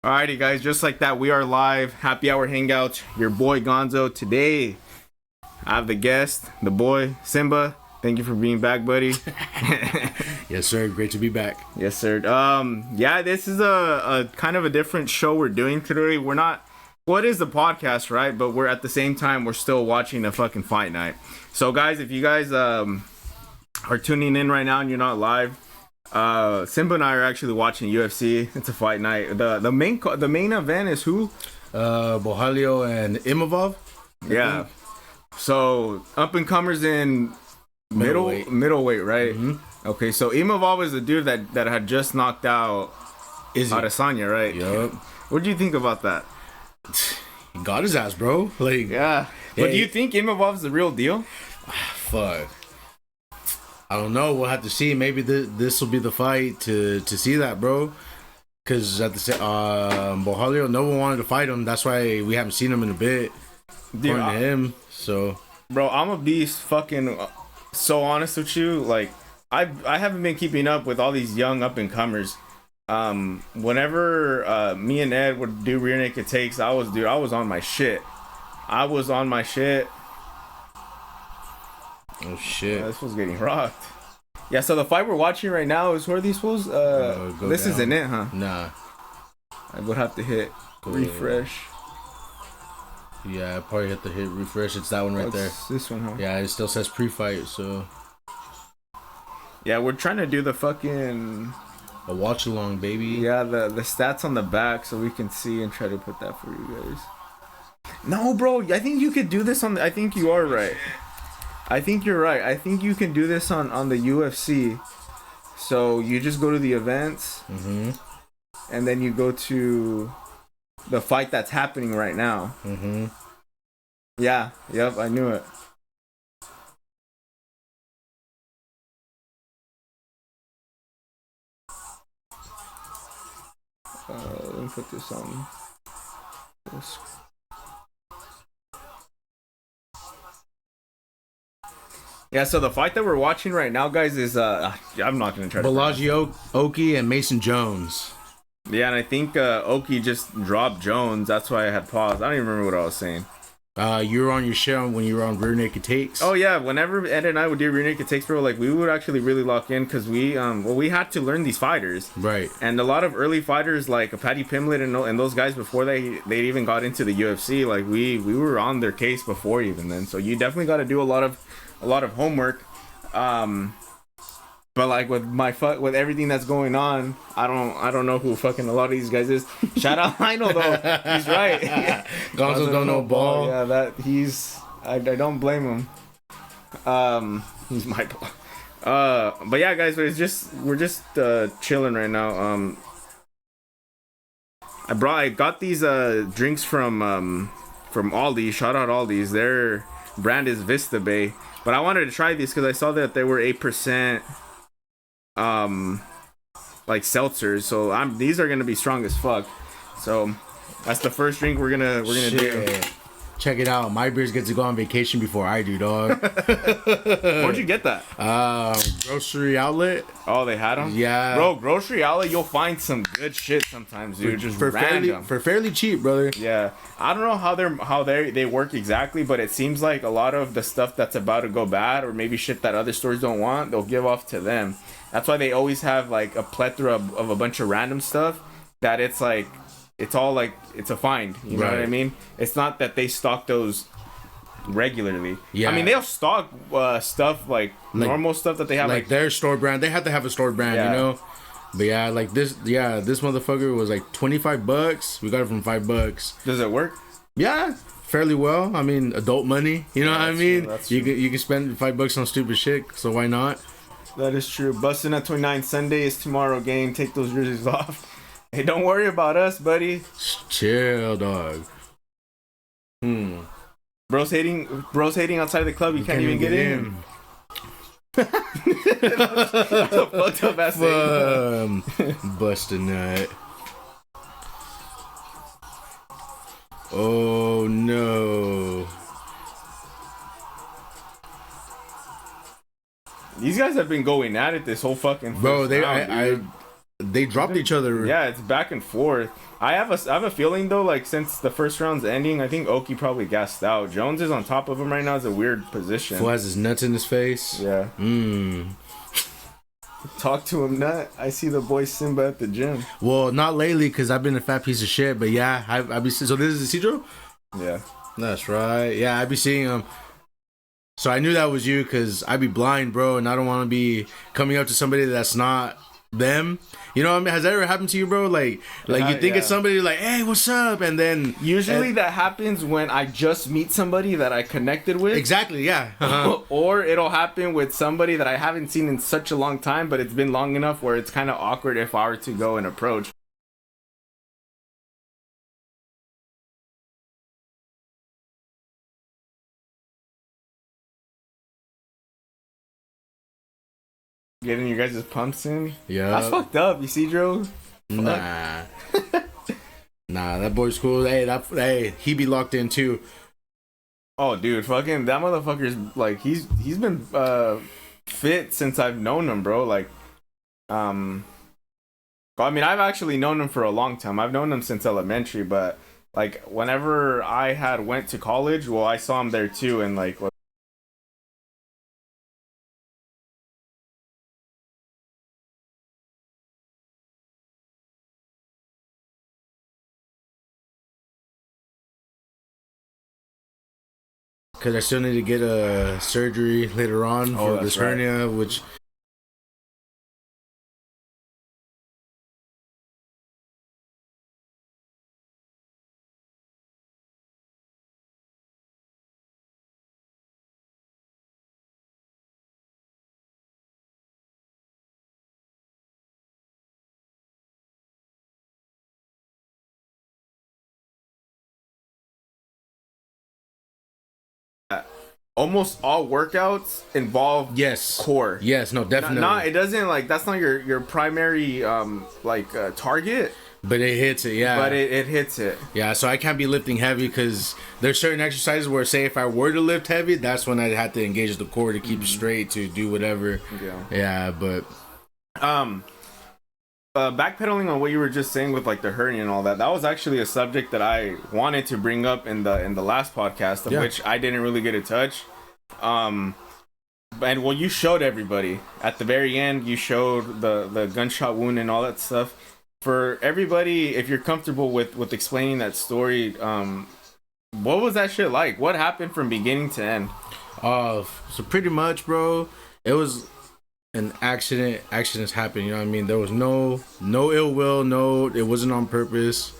Alrighty, guys, just like that, we are live. Happy Hour Hangouts. Your boy Gonzo. Today, I have the guest, the boy Simba. Thank you for being back, buddy. Yes, sir. Great to be back. Yes, sir. Yeah, this is a kind of a different show we're doing today. We're not. Well, it is a podcast, right? But we're at the same time we're still watching a fucking fight night. So, guys, if you guys are tuning in right now and you're not live. Simba and I are actually watching UFC. It's a fight night. The main event is who? Bohalio and Imavov. Yeah. So up and comers in middleweight, right? Mm-hmm. Okay. So Imavov is the dude that had just knocked out Adesanya, right? Yup. What do you think about that? He got his ass, bro. Like, yeah. But do you think Imavov's the real deal? Fuck. I don't know. We'll have to see. Maybe this will be the fight to see that, bro. Because at the Bohalio, no one wanted to fight him. That's why we haven't seen him in a bit. Dude, according to him. So, bro, I'm gonna be fucking so honest with you. Like, I haven't been keeping up with all these young up and comers. Whenever me and Ed would do rear naked takes, I was on my shit. Oh shit! This fool's getting rocked. Yeah, so the fight we're watching right now is, who are these fools? This isn't it, huh? Nah. I would have to hit refresh. Yeah, I probably hit the hit refresh. It's that one right there. This one, huh? Yeah, it still says pre-fight, so. Yeah, we're trying to do the fucking a watch along, baby. Yeah, the stats on the back so we can see and try to put that for you guys. No, bro, I think you could do this on. I think you are right. I think you're right. I think you can do this on the UFC. So you just go to the events, and then you go to the fight that's happening right now. Yeah. Yep. I knew it. Let me put this on. Yeah, so the fight that we're watching right now, guys, is I'm not gonna try to. Bellagio, Oki, and Mason Jones. Yeah, and I think Oki just dropped Jones. That's why I had paused. I don't even remember what I was saying. You were on your show when you were on Rear Naked Takes. Oh yeah, whenever Ed and I would do Rear Naked Takes, bro, like we would actually really lock in because we had to learn these fighters. Right. And a lot of early fighters like Paddy Pimblett and those guys before they even got into the UFC, like we were on their case before even then. So you definitely got to do a lot of homework. But like with everything that's going on, I don't know who fucking a lot of these guys is. Shout out Lionel though. He's right. Gonzo don't know ball. Yeah, I don't blame him. He's my ball. But yeah, guys, we're just chilling right now. I got these drinks from Aldi. Shout out Aldi's. Their brand is Vista Bay. But I wanted to try these because I saw that they were 8%, like seltzers. So these are gonna be strong as fuck. So that's the first drink we're gonna do. Check it out. My beers get to go on vacation before I do, dog. Where'd you get that? Grocery outlet. Oh, they had them? Yeah. Bro, grocery outlet, you'll find some good shit sometimes, dude. Just for random. fairly cheap, brother. Yeah. I don't know how they work exactly, but it seems like a lot of the stuff that's about to go bad or maybe shit that other stores don't want, they'll give off to them. That's why they always have like a plethora of a bunch of random stuff that it's like it's all like it's a find, you know what I mean? It's not that they stock those regularly. Yeah, I mean they'll stock stuff like normal stuff that they have like their store brand. They have to have a store brand, you know. But yeah, like this motherfucker was like $25. We got it from $5. Does it work? Yeah, fairly well. I mean, adult money. You know what I mean? You can spend $5 on stupid shit. So why not? That is true. Bustin' at 29 Sunday is tomorrow, gang. Take those jerseys off. Hey, don't worry about us, buddy. Chill, dog. Bro's hating outside the club. You can't even get in. That's a fucked up ass thing. Bust a nut. Oh no. These guys have been going at it this whole fucking bro. round, they dropped each other. Yeah, it's back and forth. I have a feeling though, like since the first round's ending, I think Oki probably gassed out. Jones is on top of him right now. It's a weird position. Who has his nuts in his face? Yeah. Talk to him, nut. I see the boy Simba at the gym. Well, not lately because I've been a fat piece of shit. But yeah, I be so this is Isidro. Yeah, that's right. Yeah, I be seeing him. So I knew that was you because I be blind, bro, and I don't want to be coming up to somebody that's not them. You know what I mean? Has that ever happened to you, bro? Like you think it's somebody like, hey, what's up? And then usually that happens when I just meet somebody that I connected with. Exactly, yeah. Or it'll happen with somebody that I haven't seen in such a long time, but it's been long enough where it's kind of awkward if I were to go and approach. Getting your guys' pumps in? Yeah. That's fucked up, you see, Joe? Nah. Nah, that boy's cool. Hey, he be locked in too. Oh, dude, fucking that motherfucker's like he's been fit since I've known him, bro. Like, I mean, I've actually known him for a long time. I've known him since elementary, but like whenever I had went to college, well, I saw him there too, and like. Because I still need to get a surgery later on for this hernia, which... Almost all workouts involve core. Yes, no, definitely. Not it doesn't like that's not your primary target. But it hits it, yeah. But it hits it. Yeah, so I can't be lifting heavy because there's certain exercises where, say, if I were to lift heavy, that's when I'd have to engage the core to keep it straight, to do whatever. Yeah, but... backpedaling on what you were just saying with like the hernia and all that, that was actually a subject that I wanted to bring up in the last podcast, of which I didn't really get to touch. And well, you showed everybody at the very end. You showed the gunshot wound and all that stuff. For everybody, if you're comfortable with explaining that story, what was that shit like? What happened from beginning to end? So pretty much, bro, it was an accident. Accidents happen, you know what I mean? There was no ill will, it wasn't on purpose.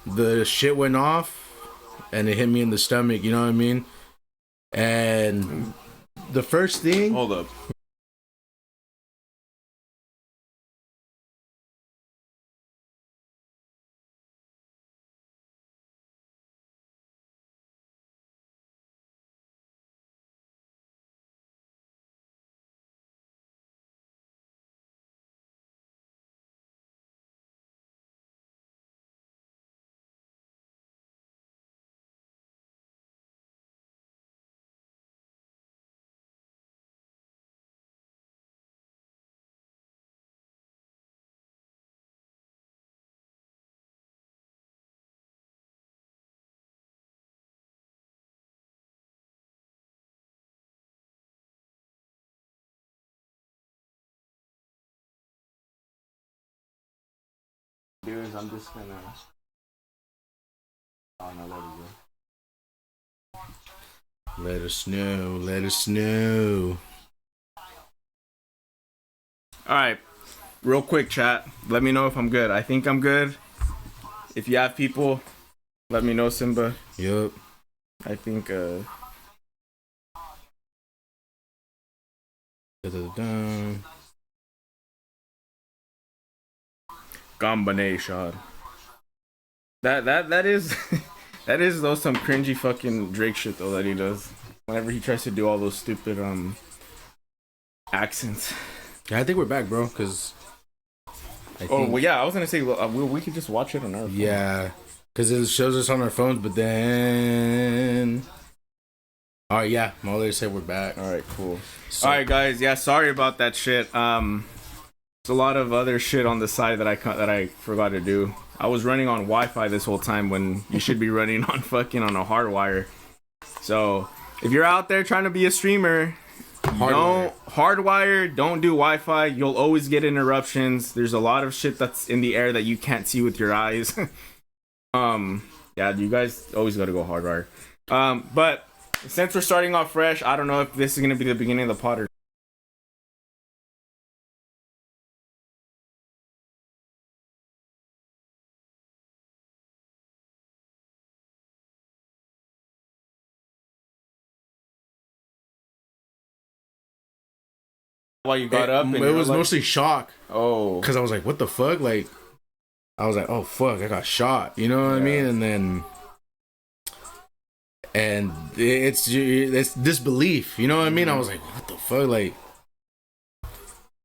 The shit went off and it hit me in the stomach, you know what I mean? And the first thing... Hold up. Dude, I'm just gonna... Oh no, there we go. Let us know. Let us know. Alright. Real quick, chat. Let me know if I'm good. I think I'm good. If you have people, let me know, Simba. Yup. I think, combination. That is that is though some cringy fucking Drake shit though that he does whenever he tries to do all those stupid accents. Yeah, I think we're back, bro. Cause well, yeah, I was gonna say we could just watch it on our phone. Yeah, cause it shows us on our phones, but then. All right, yeah, Molly said we're back. All right, cool. So, all right, guys, yeah, sorry about that shit. a lot of other shit on the side that I forgot to do. I was running on Wi-Fi this whole time when you should be running on a hard wire. So if you're out there trying to be a streamer, don't do Wi-Fi. You'll always get interruptions. There's a lot of shit that's in the air that you can't see with your eyes. Yeah, you guys always gotta go hardwire. But since we're starting off fresh, I don't know if this is gonna be the beginning of the pod or while you got up. And it was mostly shock. Oh, because I was like, what the fuck? Like, I was like, oh fuck, I got shot. You know what I mean? And it's disbelief. You know what I mean? I was like, what the fuck? Like,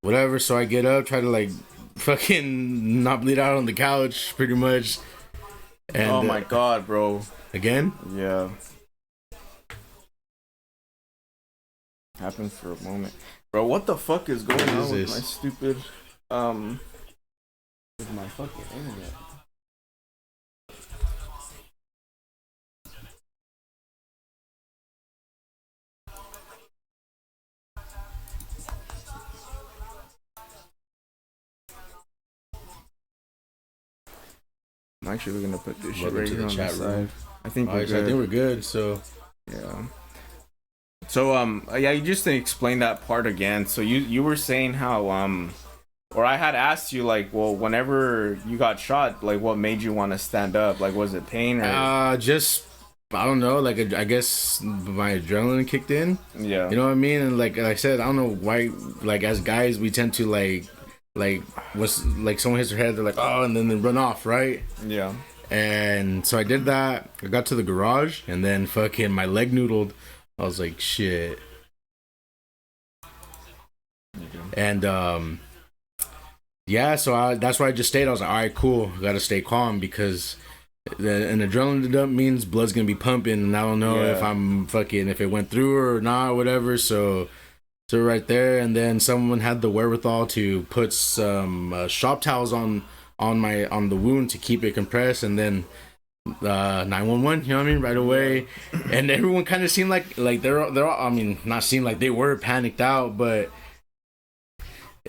whatever. So I get up, try to like fucking not bleed out on the couch, pretty much. And, oh my god, bro! Again? Yeah. Happened for a moment. Bro, what the fuck is going on with my stupid with my fucking internet? I'm actually gonna put this shit right here on the side. I think we're good. I think we're good. So yeah. So yeah, you just explain that part again. So you were saying how or I had asked you like, well, whenever you got shot, like what made you want to stand up? Like, was it pain or just I don't know, like I guess my adrenaline kicked in. Yeah. You know what I mean? And like I said, I don't know why, like as guys we tend to like what's like someone hits their head, they're like, oh, and then they run off, right? Yeah. And so I did that. I got to the garage and then fucking my leg noodled. I was like, shit. And yeah, so that's why I just stayed. I was like, all right, cool. I gotta stay calm because an adrenaline dump means blood's gonna be pumping, and I don't know if I'm fucking if it went through or not, or whatever. So right there, and then someone had the wherewithal to put some shop towels on the wound to keep it compressed, and then 911, you know what I mean, right away. And everyone kind of seemed like they're all, I mean, not seemed like they were panicked out, but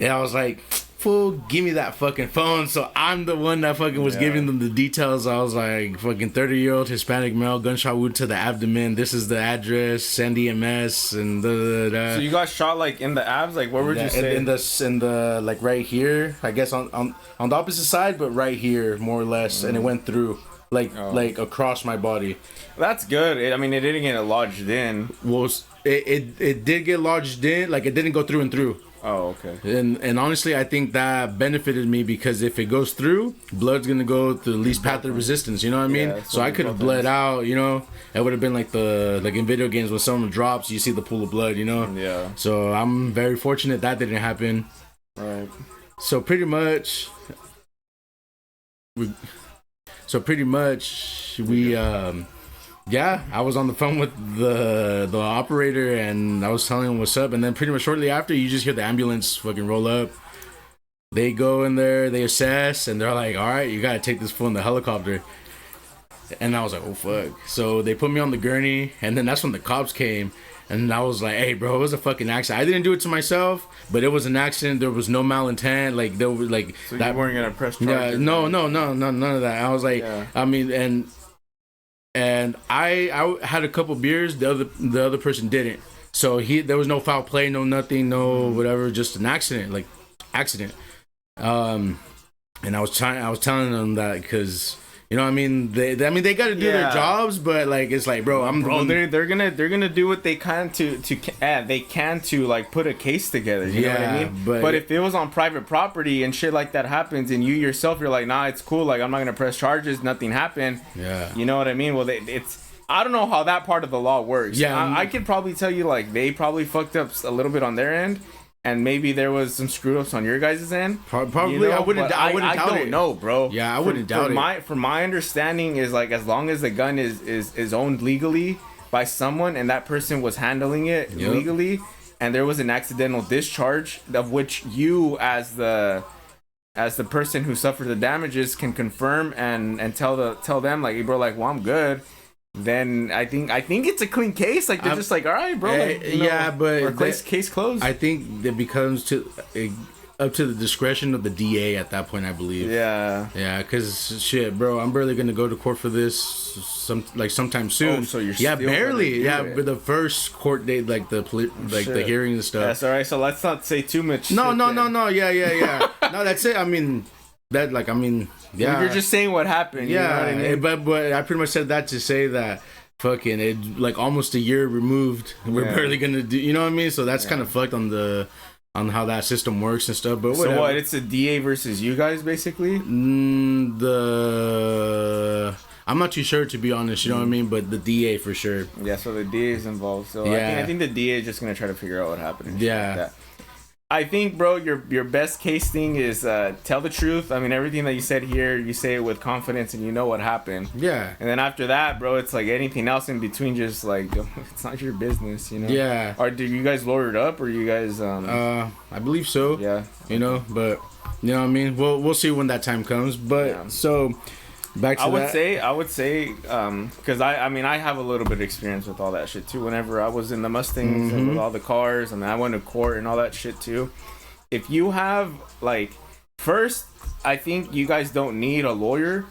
yeah, I was like, fool, give me that fucking phone. So I'm the one that fucking was giving them the details. I was like, fucking 30-year-old Hispanic male, gunshot wound to the abdomen, this is the address, send EMS, and So you got shot like in the abs? Like what would you say? In the like right here, I guess on the opposite side, but right here more or less. And it went through like across my body. That's good. I mean, it didn't get lodged in. Well, it did get lodged in, like it didn't go through and through. Oh, okay. And honestly, I think that benefited me because if it goes through, blood's gonna go to the least path of resistance. You know what I mean? So I could have bled out. You know, it would have been like in video games when someone drops, you see the pool of blood. You know? Yeah. So I'm very fortunate that didn't happen. Right. So pretty much, we. Yeah, I was on the phone with the operator and I was telling him what's up, and then pretty much shortly after, you just hear the ambulance fucking roll up. They go in there, they assess, and they're like, all right, you gotta take this fool in the helicopter. And I was like, oh fuck. So they put me on the gurney, and then that's when the cops came, and I was like, hey bro, it was a fucking accident. I didn't do it to myself, but it was an accident. There was no malintent. Like there was like so that. You weren't gonna press charges? Yeah, no, none of that. I was like, I mean, and I had a couple beers. The other person didn't. So there was no foul play, no nothing, no whatever, just an accident. And I was telling them that because, you know what I mean, they got to do their jobs, but like it's like, bro, they're gonna do what they can to like put a case together. You know what I mean? But if it was on private property and shit like that happens, and you yourself you're like, nah, it's cool. Like I'm not gonna press charges. Nothing happened. Yeah. You know what I mean? Well, I don't know how that part of the law works. Yeah. I could probably tell you like they probably fucked up a little bit on their end. And maybe there was some screw ups on your guys' end. Probably, you know? I wouldn't doubt it. I don't know, bro. Yeah, I wouldn't doubt it. From my understanding is like as long as the gun is owned legally by someone and that person was handling it legally, and there was an accidental discharge, of which you as the person who suffered the damages can confirm and tell them like, hey, bro, like, well, I'm good, then I think it's a clean case. Like, they're just like, all right, bro, like, yeah, but or case closed. I think it becomes up to the discretion of the DA at that point, I believe. Yeah, because shit, bro, I'm barely gonna go to court for this sometime soon. Oh, so you're barely, but the first court date, like the the hearing and stuff. That's all right. So let's not say too much. No, yeah. No, that's it. I mean, yeah. You're just saying what happened. Yeah, you know what I mean? but I pretty much said that to say that fucking it, like almost a year removed, we're barely gonna do. You know what I mean? So that's kind of fucked on how that system works and stuff. But whatever. So what? It's a DA versus you guys, basically. I'm not too sure, to be honest. You know what I mean? But the DA for sure. Yeah. So the DA is involved. So I think the DA is just gonna try to figure out what happened. And shit like that. I think, bro, your best case thing is tell the truth. I mean, everything that you said here, you say it with confidence, and you know what happened. Yeah. And then after that, bro, it's like anything else in between, just like it's not your business, you know. Yeah. Or do you guys lawyer it up, or you guys? I believe so. Yeah. You know, but you know what I mean. We'll see when that time comes. But so. Back to I would say, because I mean, I have a little bit of experience with all that shit too. Whenever I was in the Mustangs and with all the cars, I mean, I went to court and all that shit too. If you have, like, first, I think you guys don't need a lawyer.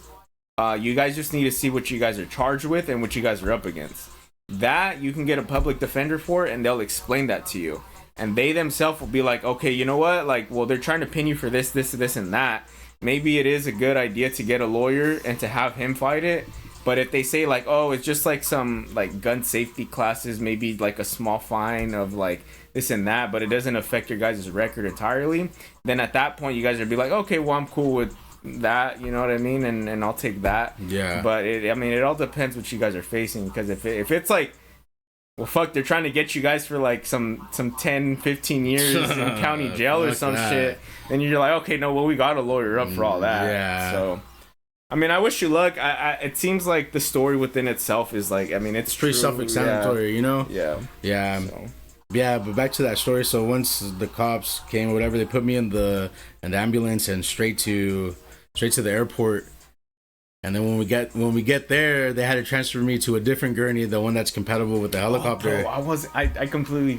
You guys just need to see what you guys are charged with and what you guys are up against. That you can get a public defender for, and they'll explain that to you. And they themselves will be like, okay, you know what? Like, well, they're trying to pin you for this, and that. Maybe it is a good idea to get a lawyer and to have him fight it. But if they say like, oh, it's just like some like gun safety classes, maybe like a small fine of like this and that, but it doesn't affect your guys' record entirely, then at that point you guys would be like, okay, well, I'm cool with that, you know what I mean? And I'll take that. Yeah. But it all depends what you guys are facing, because if it's like, well, fuck, they're trying to get you guys for like some 10, 15 years in county jail or some shit. Then you're like, okay, no, well, we got a lawyer up for all that. Yeah. So, I mean, I wish you luck. It seems like the story within itself is like, I mean, it's pretty self-explanatory, you know? Yeah. Yeah. So. Yeah, but back to that story. So once the cops came or whatever, they put me in the ambulance and straight to the airport. And then when we get there, they had to transfer me to a different gurney, the one that's compatible with the helicopter. Oh, bro, I completely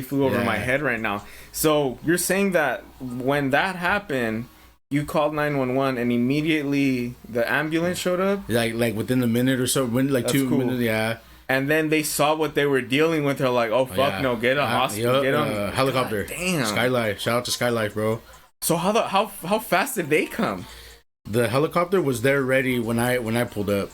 flew over my head right now. So you're saying that when that happened, you called 911 and immediately the ambulance showed up? Like within a minute or so, that's 2 minutes, yeah. And then they saw what they were dealing with. They're like, oh fuck, no, get a hospital, get on helicopter. God, damn. Skylife, shout out to Skylife, bro. So how fast did they come? The helicopter was there ready when I pulled up.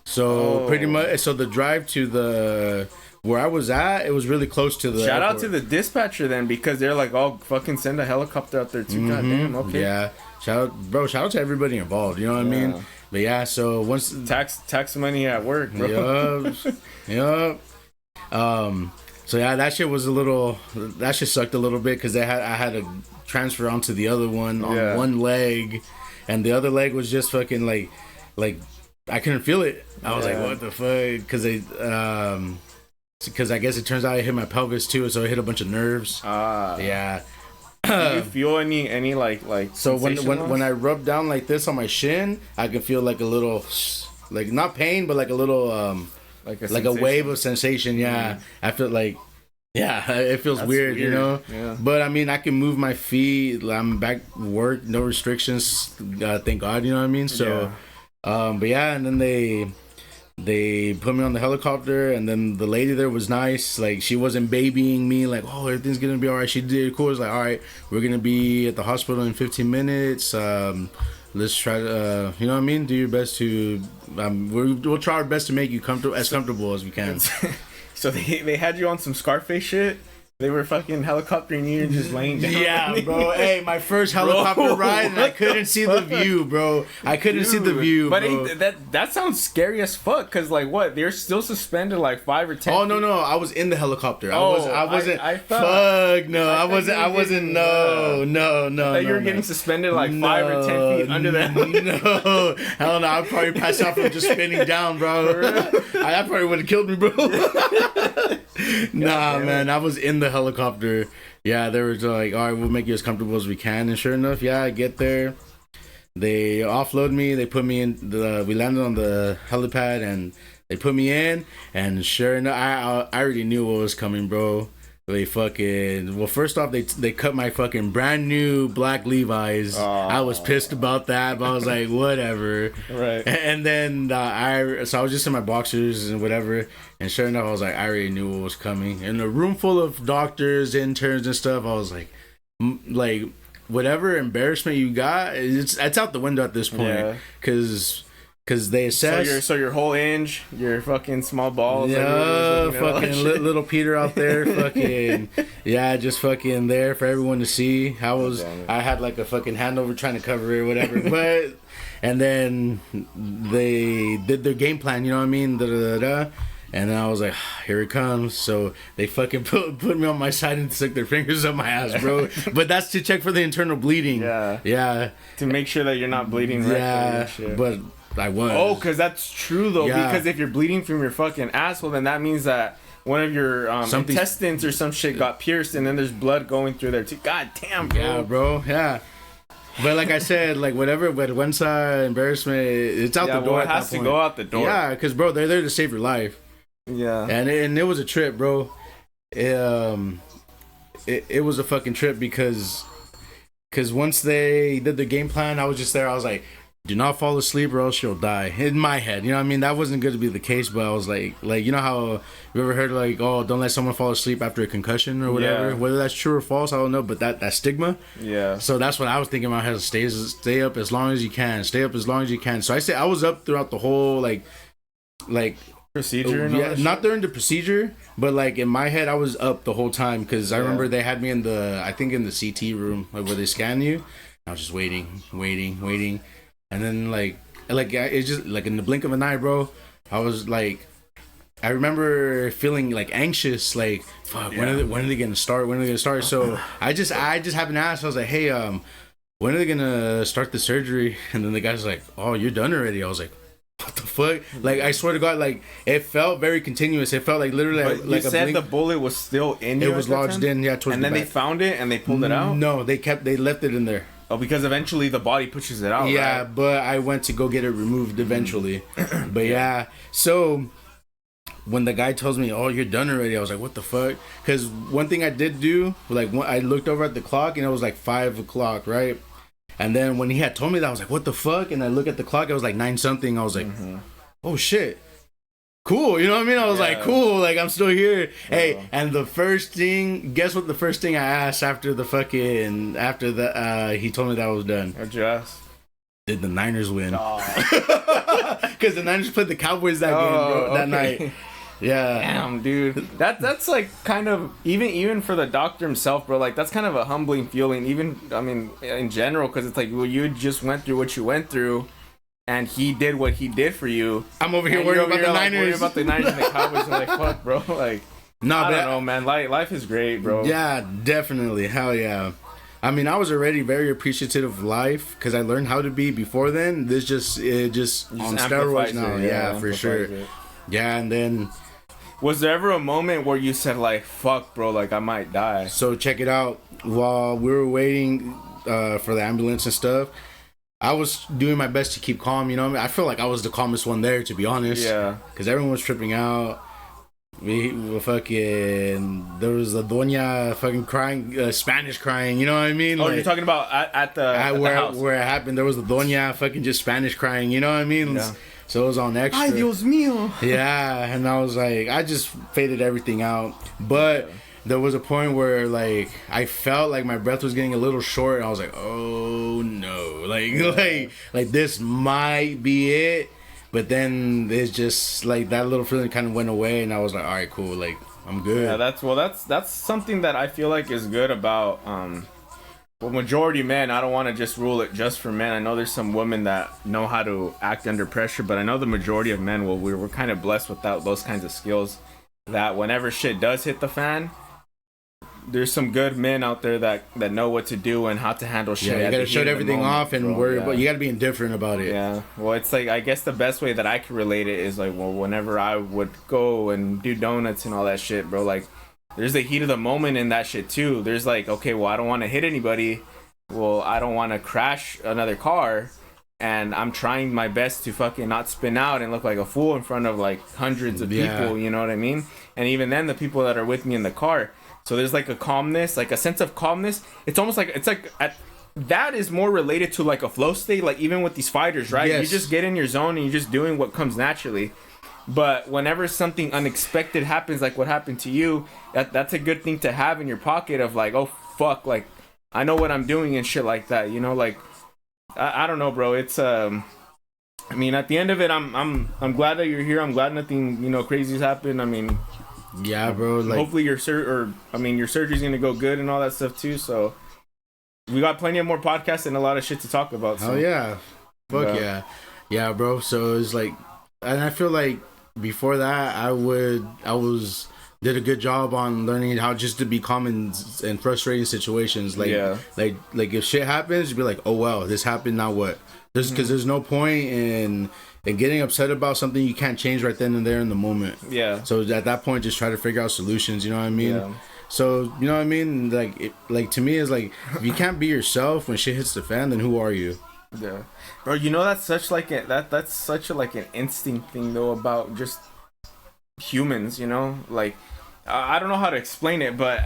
So pretty much, so the drive to where I was at, it was really close to the Shout airport. out to the dispatcher then, because they're like, oh, fucking send a helicopter out there too. Goddamn, okay. Yeah. Shout out to everybody involved, you know what I mean? But yeah, so once tax money at work, bro. Yup. So yeah, that shit sucked a little bit, because I had to transfer onto the other one on one leg. And the other leg was just fucking like I couldn't feel it. I was like, what the fuck? Because I guess it turns out I hit my pelvis too, so I hit a bunch of nerves. Yeah. Do you feel any like so when I rub down like this on my shin, I can feel like a little, like, not pain, but like a little like a wave of sensation. Yeah. I feel like, yeah, it feels weird, you know? Yeah. But I mean, I can move my feet. I'm back to work, no restrictions. Thank God, you know what I mean? So, but yeah, and then they put me on the helicopter, and then the lady there was nice. Like, she wasn't babying me, like, oh, everything's gonna be all right. She did cool. It's like, all right, we're gonna be at the hospital in 15 minutes. Let's try to, you know what I mean? Do your best to, we'll try our best to make you comfortable as we can. So they had you on some Scarface shit? They were fucking helicoptering you and just laying down. Yeah, bro. Hey, my first helicopter ride, and I couldn't see the view, bro. I couldn't see the view, but bro. That sounds scary as fuck. Cause like what? They're still suspended like 5 or 10. Oh no, I was in the helicopter. I wasn't. I thought. Fuck no, I wasn't. No. You were getting suspended like 5 or 10 feet under that. No, hell no. I'd probably pass out from just spinning down, bro. That probably would have killed me, bro. Nah, man, I was in the helicopter. Yeah, they were like, all right, we'll make you as comfortable as we can. And sure enough, yeah, I get there. They offload me. They put me in we landed on the helipad and they put me in. And sure enough, I already knew what was coming, bro. They fucking, well, first off, they cut my fucking brand new black Levi's. I was pissed about that, but I was like, whatever. Right. And then so I was just in my boxers and whatever. And sure enough, I was like, I already knew what was coming. In a room full of doctors, interns, and stuff, I was like, whatever embarrassment you got, it's out the window at this point. Because they assess. So your whole inch, your fucking small balls. Yeah, fucking little Peter out there, fucking yeah, just fucking there for everyone to see. I had like a fucking handover trying to cover it, whatever. But and then they did their game plan, you know what I mean? And then I was like, here it comes. So they fucking put me on my side and stuck their fingers up my ass, bro. But that's to check for the internal bleeding. Yeah. To make sure that you're not bleeding. Yeah, but I was. Oh, because that's true, though. Yeah. Because if you're bleeding from your fucking asshole, then that means that one of your intestines or some shit got pierced, and then there's blood going through there, too. God damn, bro. Yeah, bro. Yeah. But like I said, like whatever, but once embarrassment, it's out the door. It has to go out the door. Yeah, because, bro, they're there to save your life. Yeah. And it was a trip, bro. It was a fucking trip because once they did the game plan, I was just there. I was like, do not fall asleep or else you'll die. In my head, you know what I mean? That wasn't going to be the case, but I was like, you know how you ever heard like, oh, don't let someone fall asleep after a concussion or whatever? Yeah. Whether that's true or false, I don't know, but that stigma. Yeah. So that's what I was thinking about. How to stay up as long as you can. Stay up as long as you can. So I was up throughout the whole like procedure. Yeah, not during the procedure, but like in my head, I was up the whole time because I remember they had me in the CT room, like where they scan you. I was just waiting. And then like it's just like in the blink of an eye, bro. I was like, I remember feeling like anxious, like fuck, when are they gonna start? When are they gonna start? So I just happened to ask. I was like, hey, when are they gonna start the surgery? And then the guy's like, oh, you're done already. I was like, what the fuck? Like, I swear to God, like it felt very continuous. It felt like literally but like you said the bullet was still in you. It was lodged in, yeah. And then they found it and they pulled it out. No, they left it in there. Oh, because eventually the body pushes it out. Yeah, right? But I went to go get it removed eventually. But yeah, so when the guy tells me, "Oh, you're done already," I was like, "What the fuck?" Because one thing I did do, like, I looked over at the clock and it was like 5 o'clock, right? And then when he had told me that, I was like, "What the fuck?" And I look at the clock, it was like 9 something. I was like, "Oh shit." Cool, you know what I mean? I was like, cool, like I'm still here. Hey, and the first thing, guess what? The first thing I asked after he told me that I was done. What'd you ask? Did the Niners win? Because the Niners played the Cowboys that game, bro, that night. Yeah. Damn, dude. That's like kind of even for the doctor himself, bro. Like that's kind of a humbling feeling. Even I mean, in general, because it's like, well, you just went through what you went through. And he did what he did for you. I'm over here worrying about the Niners. Worrying about the Niners and the Cowboys. I'm like, fuck, bro. Like, I don't know, man. Life is great, bro. Yeah, definitely. Hell yeah. I mean, I was already very appreciative of life because I learned how to be before then. It just on steroids now. Yeah, for sure. It. Yeah, and then. Was there ever a moment where you said, like, fuck, bro, like, I might die? So, check it out. While we were waiting for the ambulance and stuff, I was doing my best to keep calm, you know what I mean? I feel like I was the calmest one there, to be honest. Yeah. Because everyone was tripping out. We were fucking... There was a doña fucking crying, Spanish crying, you know what I mean? Oh, like, you're talking about at the house. Where it happened, there was the doña fucking just Spanish crying, you know what I mean? Yeah. So it was on extra. Ay, Dios mío. Yeah, and I was like... I just faded everything out. But... Yeah. There was a point where, like, I felt like my breath was getting a little short. And I was like, oh, no. Like this might be it. But then it's just, like, that little feeling kind of went away. And I was like, all right, cool. Like, I'm good. Yeah, that's something that I feel like is good about, well, majority men. I don't want to just rule it just for men. I know there's some women that know how to act under pressure. But I know the majority of men, well, we're kind of blessed with those kinds of skills. That whenever shit does hit the fan... there's some good men out there that know what to do and how to handle shit. Yeah, you gotta shut everything off and worry about. You gotta be indifferent about it. Yeah. Well, it's like, I guess the best way that I could relate it is like, well, whenever I would go and do donuts and all that shit, bro, like, there's the heat of the moment in that shit too. There's like, okay, well, I don't want to hit anybody. Well, I don't want to crash another car. And I'm trying my best to fucking not spin out and look like a fool in front of like hundreds of people, you know what I mean? And even then, the people that are with me in the car. So there's like a calmness, like a sense of calmness. It's almost like, that is more related to like a flow state, like even with these fighters, right? Yes. You just get in your zone and you're just doing what comes naturally. But whenever something unexpected happens, like what happened to you, that's a good thing to have in your pocket of like, oh, fuck, like, I know what I'm doing and shit like that, you know, like, I don't know, bro. It's I mean, at the end of it, I'm glad that you're here. I'm glad nothing, you know, crazy's happened. I mean, yeah, bro. Like, hopefully your surgery's gonna go good and all that stuff too. So we got plenty of more podcasts and a lot of shit to talk about. So. Oh yeah, fuck yeah, bro. So it's like, and I feel like before that, did a good job on learning how just to be calm in frustrating situations. Like, like if shit happens, you'd be like, oh well, this happened. Now what? Because there's no point in getting upset about something you can't change right then and there in the moment. Yeah. So at that point, just try to figure out solutions. You know what I mean? Yeah. So you know what I mean? Like to me, is like, if you can't be yourself when shit hits the fan, then who are you? Yeah, bro. You know, that's such like that's such a, like, an instinct thing though about just humans. You know, like. I don't know how to explain it, but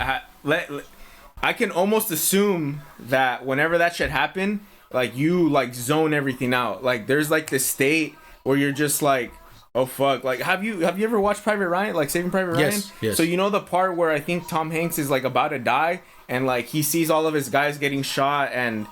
I can almost assume that whenever that shit happen, like, you like zone everything out. Like, there's like this state where you're just like, oh fuck. Like, have you ever watched Private Ryan? Like Saving Private Ryan? Yes. So you know the part where I think Tom Hanks is like about to die and like he sees all of his guys getting shot and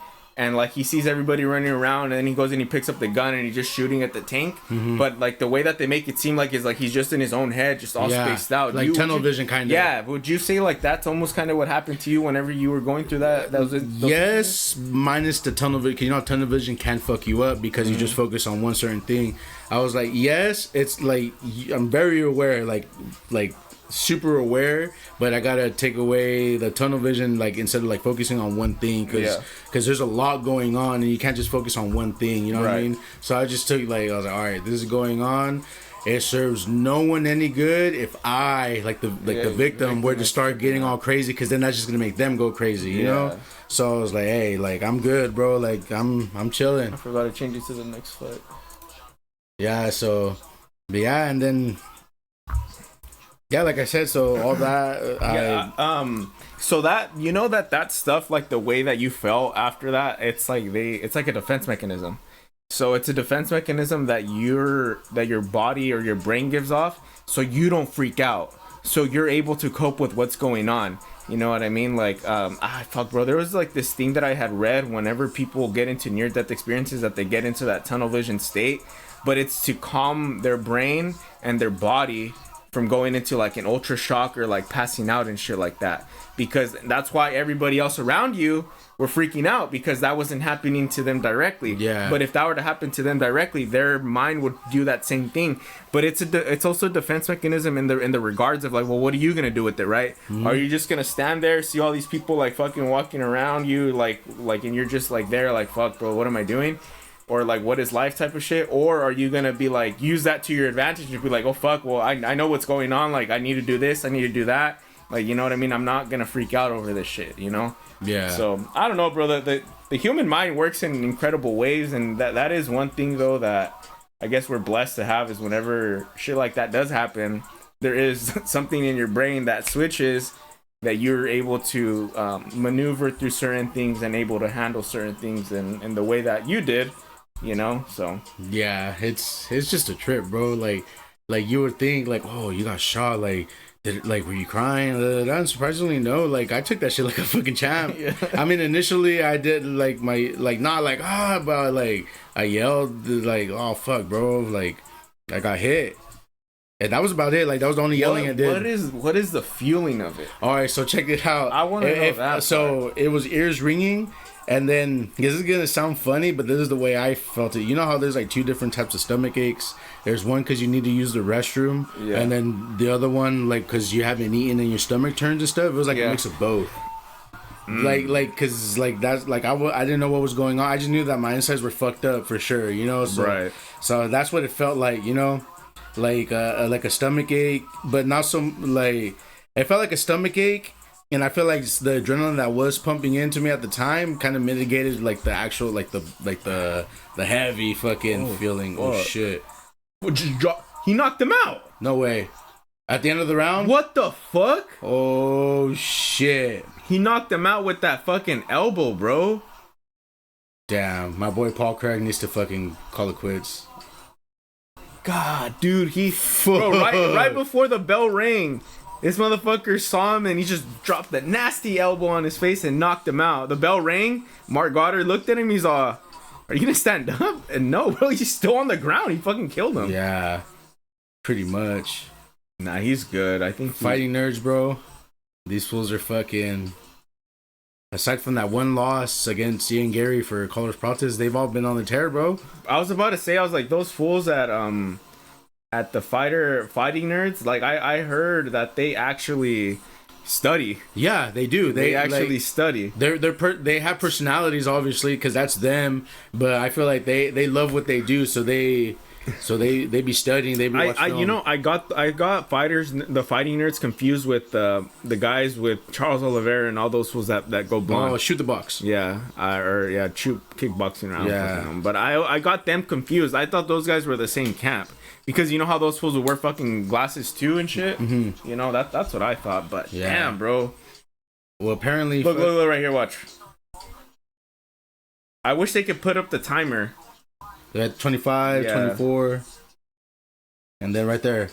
like he sees everybody running around and then he goes and he picks up the gun and he's just shooting at the tank. Mm-hmm. But like the way that they make it seem like is like he's just in his own head, just all spaced out. Like tunnel vision kind of. Yeah. Would you say like that's almost kind of what happened to you whenever you were going through that? Yes, minus the tunnel vision. You know, tunnel vision can fuck you up because you just focus on one certain thing. I was like, yes, it's like, I'm very aware, like super aware, but I gotta take away the tunnel vision, like instead of like focusing on one thing, because there's a lot going on and you can't just focus on one thing, you know what I mean? So I just took I was like, all right, this is going on, it serves no one any good if I the victim were to start getting all crazy, because then that's just gonna make them go crazy, you know? So I was like, hey, like, I'm good, bro, like I'm chilling. I forgot to change it to the next foot. Yeah, so but yeah, and then yeah, like I said, so all that. So that, you know, that stuff, like the way that you felt after that, it's like a defense mechanism. So it's a defense mechanism that your body or your brain gives off, so you don't freak out. So you're able to cope with what's going on. You know what I mean? Like, fuck, bro. There was like this thing that I had read whenever people get into near-death experiences that they get into that tunnel vision state, but it's to calm their brain and their body from going into like an ultra shock or like passing out and shit like that, because that's why everybody else around you were freaking out, because that wasn't happening to them directly. But if that were to happen to them directly, their mind would do that same thing. But it's also a defense mechanism in the regards of like, well, what are you gonna do with it, right? Are you just gonna stand there, see all these people like fucking walking around you, like and you're just like there like, fuck, bro, what am I doing? Or like, what is life type of shit? Or are you gonna be like, use that to your advantage and be like, oh fuck, well, I know what's going on, like I need to do this, I need to do that, like, you know what I mean? I'm not gonna freak out over this shit, you know? So I don't know, bro. The human mind works in incredible ways, and that is one thing though that I guess we're blessed to have, is whenever shit like that does happen, there is something in your brain that switches, that you're able to maneuver through certain things and able to handle certain things in the way that you did. You know, so yeah, it's just a trip, bro. Like you would think like, oh, you got shot, like were you crying? And surprisingly, no. Like I took that shit like a fucking champ. I mean, initially I did like not like but like I yelled like, oh fuck, bro, like I got hit. And that was about it. Like that was the only yelling I did. What is the feeling of it? All right, so check it out. I want to know that. So it was ears ringing. And then, this is gonna sound funny, but this is the way I felt it. You know how there's like 2 different types of stomach aches? There's one because you need to use the restroom, and then the other one like because you haven't eaten and your stomach turns and stuff. It was like a mix of both. Cause that's like I didn't know what was going on. I just knew that my insides were fucked up for sure, you know. So, so that's what it felt like, you know, like a stomach ache, but not so like it felt like a stomach ache. And I feel like the adrenaline that was pumping into me at the time kind of mitigated like the actual like the heavy fucking feeling. Oh shit! He knocked him out. No way. At the end of the round? What the fuck? Oh shit! He knocked him out with that fucking elbow, bro. Damn, my boy Paul Craig needs to fucking call it quits. God, dude, bro, right before the bell rang. This motherfucker saw him and he just dropped the nasty elbow on his face and knocked him out. The bell rang. Mark Goddard looked at him. He's all, "Are you gonna stand up?" And no, bro, he's still on the ground. He fucking killed him. Yeah, pretty much. Nah, he's good. I think fighting nerds, bro. These fools are fucking. Aside from that one loss against Ian Gary for Colors Protest, they've all been on the tear, bro. I was about to say, I was like, those fools at the fighting nerds, like I heard that they actually study. Yeah, they do. They actually study. They have personalities, obviously, because that's them. But I feel like they love what they do, so they be studying. They be watching. You know, I got the fighting nerds confused with the guys with Charles Oliveira and all those fools that go blind. Oh, shoot the box. Yeah, shoot kickboxing. Yeah, but I got them confused. I thought those guys were the same camp. Because you know how those fools would wear fucking glasses too and shit? Mm-hmm. You know, that's what I thought. But damn, bro. Well, apparently... Look right here, watch. I wish they could put up the timer. They're at 25, 24. And then right there.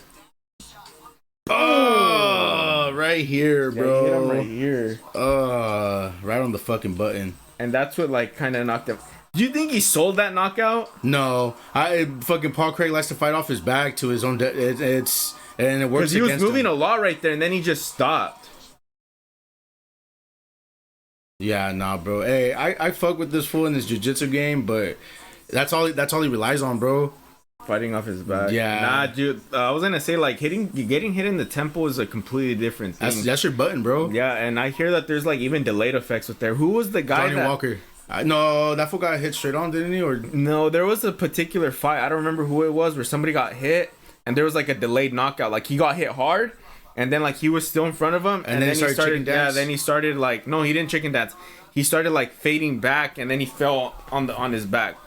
Oh, right here, bro. Yeah, hit him right here. Right on the fucking button. And that's what, like, kind of knocked him... Do you think he sold that knockout? No, fucking Paul Craig likes to fight off his back to his own. And it works because he was moving a lot right there, and then he just stopped. Yeah, nah, bro. Hey, I fuck with this fool in this jiu-jitsu game, but that's all he relies on, bro. Fighting off his back. Yeah. Nah, dude. I was gonna say like getting hit in the temple is a completely different thing. That's your button, bro. Yeah, and I hear that there's like even delayed effects with there. Who was the guy? Johnny Walker. No, that fool got hit straight on, didn't he? Or no, there was a particular fight. I don't remember who it was where somebody got hit and there was like a delayed knockout. Like he got hit hard, and then like he was still in front of him, and then he started. Yeah, then he started like no, he didn't chicken dance. He started like fading back, and then he fell on his back.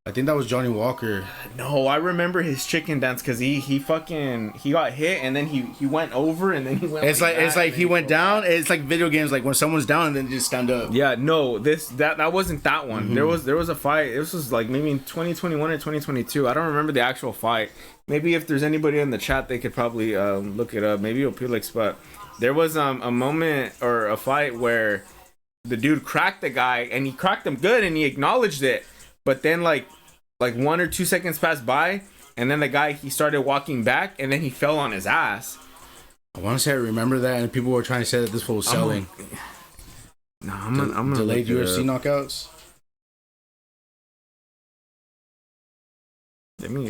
I think that was Johnny Walker. No, I remember his chicken dance because he got hit and then he went over and then he went. It's like he went down. It's like video games, like when someone's down and then they just stand up. Yeah, no, that wasn't that one. Mm-hmm. There was a fight. This was like maybe in 2021 or 2022. I don't remember the actual fight. Maybe if there's anybody in the chat, they could probably look it up. Maybe it'll appear like spot. There was a moment or a fight where the dude cracked the guy and he cracked him good and he acknowledged it. But then like 1 or 2 seconds passed by, and then the guy he started walking back, and then he fell on his ass. I want to say I remember that, and people were trying to say that this fool was selling. I'm gonna delayed UFC knockouts. Let me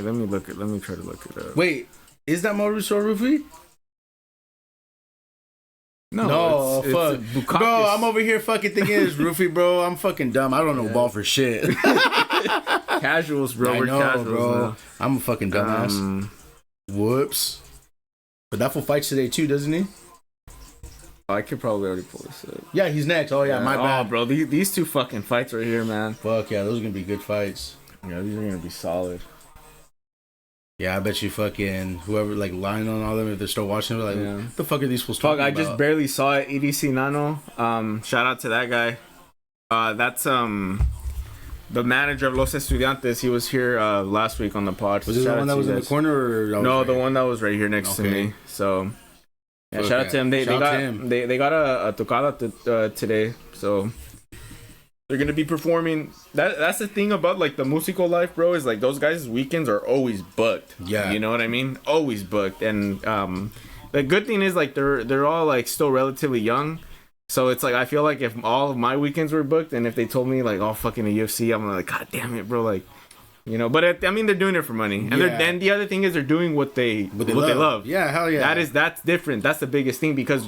try to look it up. Wait, is that Mauricio Rufy? No, fuck. It's bro, I'm over here fucking thinking it's Rufy, bro. I'm fucking dumb. I don't know ball for shit. Casuals, bro. We're casuals, bro. Now. I'm a fucking dumbass. Whoops. But that fool fights today too, doesn't he? I could probably already pull this up. Yeah, he's next. Oh yeah, my bad. Oh, bro. These 2 fucking fights right here, man. Fuck yeah, those are gonna be good fights. Yeah, these are gonna be solid. Yeah, I bet you fucking whoever like lying on all them if they're still watching, like, what the fuck are these fools talking about? I just barely saw it. EDC Nano. Shout out to that guy. That's the manager of Los Estudiantes. He was here last week on the pod. Was it the one that was in the corner? Or no, the one that was right here next to me. So yeah, shout out to him. They got a tocada today. So they're gonna be performing. That's the thing about like the musical life, bro. Is like those guys' weekends are always booked. Yeah, you know what I mean. Always booked. And the good thing is like they're all like still relatively young. So it's like I feel like if all of my weekends were booked, and if they told me like, "Oh, fucking a UFC," I'm like, "God damn it, bro!" Like, you know. But I mean, they're doing it for money, and then the other thing is they're doing what they love. Yeah, hell yeah. That's different. That's the biggest thing because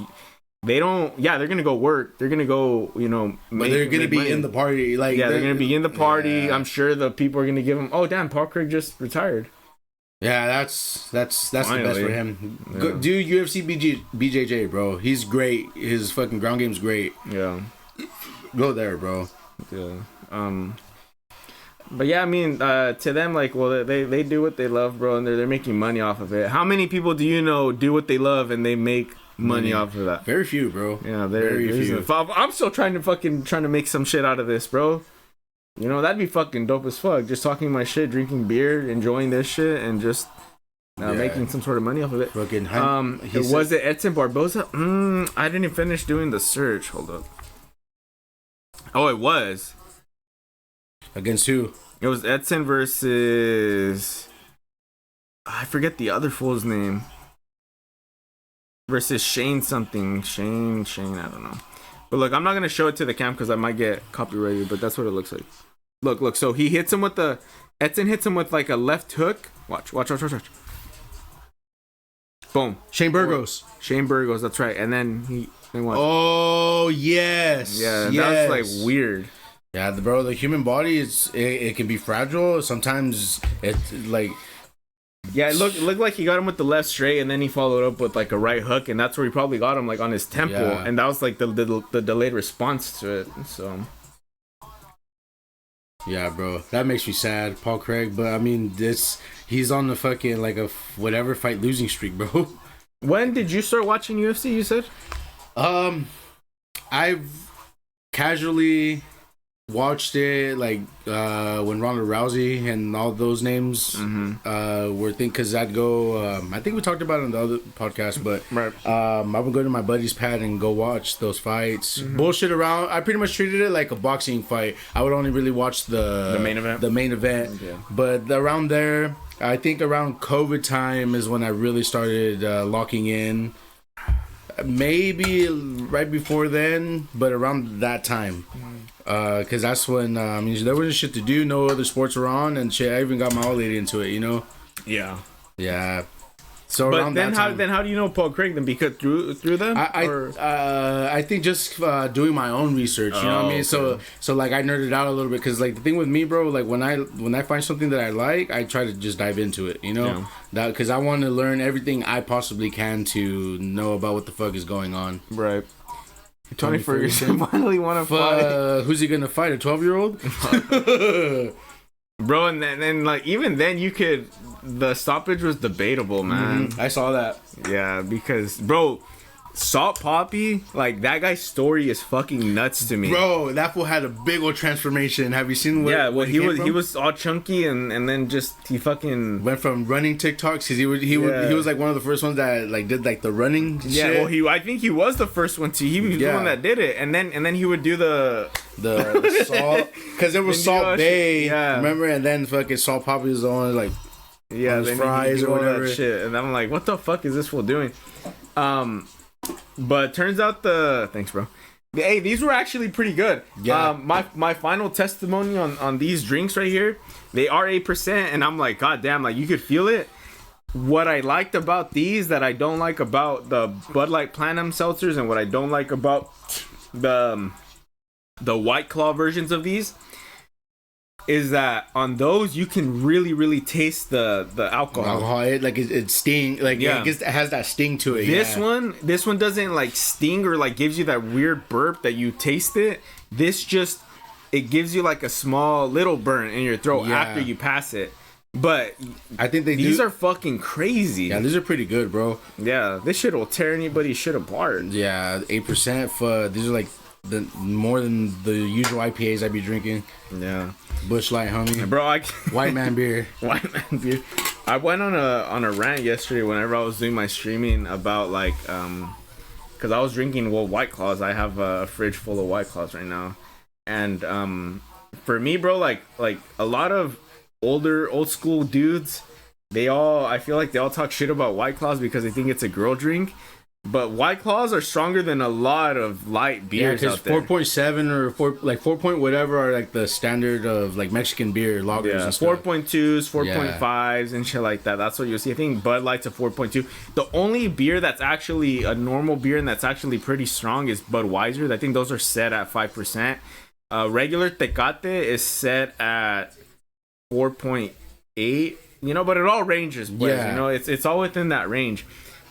they don't. Yeah, they're gonna go work. They're gonna go. You know, but they're gonna be money in the party. Like, yeah, they're gonna be in the party. Yeah. I'm sure the people are gonna give them. Oh, damn, Paul Craig just retired. Yeah, that's Finally. The best for him. Yeah. Go, do UFC BJJ, bro. He's great. His fucking ground game's great. Yeah. Go there, bro. Yeah. But yeah, I mean, to them, like, well, they do what they love, bro, and they're making money off of it. How many people do you know do what they love and they make money off of that? Very few, bro. Yeah, very few. I'm still trying to make some shit out of this, bro. You know, that'd be fucking dope as fuck. Just talking my shit, drinking beer, enjoying this shit, and just making some sort of money off of it. Fucking was it Edson Barboza? I didn't finish doing the search. Hold up. Oh, it was. Against who? It was Edson versus... I forget the other fool's name. Versus Shane something. Shane, I don't know. But look, I'm not going to show it to the cam because I might get copyrighted, but that's what it looks like. Look, so he hits him with the... Edson hits him with like a left hook. Watch. Boom. Shane Burgos, that's right. And then what? Oh, yes. Yeah, that's like weird. Yeah, the human body, it can be fragile. Sometimes it's like... Yeah, it looked like he got him with the left straight, and then he followed up with like a right hook, and that's where he probably got him, like on his temple, and that was like the delayed response to it. So, yeah, bro, that makes me sad, Paul Craig. But I mean, he's on the fucking like a whatever fight losing streak, bro. When did you start watching UFC? You said, I've casually watched it like when Ronda Rousey and all those names were because I'd go I think we talked about it on the other podcast, but I would go to my buddy's pad and go watch those fights, bullshit around. I pretty much treated it like a boxing fight. I would only really watch the main event. Okay. But around there, I think around COVID time is when I really started locking in. Maybe right before then, but around that time. Because that's when I mean, there wasn't shit to do, no other sports were on, and shit. I even got my old lady into it, you know. Yeah. So, but then how do you know Paul Craig then? Because through them? I think just doing my own research, you know what I mean. Okay. So like I nerded out a little bit because like the thing with me, bro, like when I find something that I like, I try to just dive into it, you know. Yeah. That because I want to learn everything I possibly can to know about what the fuck is going on. Right. Tony Ferguson finally want to fight. Who's he gonna fight? A 12-year-old? Bro, and then like even then the stoppage was debatable, man. I saw that. Yeah, because bro, Salt Poppy, like that guy's story is fucking nuts to me. Bro, that fool had a big old transformation. Have you seen what he was all chunky and then just he fucking went from running TikToks because he was like one of the first ones that like did like the running shit. Yeah, well I think he was the first one to. He was the one that did it, and then he would do the Salt because there was Salt Bay, remember, and then fucking Salt Poppy was the one like then fries or whatever that shit, and I'm like, what the fuck is this fool doing? But turns out thanks, bro. Hey, these were actually pretty good. Yeah. My final testimony on these drinks right here, they are 8%, and I'm like, god damn, like you could feel it. What I liked about these that I don't like about the Bud Light Platinum seltzers, and what I don't like about the White Claw versions of these, is that on those you can really taste the alcohol. It sting, like it has that sting to it. This one doesn't like sting or like gives you that weird burp that you taste it. It gives you like a small little burn in your throat after you pass it. But I think these are fucking crazy. Yeah, these are pretty good, bro. Yeah, this shit will tear anybody's shit apart. Yeah, 8%. For these are like more than the usual IPAs I'd be drinking. Yeah. Busch Light, homie. Bro, White man beer. White man beer. I went on a rant yesterday whenever I was doing my streaming about like because I was drinking White Claws. I have a fridge full of White Claws right now, and for me, bro, like a lot of old school dudes, I feel like they all talk shit about White Claws because they think it's a girl drink. But White Claws are stronger than a lot of light beers out there. 4.7 or 4 point whatever are like the standard of like Mexican beer lagers and stuff. 4.2s, 4.5s, and shit like that. That's what you'll see. I think Bud Light's a 4.2. The only beer that's actually a normal beer and that's actually pretty strong is Budweiser. I think those are set at 5%. Regular Tecate is set at 4.8. You know, but it all ranges. But, you know, it's all within that range.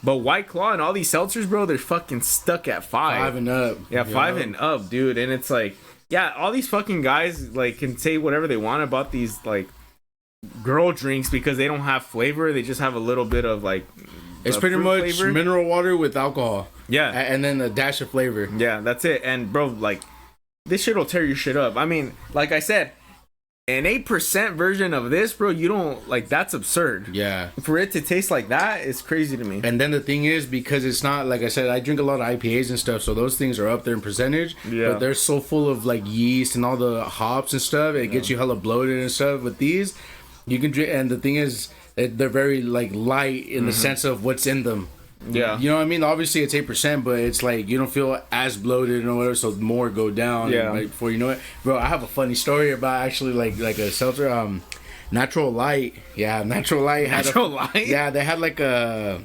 But White Claw and all these seltzers, bro, they're fucking stuck at 5. 5 and up. Yeah, 5 and up, dude. And it's like, yeah, all these fucking guys like can say whatever they want about these like girl drinks because they don't have flavor. They just have a little bit of like it's pretty much flavor. Mineral water with alcohol. Yeah. And then a dash of flavor. Yeah, that's it. And bro, like this shit will tear your shit up. I mean, like I said, an 8% version of this, bro, you don't like that's absurd. Yeah. For it to taste like that is crazy to me. And then the thing is, because it's not like I said, I drink a lot of IPAs and stuff, so those things are up there in percentage. Yeah. But they're so full of like yeast and all the hops and stuff, it gets you hella bloated and stuff. With these, you can drink, and the thing is, they're very like light in the sense of what's in them. Yeah. You know what I mean? Obviously it's 8%, but it's like you don't feel as bloated or whatever, so more go down. Yeah. Right before you know it. Bro, I have a funny story about actually like a seltzer, Natural Light. Yeah, Natural Light had Natural Light? Yeah, they had like a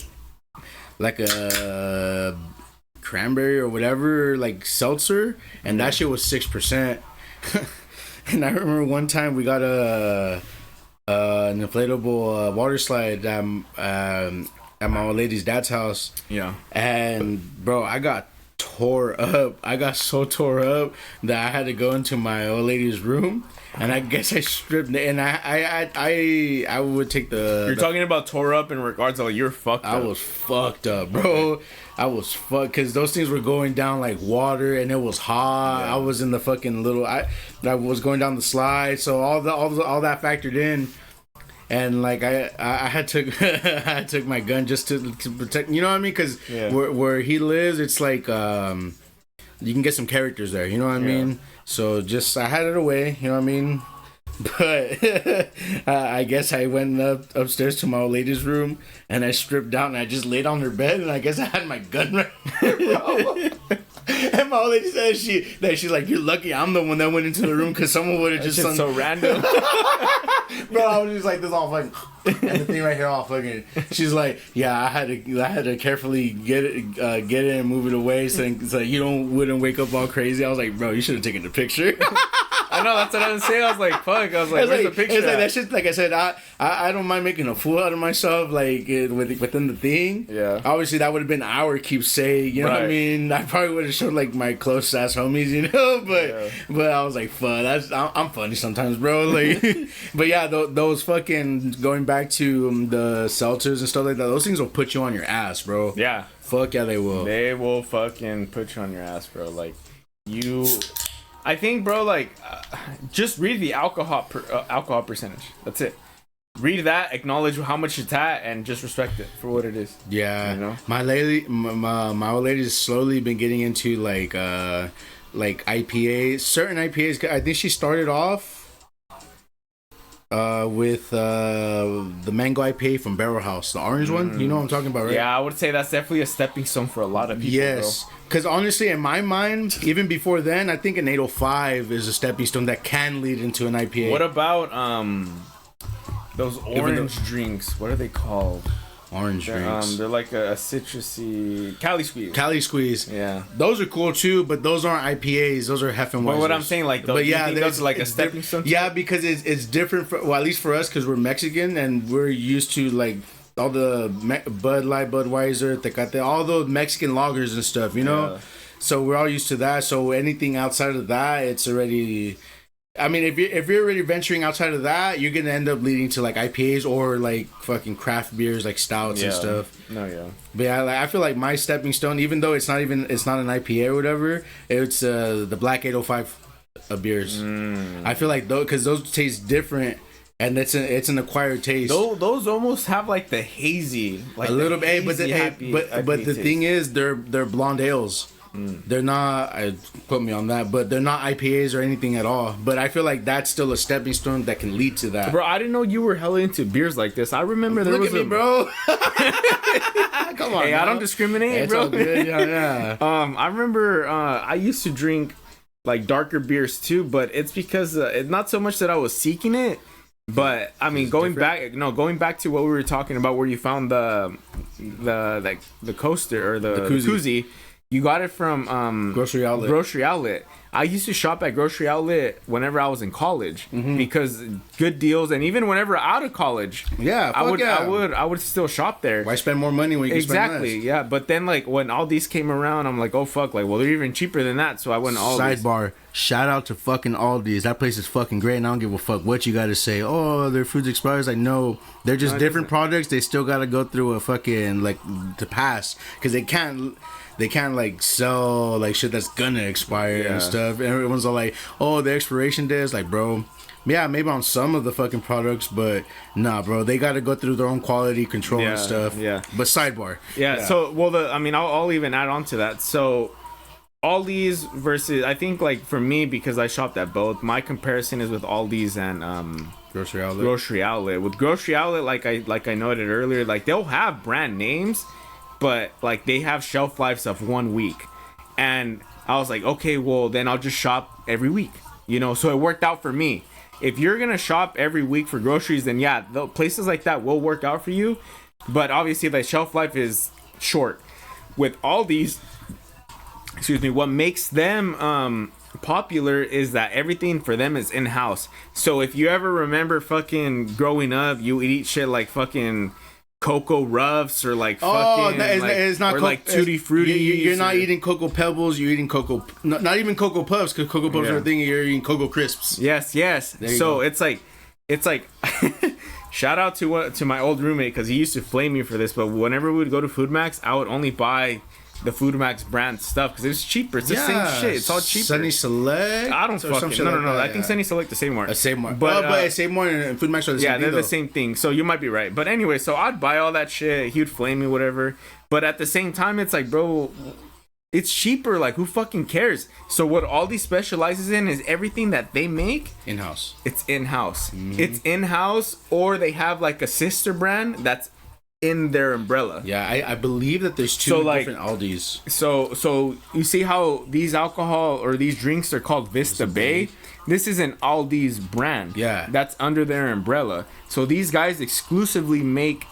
cranberry or whatever, like seltzer, and that shit was 6%. And I remember one time we got an inflatable water slide at my old lady's dad's house. Yeah. And bro, I got tore up. I got so tore up that I had to go into my old lady's room, and I guess I stripped it. And I would take the. You're talking about tore up in regards to like you're fucked up. I was fucked up, bro. I was fucked because those things were going down like water, and it was hot. Yeah. I was in the fucking little. I was going down the slide, so all that factored in. And like I had took I took my gun just to protect, you know what I mean? Because where he lives, it's like you can get some characters there, you know what I mean? So just I had it away, you know what I mean? But I guess I went upstairs to my old lady's room and I stripped down and I just laid on her bed and I guess I had my gun right there, bro. And my old lady said she's like, you're lucky I'm the one that went into the room because someone would have just so random. Bro, I was just like this all fucking and the thing right here all fucking. She's like, yeah, I had to carefully get it and move it away so you wouldn't wake up all crazy. I was like, bro, you should have taken the picture. I know, that's what I was saying. I was like, fuck. I was like, where's the picture? It's like that shit. Like I said, I don't mind making a fool out of myself, like within the thing. Yeah. Obviously, that would have been our keepsake. You know what I mean? I probably would have showed like my close ass homies, you know. But I was like, fuck. I'm funny sometimes, bro. Like, but yeah, those fucking going back to the seltzers and stuff like that. Those things will put you on your ass, bro. Yeah. Fuck yeah, they will. They will fucking put you on your ass, bro. Like you. I think, bro, like, just read the alcohol percentage. That's it. Read that, acknowledge how much it's at, and just respect it for what it is. Yeah, you know? my old lady's slowly been getting into like IPAs, certain IPAs. I think she started off with the mango IPA from Barrel House, the orange one. You know what I'm talking about, right? Yeah, I would say that's definitely a stepping stone for a lot of people. Yes. Bro. Because honestly, in my mind, even before then, I think an 805 is a stepping stone that can lead into an IPA. What about those orange drinks? What are they called? Orange drinks. They're like a citrusy Cali Squeeze. Cali Squeeze. Yeah. Those are cool too, but those aren't IPAs. Those are Hefeweizen. But what I'm saying, like, those, those are like a stepping stone. Yeah, because it's different. Well, at least for us, because we're Mexican and we're used to like all the Bud Light, Budweiser, Tecate, all those Mexican lagers and stuff, you know? Yeah. So we're all used to that. So anything outside of that, it's already... I mean, if you're already venturing outside of that, you're going to end up leading to, like, IPAs or, like, fucking craft beers, like stouts and stuff. No, yeah. But yeah, like, I feel like my stepping stone, even though it's not an IPA or whatever, it's the Black 805 beers. I feel like because those taste different. And it's an acquired taste. Those almost have like the hazy, like a little bit. But the thing is, they're blonde ales. They're not, quote me on that, but they're not IPAs or anything at all. But I feel like that's still a stepping stone that can lead to that. Bro, I didn't know you were hella into beers like this. I remember there Look was at me, bro. Come on, Hey, I don't discriminate, it's bro. all good. Yeah. I remember I used to drink like darker beers too, but it's because it's not so much that I was seeking it, but I mean going back to what we were talking about, where you found the coaster or the koozie. You got it from Grocery outlet. I used to shop at grocery outlet whenever I was in college because good deals, and even whenever out of college, I would still shop there. Why spend more money when you can spend less? Yeah. But then like when all these came around, I'm like, oh fuck, like well they're even cheaper than that, so I went to Aldi's. Sidebar: shout out to fucking Aldi's. That place is fucking great, and I don't give a fuck what you got to say. Oh, their food's expires. I know they're just different products. They still got to go through a fucking like to pass because they can't like sell like shit that's gonna expire and stuff. And everyone's all like, oh, the expiration day is like, bro, yeah, maybe on some of the fucking products, but nah, bro, they gotta go through their own quality control and stuff. Yeah. But sidebar. Yeah. So well, I'll even add on to that. So Aldi's versus, I think like for me, because I shopped at both, my comparison is with Aldi's and Grocery outlet. With grocery outlet, like I noted earlier, like they'll have brand names, but like they have shelf lives of 1 week. And I was like, okay, well then I'll just shop every week, you know. So it worked out for me. If you're gonna shop every week for groceries, then yeah, the places like that will work out for you. But obviously the shelf life is short. With all these, what makes them popular is that everything for them is in-house. So if you ever remember fucking growing up, you eat shit like fucking Cocoa Ruffs or like fucking it's not or like Tutti Frutti. You're not eating Cocoa Pebbles. You're eating Cocoa, not even Cocoa Puffs, because Cocoa Puffs are a thing. You're eating Cocoa Crisps. Yes. So it's like shout out to my old roommate, because he used to flame me for this. But whenever we would go to Food Max, I would only buy the Food Max brand stuff because it's cheaper. It's the same shit. It's all cheaper. Sunny Select. I don't fucking no. I think Sunny Select the same more. But Save More and Food Max are the same. Yeah, they're the same thing. So you might be right. But anyway, so I'd buy all that shit. He'd flame me, whatever. But at the same time, it's like, bro, it's cheaper. Like, who fucking cares? So what Aldi specializes in is everything that they make in-house. It's in-house. It's in-house, or they have like a sister brand that's in their umbrella. Yeah, I believe that there's two different Aldis. So you see how these alcohol or these drinks are called Vista Bay? This is an Aldi's brand. Yeah. That's under their umbrella. So these guys exclusively make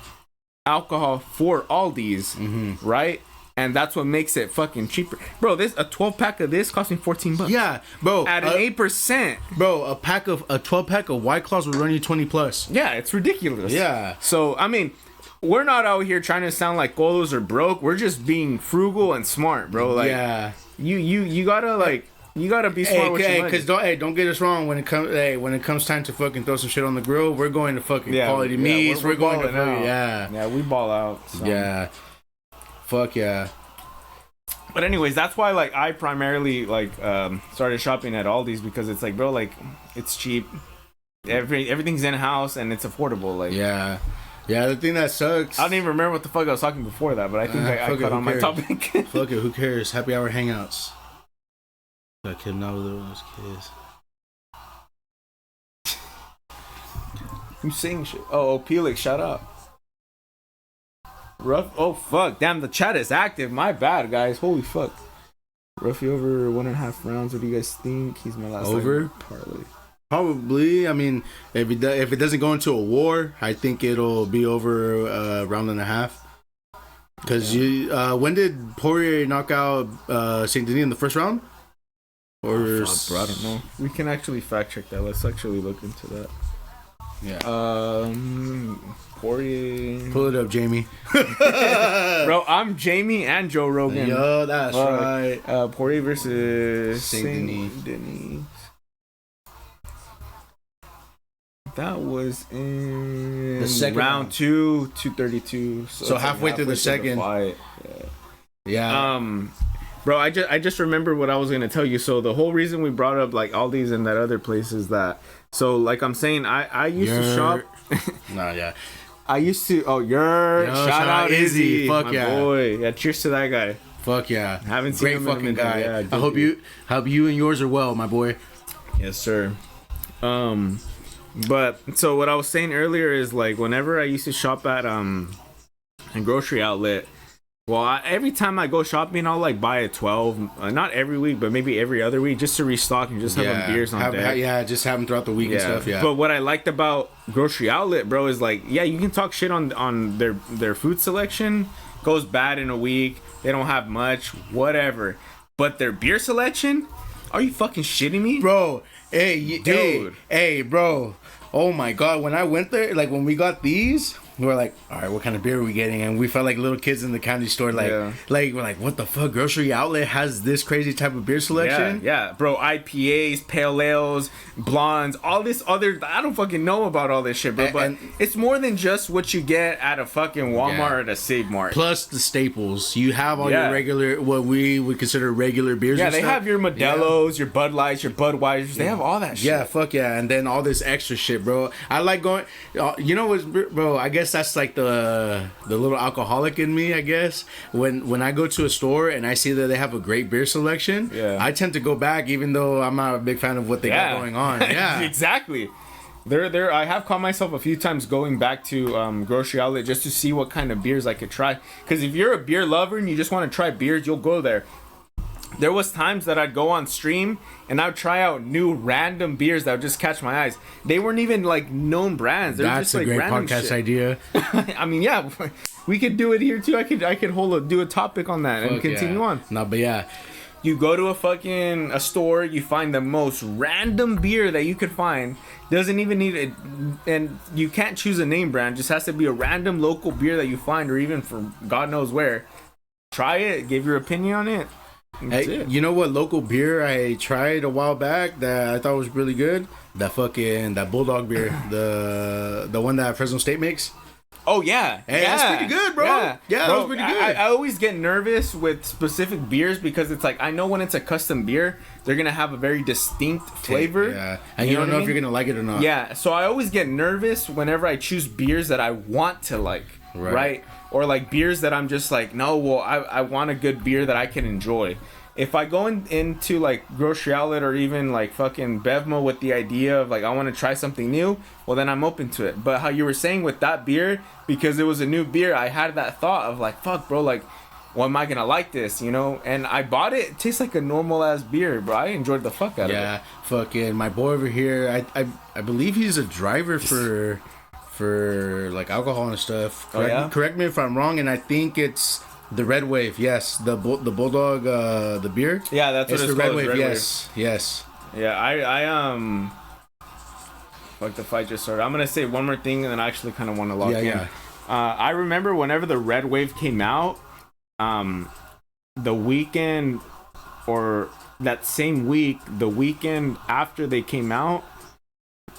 alcohol for Aldi's, right? And that's what makes it fucking cheaper. Bro, a 12-pack of this cost me $14. Yeah, bro. At an 8%. Bro, a 12-pack of White Claws will run you 20 plus. Yeah, it's ridiculous. Yeah. So, I mean, we're not out here trying to sound like colos or broke. We're just being frugal and smart, bro. Like, yeah. You gotta like, you gotta be smart with your money. Because don't get us wrong. When it comes time to fucking throw some shit on the grill, we're going to fucking quality meats. We're going to fucking, yeah, we ball out. So. Yeah. Fuck yeah. But anyways, that's why like I primarily like started shopping at Aldi's, because it's like, bro, like it's cheap. Everything's in house and it's affordable. Like yeah, the thing that sucks. I don't even remember what the fuck I was talking before that, but I think I cut on my topic. Fuck it, who cares? Happy hour hangouts. Got kid now with those kids. Who's saying shit? Oh, Pelix, shout out. Rough. Oh fuck! Damn, the chat is active. My bad, guys. Holy fuck. Ruffy over 1.5 rounds. What do you guys think? He's my last over parlay. Probably. I mean, if it doesn't go into a war, I think it'll be over a round and a half. Because when did Poirier knock out Saint Denis in the first round? Or fuck, bro, I don't know. We can actually fact check that. Let's actually look into that. Yeah. Poirier. Pull it up, Jamie. Bro, I'm Jamie and Joe Rogan. Yo, that's right. Poirier versus Saint Denis. That was in the second round 2, 232. So halfway through the second. Yeah. Bro, I just remember what I was gonna tell you. So the whole reason we brought up like Aldi's and that other place is that. So like I'm saying, I used to shop. I used to. Oh, shout out Izzy. Fuck my yeah, boy. Yeah, cheers to that guy. Fuck yeah. Haven't seen Great him in a fucking minute. guy. Yeah, I hope you and yours are well, my boy. Yes, sir. But so what I was saying earlier is like whenever I used to shop at a grocery outlet, well, every time I go shopping, I'll like buy a 12, not every week, but maybe every other week, just to restock and just have them beers on deck. Just have them throughout the week and stuff. Yeah. But what I liked about grocery outlet, bro, is like, yeah, you can talk shit on their food selection. Goes bad in a week. They don't have much, whatever. But their beer selection, are you fucking shitting me, bro? Hey, dude. Hey, bro. Oh my god, when I went there, like when we got these, we were like, all right, what kind of beer are we getting? And we felt like little kids in the candy store, like we're like, what the fuck? Grocery outlet has this crazy type of beer selection? Yeah, bro. IPAs, pale ales, blondes, all this other. I don't fucking know about all this shit, bro. But it's more than just what you get at a fucking Walmart or at a Save Mart. Plus the staples. You have all your regular, what we would consider regular beers. Yeah, they have your Modelo's, your Bud Lights, your Budweisers. They have all that shit. Yeah, fuck yeah. And then all this extra shit, bro. I like going. You know what, bro? I guess that's like the little alcoholic in me, I guess. When I go to a store and I see that they have a great beer selection, I tend to go back even though I'm not a big fan of what they got going on. Yeah. Exactly. I have caught myself a few times going back to grocery outlet just to see what kind of beers I could try. Because if you're a beer lover and you just want to try beers, you'll go there. There was times that I'd go on stream and I'd try out new random beers that would just catch my eyes. They weren't even like known brands. They're That's just like a great random podcast shit. idea. I mean, yeah, we could do it here too. I could do a topic on that and continue on. No, but yeah. You go to a store, you find the most random beer that you could find. Doesn't even need it, and you can't choose a name brand. Just has to be a random local beer that you find, or even from God knows where. Try it, give your opinion on it. Hey, you know what local beer I tried a while back that I thought was really good? That Bulldog beer, the one that Fresno State makes. Oh yeah, hey, that's pretty good, bro. Yeah, that was pretty good. I always get nervous with specific beers because it's like I know when it's a custom beer, they're gonna have a very distinct flavor. Yeah, and you don't know if you're gonna like it or not. Yeah, so I always get nervous whenever I choose beers that I want to like, right? Or like beers that I'm just like, no, well, I want a good beer that I can enjoy. If I go into like grocery outlet or even like fucking Bevmo with the idea of like I want to try something new, well then I'm open to it. But how you were saying with that beer, because it was a new beer, I had that thought of like, fuck, bro, like, well, am I gonna like this, you know? And I bought it. It tastes like a normal ass beer, bro. I enjoyed the fuck out of it. Yeah, fucking my boy over here. I believe he's a driver for like alcohol and stuff. Correct me if I'm wrong, and I think it's the Red Wave. Yes, the Bulldog, the beer. Yeah, that's what it's the called. Red Wave. Red yes, Wave. Yes. Yeah, I fuck, the fight just started. I'm gonna say one more thing and then I actually kind of want to lock in. Yeah. I remember whenever the Red Wave came out, the weekend or that same week, the weekend after they came out,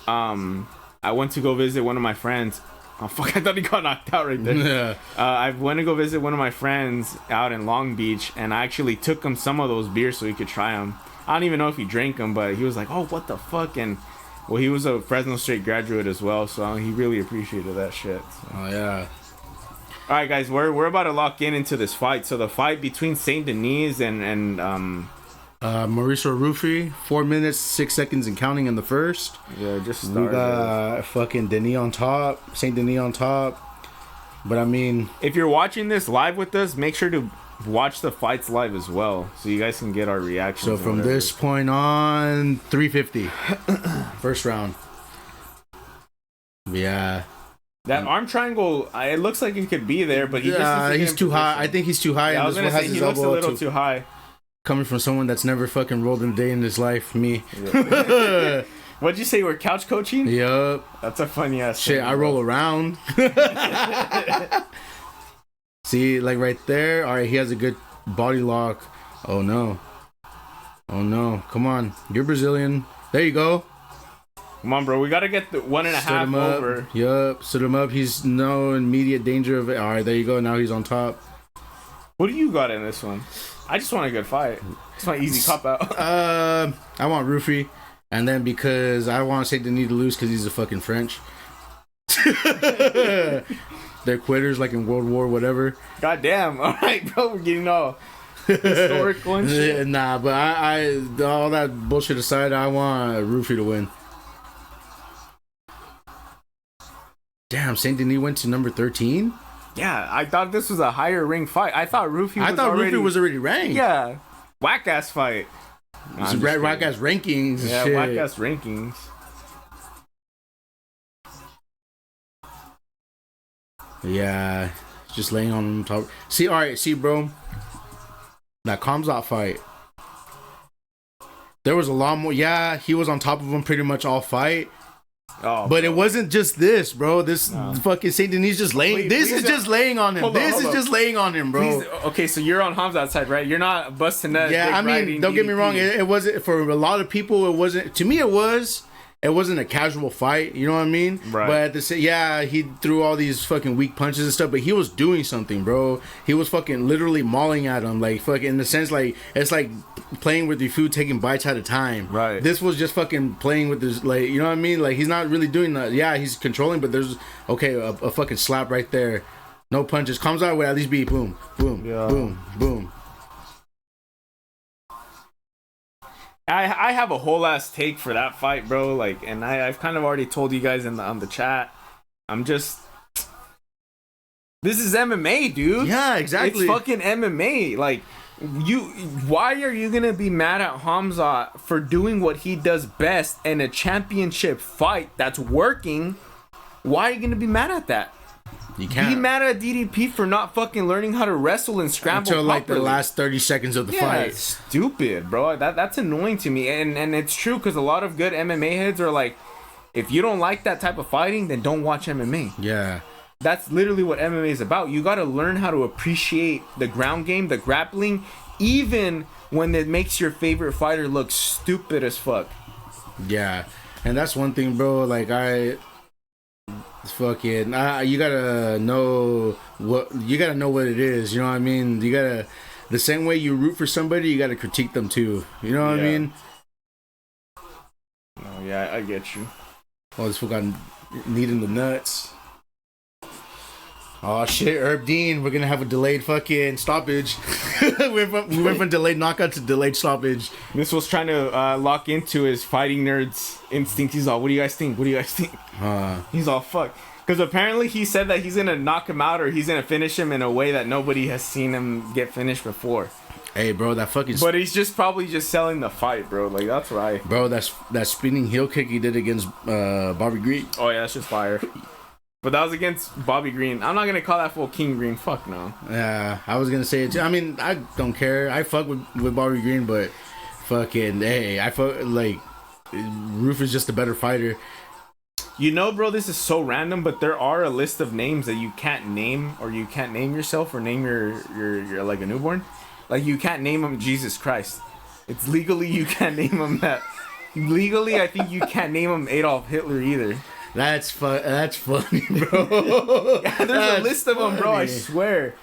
I went to go visit one of my friends. Oh fuck, I thought he got knocked out right there. Yeah. I went to go visit one of my friends out in Long Beach, and I actually took him some of those beers so he could try them. I don't even know if he drank them, but he was like, oh, what the fuck? And well, he was a Fresno State graduate as well, so he really appreciated that shit. So. Oh yeah. All right, guys, we're about to lock into this fight. So the fight between Saint Denis and Mauricio Rufy, 4 minutes 6 seconds and counting in the first. Yeah, just started. We got fucking Denis on top, Saint Denis on top. But I mean, if you're watching this live with us, make sure to watch the fights live as well, so you guys can get our reactions. So from this point on, 350, first round. Yeah. That arm triangle, it looks like it could be there, but he's too high. I think he's too high. Yeah, and I was gonna say he looks a little too high. Coming from someone that's never fucking rolled in a day in his life, me. Yeah. What'd you say? We're couch coaching? Yup. That's a funny ass shit. I roll around. See, like right there. All right, he has a good body lock. Oh no. Oh no. Come on. You're Brazilian. There you go. Come on, bro. We gotta get the 1.5 over. Yup. Sit him up. He's no immediate danger of it. All right, there you go. Now he's on top. What do you got in this one? I just want a good fight. It's my easy cop out. I want Rufy, and then because I want Saint Denis to lose because he's a fucking French. They're quitters, like in World War whatever. God damn. All right, bro. We're getting all. historical and shit. Nah, but I all that bullshit aside, I want Rufy to win. Damn, Saint Denis went to number 13. Yeah, I thought this was a higher ring fight. I thought Rufy was already ranked. Yeah, whack ass fight. It's whack ass rankings. Yeah, shit. whack ass rankings. Yeah, just laying on top. See, all right, see, bro. That Kamzat fight. There was a lot more. Yeah, he was on top of him pretty much all fight. Oh, but it wasn't just this, bro. This fucking Saint Denis just laying. This is just laying on him. This is just laying on him, bro. Okay, so you're on Hamzat's side, right? You're not busting that. Yeah, I mean, don't get me wrong. It wasn't for a lot of people. It wasn't. To me, it was. It wasn't a casual fight, you know what I mean? Right. But at the same, yeah, he threw all these fucking weak punches and stuff, but he was doing something, bro. He was fucking literally mauling at him, like fucking in the sense like it's like playing with your food, taking bites at a time. Right. This was just fucking playing with his, like, you know what I mean? Like he's not really doing that. Yeah, he's controlling, but there's a fucking slap right there. No punches. Comes out would at least be boom, boom, boom, boom. I have a whole ass take for that fight, bro. Like, and I've kind of already told you guys on the chat. This is MMA, dude. Yeah, exactly. It's fucking MMA. Like, why are you gonna be mad at Hamza for doing what he does best in a championship fight that's working? Why are you gonna be mad at that? You can't be mad at DDP for not fucking learning how to wrestle and scramble until like properly. the last 30 seconds of the fight. Stupid, bro. That's annoying to me, and it's true because a lot of good MMA heads are like, if you don't like that type of fighting, then don't watch MMA. Yeah, that's literally what MMA is about. You got to learn how to appreciate the ground game, the grappling, even when it makes your favorite fighter look stupid as fuck. Yeah, and that's one thing, bro. Like fucking you gotta know what it is, you know what I mean? You gotta, the same way you root for somebody, you gotta critique them too, you know what I mean? Oh yeah, I get you. Oh, this fool got kneed in the nuts. Oh shit, Herb Dean, we're gonna have a delayed fucking stoppage. we went from delayed knockout to delayed stoppage. This was trying to lock into his fighting nerds instinct. He's all, what do you guys think? What do you guys think? He's all, fuck. Because apparently he said that he's gonna knock him out or he's gonna finish him in a way that nobody has seen him get finished before. Hey, bro, that fucking... But he's just probably just selling the fight, bro. Like, that's right. Bro, that spinning heel kick he did against Bobby Green. Oh, yeah, that's just fire. But that was against Bobby Green. I'm not going to call that fool King Green. Fuck no. Yeah, I was going to say it too. I mean, I don't care. I fuck with Bobby Green, but fucking, hey, I fuck, like, Roof is just a better fighter. You know, bro, this is so random, but there are a list of names that you can't name, or you can't name yourself, or name your like a newborn. Like, you can't name him Jesus Christ. It's legally you can't name him that. Legally, I think you can't name him Adolf Hitler either. That's funny, bro. Yeah, there's a list of them, bro. I swear.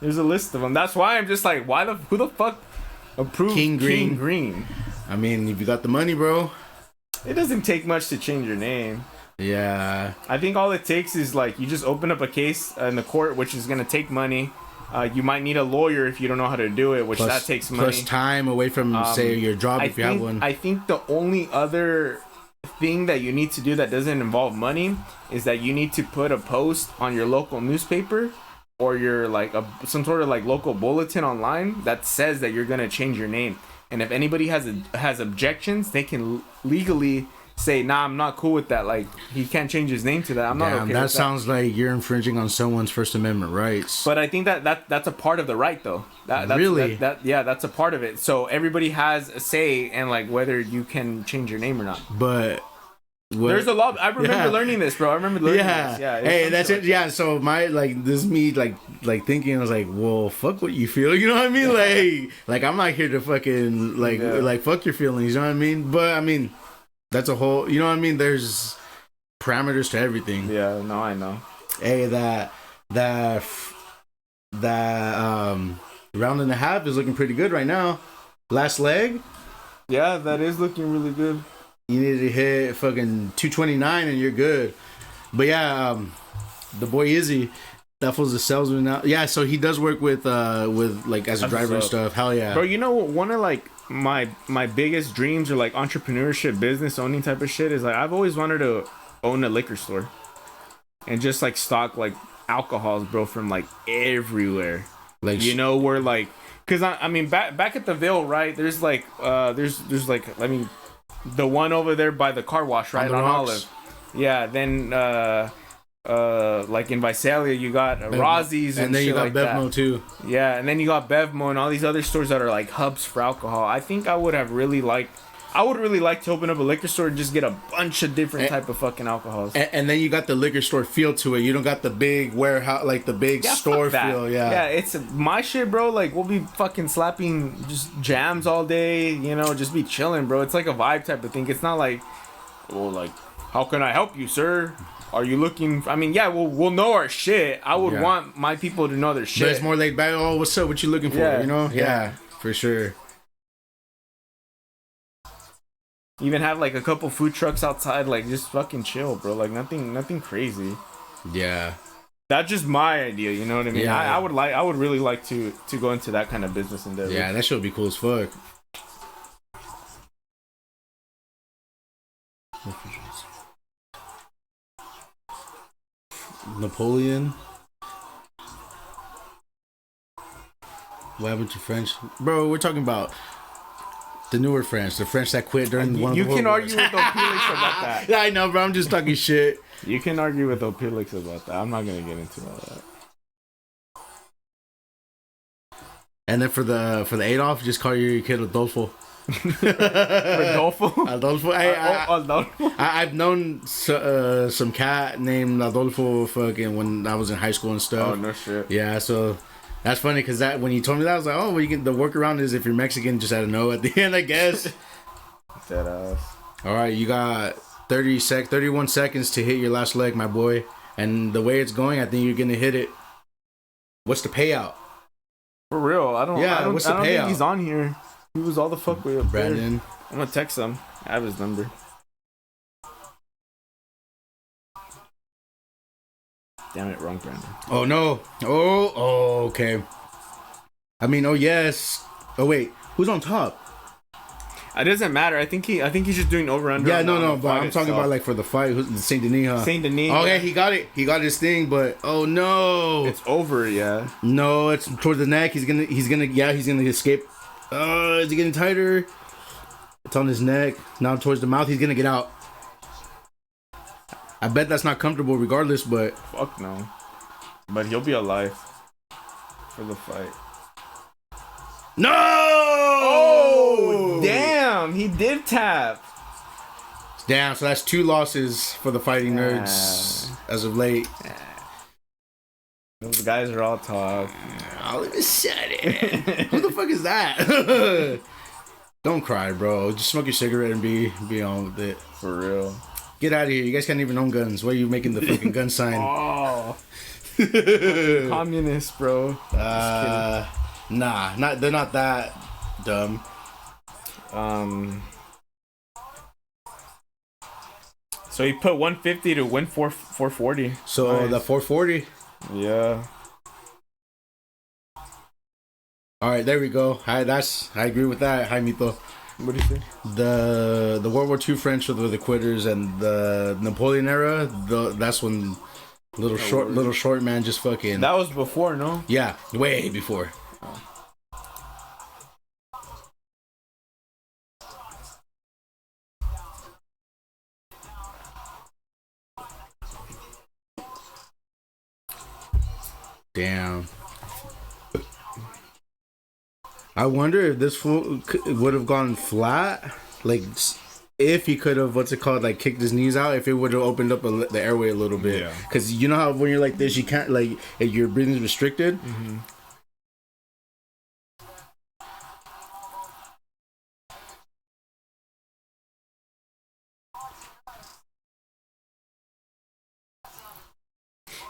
There's a list of them. That's why I'm just like, who the fuck approved King Green? I mean, if you got the money, bro. It doesn't take much to change your name. Yeah. I think all it takes is, like, you just open up a case in the court, which is going to take money. You might need a lawyer if you don't know how to do it, which that takes money. Plus time away from, say, your job if you have one. I think the only other thing that you need to do that doesn't involve money is that you need to put a post on your local newspaper or your, like, some sort of, like, local bulletin online that says that you're going to change your name. And if anybody has objections, they can legally say, nah, I'm not cool with that. Like, he can't change his name to that. I'm not okay with that. That sounds like you're infringing on someone's First Amendment rights. But I think that's a part of the right, though. Really? Yeah, that's a part of it. So everybody has a say in, like, whether you can change your name or not. But there's a lot. I remember learning this, bro. I remember learning this. Yeah. Hey, that's it. Yeah. So my, like, this is me, like thinking, I was like, well, fuck what you feel. You know what I mean? Like I'm not here to fucking like fuck your feelings. You know what I mean? But I mean, that's a whole. You know what I mean? There's parameters to everything. Yeah. No, I know. Hey, that round and a half is looking pretty good right now. Last leg. Yeah, that is looking really good. You need to hit fucking 229 and you're good. But yeah, the boy Izzy, That was the salesman now. Yeah, so he does work with like as a driver and stuff. Hell yeah, bro. You know, one of like my biggest dreams or like entrepreneurship, business owning type of shit is like I've always wanted to own a liquor store and just like stock like alcohols, bro, from like everywhere. Like, you know, where like, cause I mean back at the Ville, right? There's like there's like, I mean, the one over there by the car wash, right, on Olive. Yeah, then like in Visalia you got Rosie's and then shit you got like Bevmo that. Too. Yeah, and then you got Bevmo and all these other stores that are like hubs for alcohol. I think I would really like to open up a liquor store and just get a bunch of different type of fucking alcohols. And then you got the liquor store feel to it. You don't got the big warehouse, like the big store feel. Yeah, it's my shit, bro. Like we'll be fucking slapping just jams all day, you know, just be chilling, bro. It's like a vibe type of thing. It's not like, well, like, how can I help you, sir? Are you looking? I mean, yeah, we'll know our shit. I would want my people to know their shit. But it's more laid back. Oh, what's up? What you looking for? Yeah, you know? Yeah, for sure. Even have like a couple food trucks outside, like just fucking chill, bro. Like nothing crazy. Yeah. That's just my idea, you know what I mean? Yeah. I would really like to go into that kind of business endeavor. Yeah, that shit would be cool as fuck. Napoleon. What happened to French? Bro, we're talking about the newer French, the French that quit during one of the You can argue with Opelix about that. Yeah, I know, bro. I'm just talking shit. You can argue with Opelix about that. I'm not gonna get into all that. And then for the Adolf, just call your kid Adolfo. Rodolfo? Adolfo. I've known some cat named Adolfo fucking when I was in high school and stuff. Oh, no shit. Yeah, so that's funny because that when you told me that, I was like, oh, well, the workaround is if you're Mexican, just add a no at the end, I guess. Dead ass. All right, you got 31 seconds to hit your last leg, my boy. And the way it's going, I think you're going to hit it. What's the payout? For real, I don't think he's on here. He was all the fuck way up Brandon. There. I'm gonna text him. I have his number. Damn it, wrong Brandon. Oh no. Oh, okay. I mean, oh yes. Oh wait, who's on top? It doesn't matter. I think he's just doing over under. Yeah, no, but I'm talking about like for the fight. Who's Saint Denis? Huh? Saint Denis. Oh yeah, he got it. He got his thing, but oh no, it's over. Yeah. No, it's towards the neck. He's gonna escape. Is he getting tighter? It's on his neck. Now towards the mouth. He's gonna get out. I bet that's not comfortable regardless, but fuck no. But he'll be alive for the fight. No! Oh, damn! He did tap. Damn, so that's 2 losses for the fighting nerds as of late. Those guys are all talk. All of a sudden. Who the fuck is that? Don't cry, bro. Just smoke your cigarette and be on with it. For real. Get out of here. You guys can't even own guns. Why are you making the fucking gun sign? Oh. Communist, bro. Nah, they're not that dumb. So he put 150 to win 440. So nice. The 440. Yeah. All right, there we go. I agree with that. Hi, Mito. What do you say? The World War II French were the quitters, and the Napoleon era. That's when little short man just fucking. That was before, no? Yeah, way before. Oh. Damn. I wonder if this fool would have gone flat. Like, if he could have, like, kicked his knees out, if it would have opened up the airway a little bit. Yeah. Because you know how when you're like this, you can't, like, your breathing's restricted? Mm-hmm.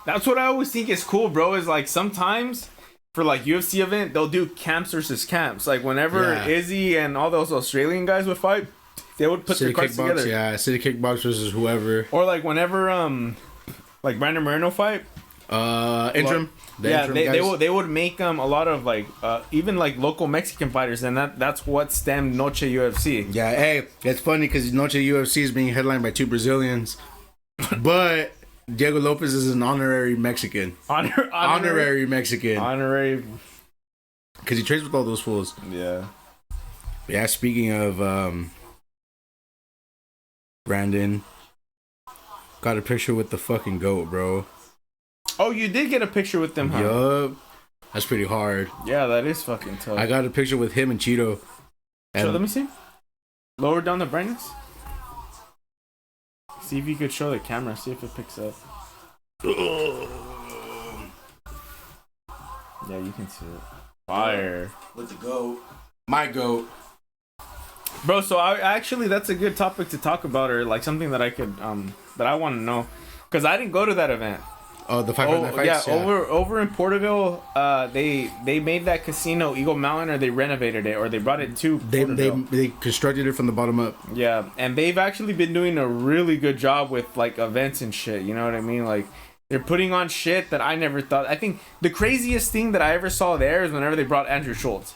That's what I always think is cool, bro, is like sometimes for like UFC event, they'll do camps versus camps. Like whenever Izzy and all those Australian guys would fight, they would put their cards together. Yeah, City Kickbox versus whoever. Or like whenever like Brandon Moreno fight, Interim. Yeah, they would make a lot of like even like local Mexican fighters, and that's what stemmed Noche UFC. Yeah, hey, it's funny because Noche UFC is being headlined by 2 Brazilians, but Diego Lopez is an honorary Mexican. Honorary Mexican. Honorary. Because he trains with all those fools. Yeah. Yeah, speaking of Brandon, got a picture with the fucking goat, bro. Oh, you did get a picture with them, huh? Yup. That's pretty hard. Yeah, that is fucking tough. I got a picture with him and Cheeto. So let me see. Lower down the brightness. See if you could show the camera. See if it picks up. Yeah, you can see it. Fire. With the goat. My goat. Bro, so I actually, that's a good topic to talk about, or like something that I could, that I want to know. Because I didn't go to that event. Oh, the 500 fights? Yeah, over in Porterville, they made that casino Eagle Mountain, or they renovated it, or they brought it to Porterville. They constructed it from the bottom up. Yeah, and they've actually been doing a really good job with like events and shit. You know what I mean? Like they're putting on shit that I never thought. I think the craziest thing that I ever saw there is whenever they brought Andrew Schultz.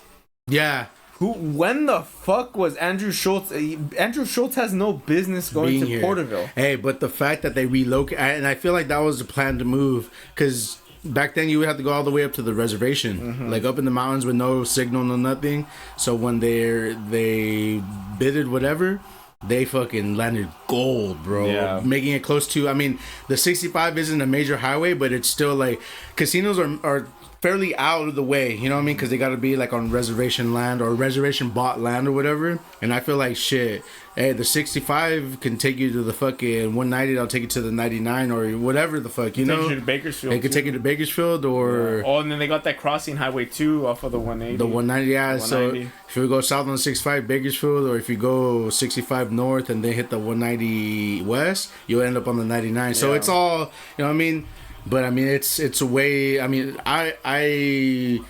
Yeah. When the fuck was Andrew Schultz? Andrew Schultz has no business going to Porterville. Hey, but the fact that they relocate, and I feel like that was the plan to move, because back then you would have to go all the way up to the reservation, like up in the mountains with no signal, no nothing. So when they bidded whatever, they fucking landed gold, bro. Yeah. Making it close to, I mean, the 65 isn't a major highway, but it's still like, casinos are fairly out of the way, you know what I mean? Because they got to be like on reservation land or reservation bought land or whatever. And I feel like shit. Hey, the 65 can take you to the fucking 190. I'll take you to the 99 or whatever the fuck, you know? Take you to Bakersfield. They could take you to Bakersfield or. Yeah. Oh, and then they got that crossing highway too off of the 180. The 190, yeah. 190. So if you go south on the 65 Bakersfield, or if you go 65 north and then hit the 190 west, you'll end up on the 99. So it's all, you know what I mean? But I mean, it's a way. I mean, I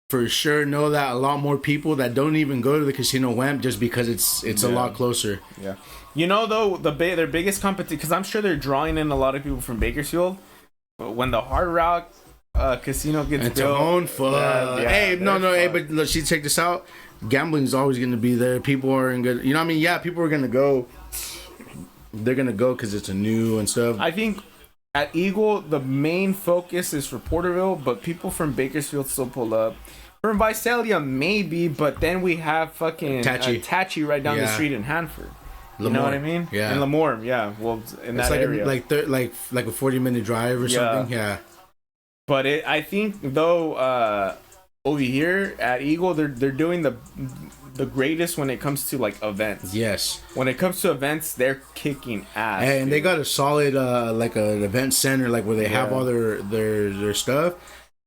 for sure know that a lot more people that don't even go to the casino went just because it's a lot closer. Yeah, you know though their biggest competition, because I'm sure they're drawing in a lot of people from Bakersfield. But when the Hard Rock casino gets and built, hey, hey, but look, check this out. Gambling is always going to be there. People are in good. You know what I mean? Yeah, people are going to go. They're going to go because it's a new and stuff. I think. At Eagle, the main focus is for Porterville, but people from Bakersfield still pull up. From Visalia, maybe, but then we have fucking Tachi right down the street in Hanford. You know what I mean? Yeah. In Lemoore, yeah. Well, in that area. Like a 40-minute drive or something, yeah. But I think, though, over here at Eagle, they're doing the greatest when it comes to like events. Yes. When it comes to events, they're kicking ass. And they got a solid like an event center, like where they have all their stuff.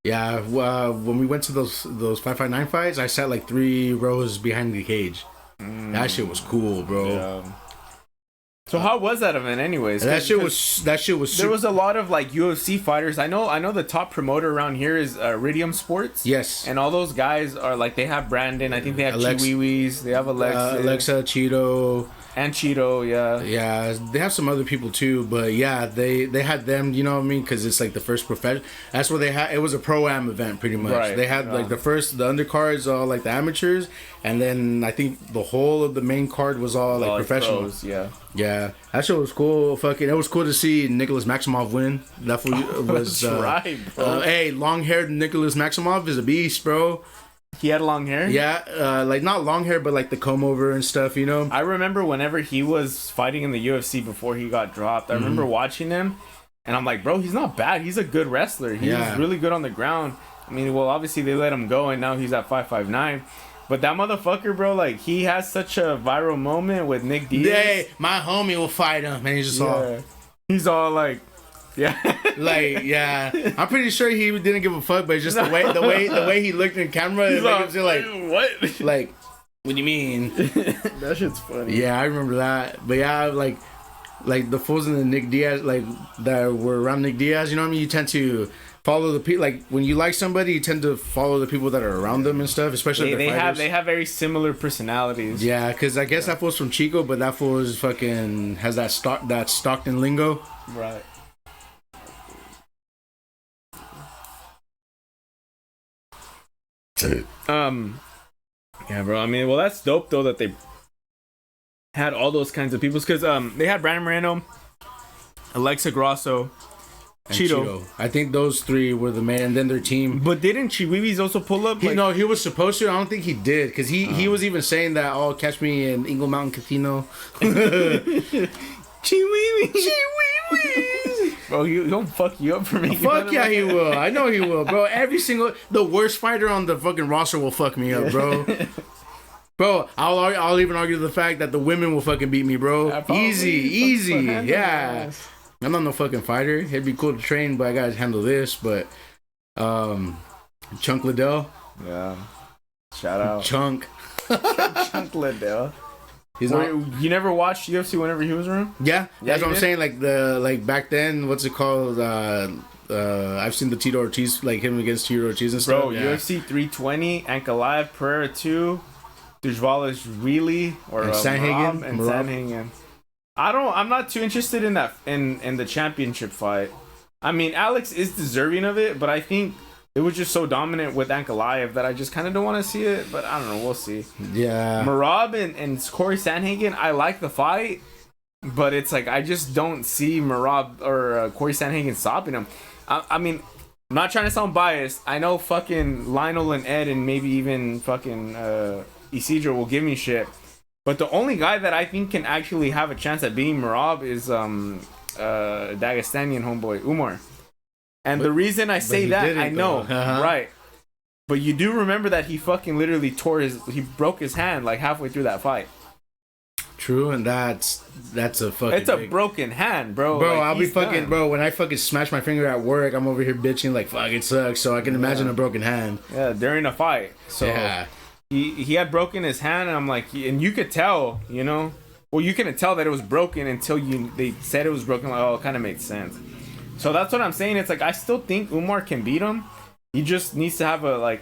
Yeah. When we went to those 559 fights, I sat like 3 rows behind the cage. That shit was cool, bro. Yeah. So how was that event, anyways? That shit was. There was a lot of like UFC fighters. I know the top promoter around here is Iridium Sports. Yes. And all those guys are like, they have Brandon. I think they have Chiwiwis. They have Alexa, Cheeto. And Cheeto, yeah. Yeah, they have some other people too, but yeah, they had them, you know what I mean? Because it's like the first professional. That's what they had. It was a pro-am event, pretty much. Right. They had like the undercards, all like the amateurs, and then I think the whole of the main card was all like professionals. Yeah. Yeah, that shit was cool. Fucking, it was cool to see Nicholas Maximov win. That was That's right, bro. Hey, long-haired Nicholas Maximov is a beast, bro. He had long hair? Yeah, like not long hair, but like the comb over and stuff, you know? I remember whenever he was fighting in the UFC before he got dropped, I remember watching him, and I'm like, bro, he's not bad. He's a good wrestler. He's really good on the ground. I mean, well, obviously they let him go, and now he's at 559. But that motherfucker, bro, like, he has such a viral moment with Nick Diaz. Hey, my homie will fight him, and he's just all... He's all like... Yeah, like I'm pretty sure he didn't give a fuck, but just the way he looked in camera, he's like what? Like, what do you mean? That shit's funny. Yeah, I remember that. But yeah, like the fools in the Nick Diaz, like that were around Nick Diaz. You know what I mean? You tend to follow the people. Like when you like somebody, you tend to follow the people that are around them and stuff. Especially they have very similar personalities. Yeah, because I guess that fool's from Chico, but that fool is fucking has that Stockton lingo. Right. Yeah, bro. I mean, well, that's dope though that they had all those kinds of people because they had Brandon Moreno, Alexa Grasso, And Cheeto. I think those three were the main, and then their team. But didn't Chiwiwis also pull up? No, he was supposed to. I don't think he did because he was even saying that. Oh, catch me in Eagle Mountain Casino. Chiwiwi. Bro, he'll fuck you up for me. Fuck yeah, he will. I know he will, bro. The worst fighter on the fucking roster will fuck me up, bro. Bro, I'll even argue the fact that the women will fucking beat me, bro. Yeah, easy, yeah. I'm not no fucking fighter. It'd be cool to train, but I gotta handle this. But Chunk Liddell, Yeah. Shout out. Chunk. Chunk Liddell. You never watched UFC whenever he was around? Yeah, that's what I'm saying. Like back then, what's it called? I've seen the Tito Ortiz, like him against Tito Ortiz and stuff. Bro, yeah. UFC 320, Ankalaev, Pereira 2, Dujvalis really or and Sandhagen and Sandhagen. I'm not too interested in that in the championship fight. I mean, Alex is deserving of it, but I think it was just so dominant with Ankalaev that I just kind of don't want to see it. But I don't know, we'll see. Yeah, Merab and Corey Sandhagen, I like the fight, but it's like I just don't see Merab or Corey Sandhagen stopping him. I mean, I'm not trying to sound biased. I know fucking Lionel and Ed and maybe even fucking Isidro will give me shit. But the only guy that I think can actually have a chance at beating Merab is Dagestanian homeboy Umar. And the reason I say that, I know, right? But you do remember that he fucking literally he broke his hand like halfway through that fight. True, and that's a fucking. It's a broken hand, bro. Bro, like, I'll be fucking done. Bro, when I fucking smash my finger at work, I'm over here bitching like fuck it sucks. So I can imagine a broken hand. Yeah, during a fight. So yeah. He had broken his hand, and I'm like, and you could tell, you know. Well, you couldn't tell that it was broken until they said it was broken. Like, oh, it kind of makes sense. So that's what I'm saying. It's like I still think Umar can beat him. He just needs to have a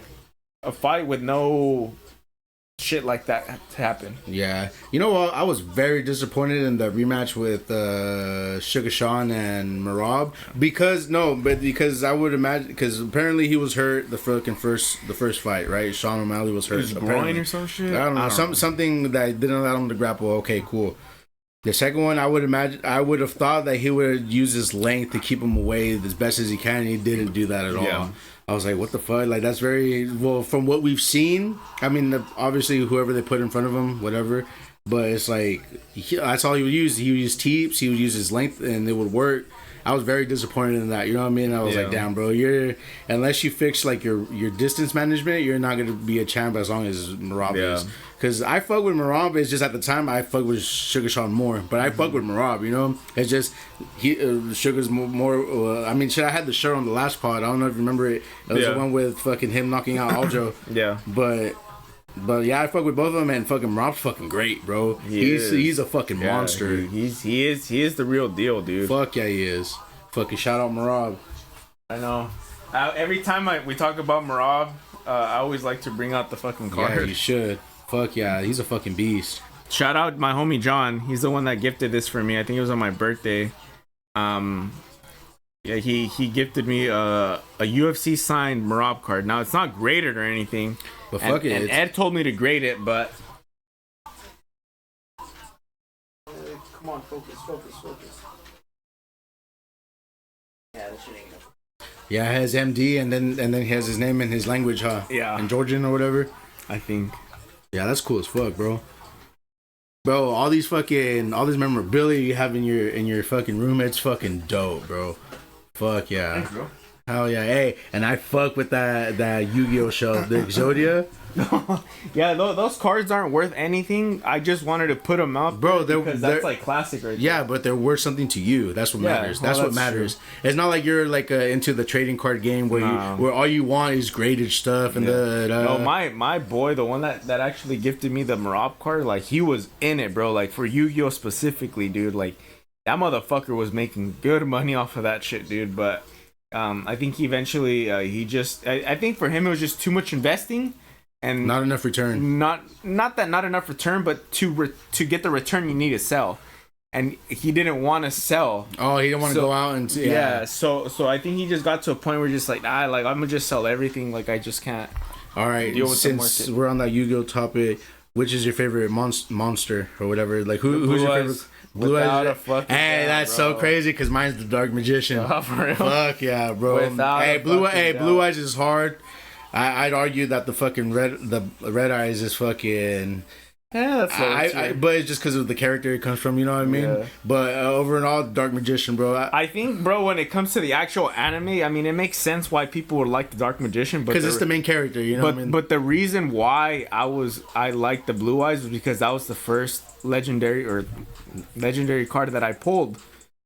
fight with no shit like that to happen. Yeah. You know what? I was very disappointed in the rematch with Sugar Sean and Merab because I would imagine because apparently he was hurt the first fight, right? Sean O'Malley was hurt. His groin or some shit. I don't know. Something that didn't allow him to grapple. Okay, cool. The second one, I would have thought that he would use his length to keep him away as best as he can, and he didn't do that at all. I was like, what the fuck? Like, that's very... Well, from what we've seen, I mean, obviously, whoever they put in front of him, whatever, but it's like, that's all he would use. He would use teeps, he would use his length, and it would work. I was very disappointed in that, you know what I mean? I was like, damn, bro, unless you fix, like, your distance management, you're not going to be a champ as long as Merab is. Because I fuck with Merab, it's just at the time, I fuck with Sugar Sean more. But I fuck with Merab, you know? It's just, Sugar's more I mean, shit, I had the shirt on the last pod. I don't know if you remember it. It was the one with fucking him knocking out Aljo. Yeah. But yeah, I fuck with both of them, and fucking Rob's fucking great, bro. He's a fucking monster. He is the real deal, dude. Fuck yeah, he is. Fucking shout out Merab. I know. Every time we talk about Merab, I always like to bring out the fucking card. Yeah, you should. Fuck yeah, he's a fucking beast. Shout out my homie John. He's the one that gifted this for me. I think it was on my birthday. Yeah, he gifted me a UFC signed Merab card. Now it's not graded or anything. But fuck it. And Ed told me to grade it, but come on, focus. Yeah, this shit ain't good. Yeah, it has MD and then he has his name in his language, huh? Yeah. In Georgian or whatever. I think. Yeah, that's cool as fuck, bro. Bro, all this memorabilia you have in your fucking room, it's fucking dope, bro. Fuck yeah. Thanks, bro. Hell yeah. Hey, and I fuck with that Yu-Gi-Oh show, the Exodia. Yeah, those cards aren't worth anything. I just wanted to put them out, bro. Because that's like classic, right? Yeah, but they're worth something to you. That's what matters. That's what matters. True. It's not like you're like into the trading card game where all you want is graded stuff and No, my boy, the one that actually gifted me the Merab card, like he was in it, bro. Like for Yu-Gi-Oh specifically, dude. Like that motherfucker was making good money off of that shit, dude. But I think eventually I think for him it was just too much investing. And not enough return. Not enough return, but to get the return you need to sell, and he didn't want to sell. Oh, he didn't want to go out and yeah. So I think he just got to a point where just like I'm gonna just sell everything. Like I just can't. All right, deal with since we're on that Yu-Gi-Oh topic, which is your favorite monster or whatever? Like who's your favorite? Blue Eyes. Hey, that's so crazy because mine's the Dark Magician. Oh, for real? Fuck yeah, bro. Blue Eyes is hard. I'd argue that the fucking red eyes is fucking. Yeah, that's but it's just because of the character it comes from, you know what I mean? Yeah. But overall, Dark Magician, bro. I think, bro, when it comes to the actual anime, I mean, it makes sense why people would like the Dark Magician, because it's the main character, you know what I mean? But the reason why I liked the Blue Eyes was because that was the first legendary card that I pulled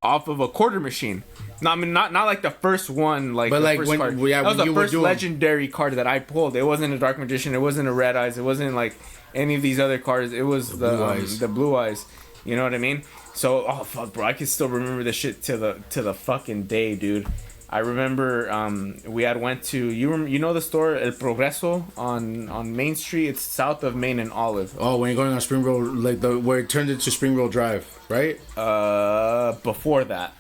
off of a quarter machine. No, I mean not like the first one, like but the like first when, card. Yeah, that was when the you first were legendary card that I pulled. It wasn't a Dark Magician. It wasn't a Red Eyes. It wasn't like any of these other cards. It was the Blue Eyes. You know what I mean? So, oh fuck, bro, I can still remember this shit to the fucking day, dude. I remember we had went to you know the store El Progreso on Main Street. It's south of Main and Olive. Oh, when you're going on Spring Roll, like where it turned into Spring Roll Drive, right? Before that.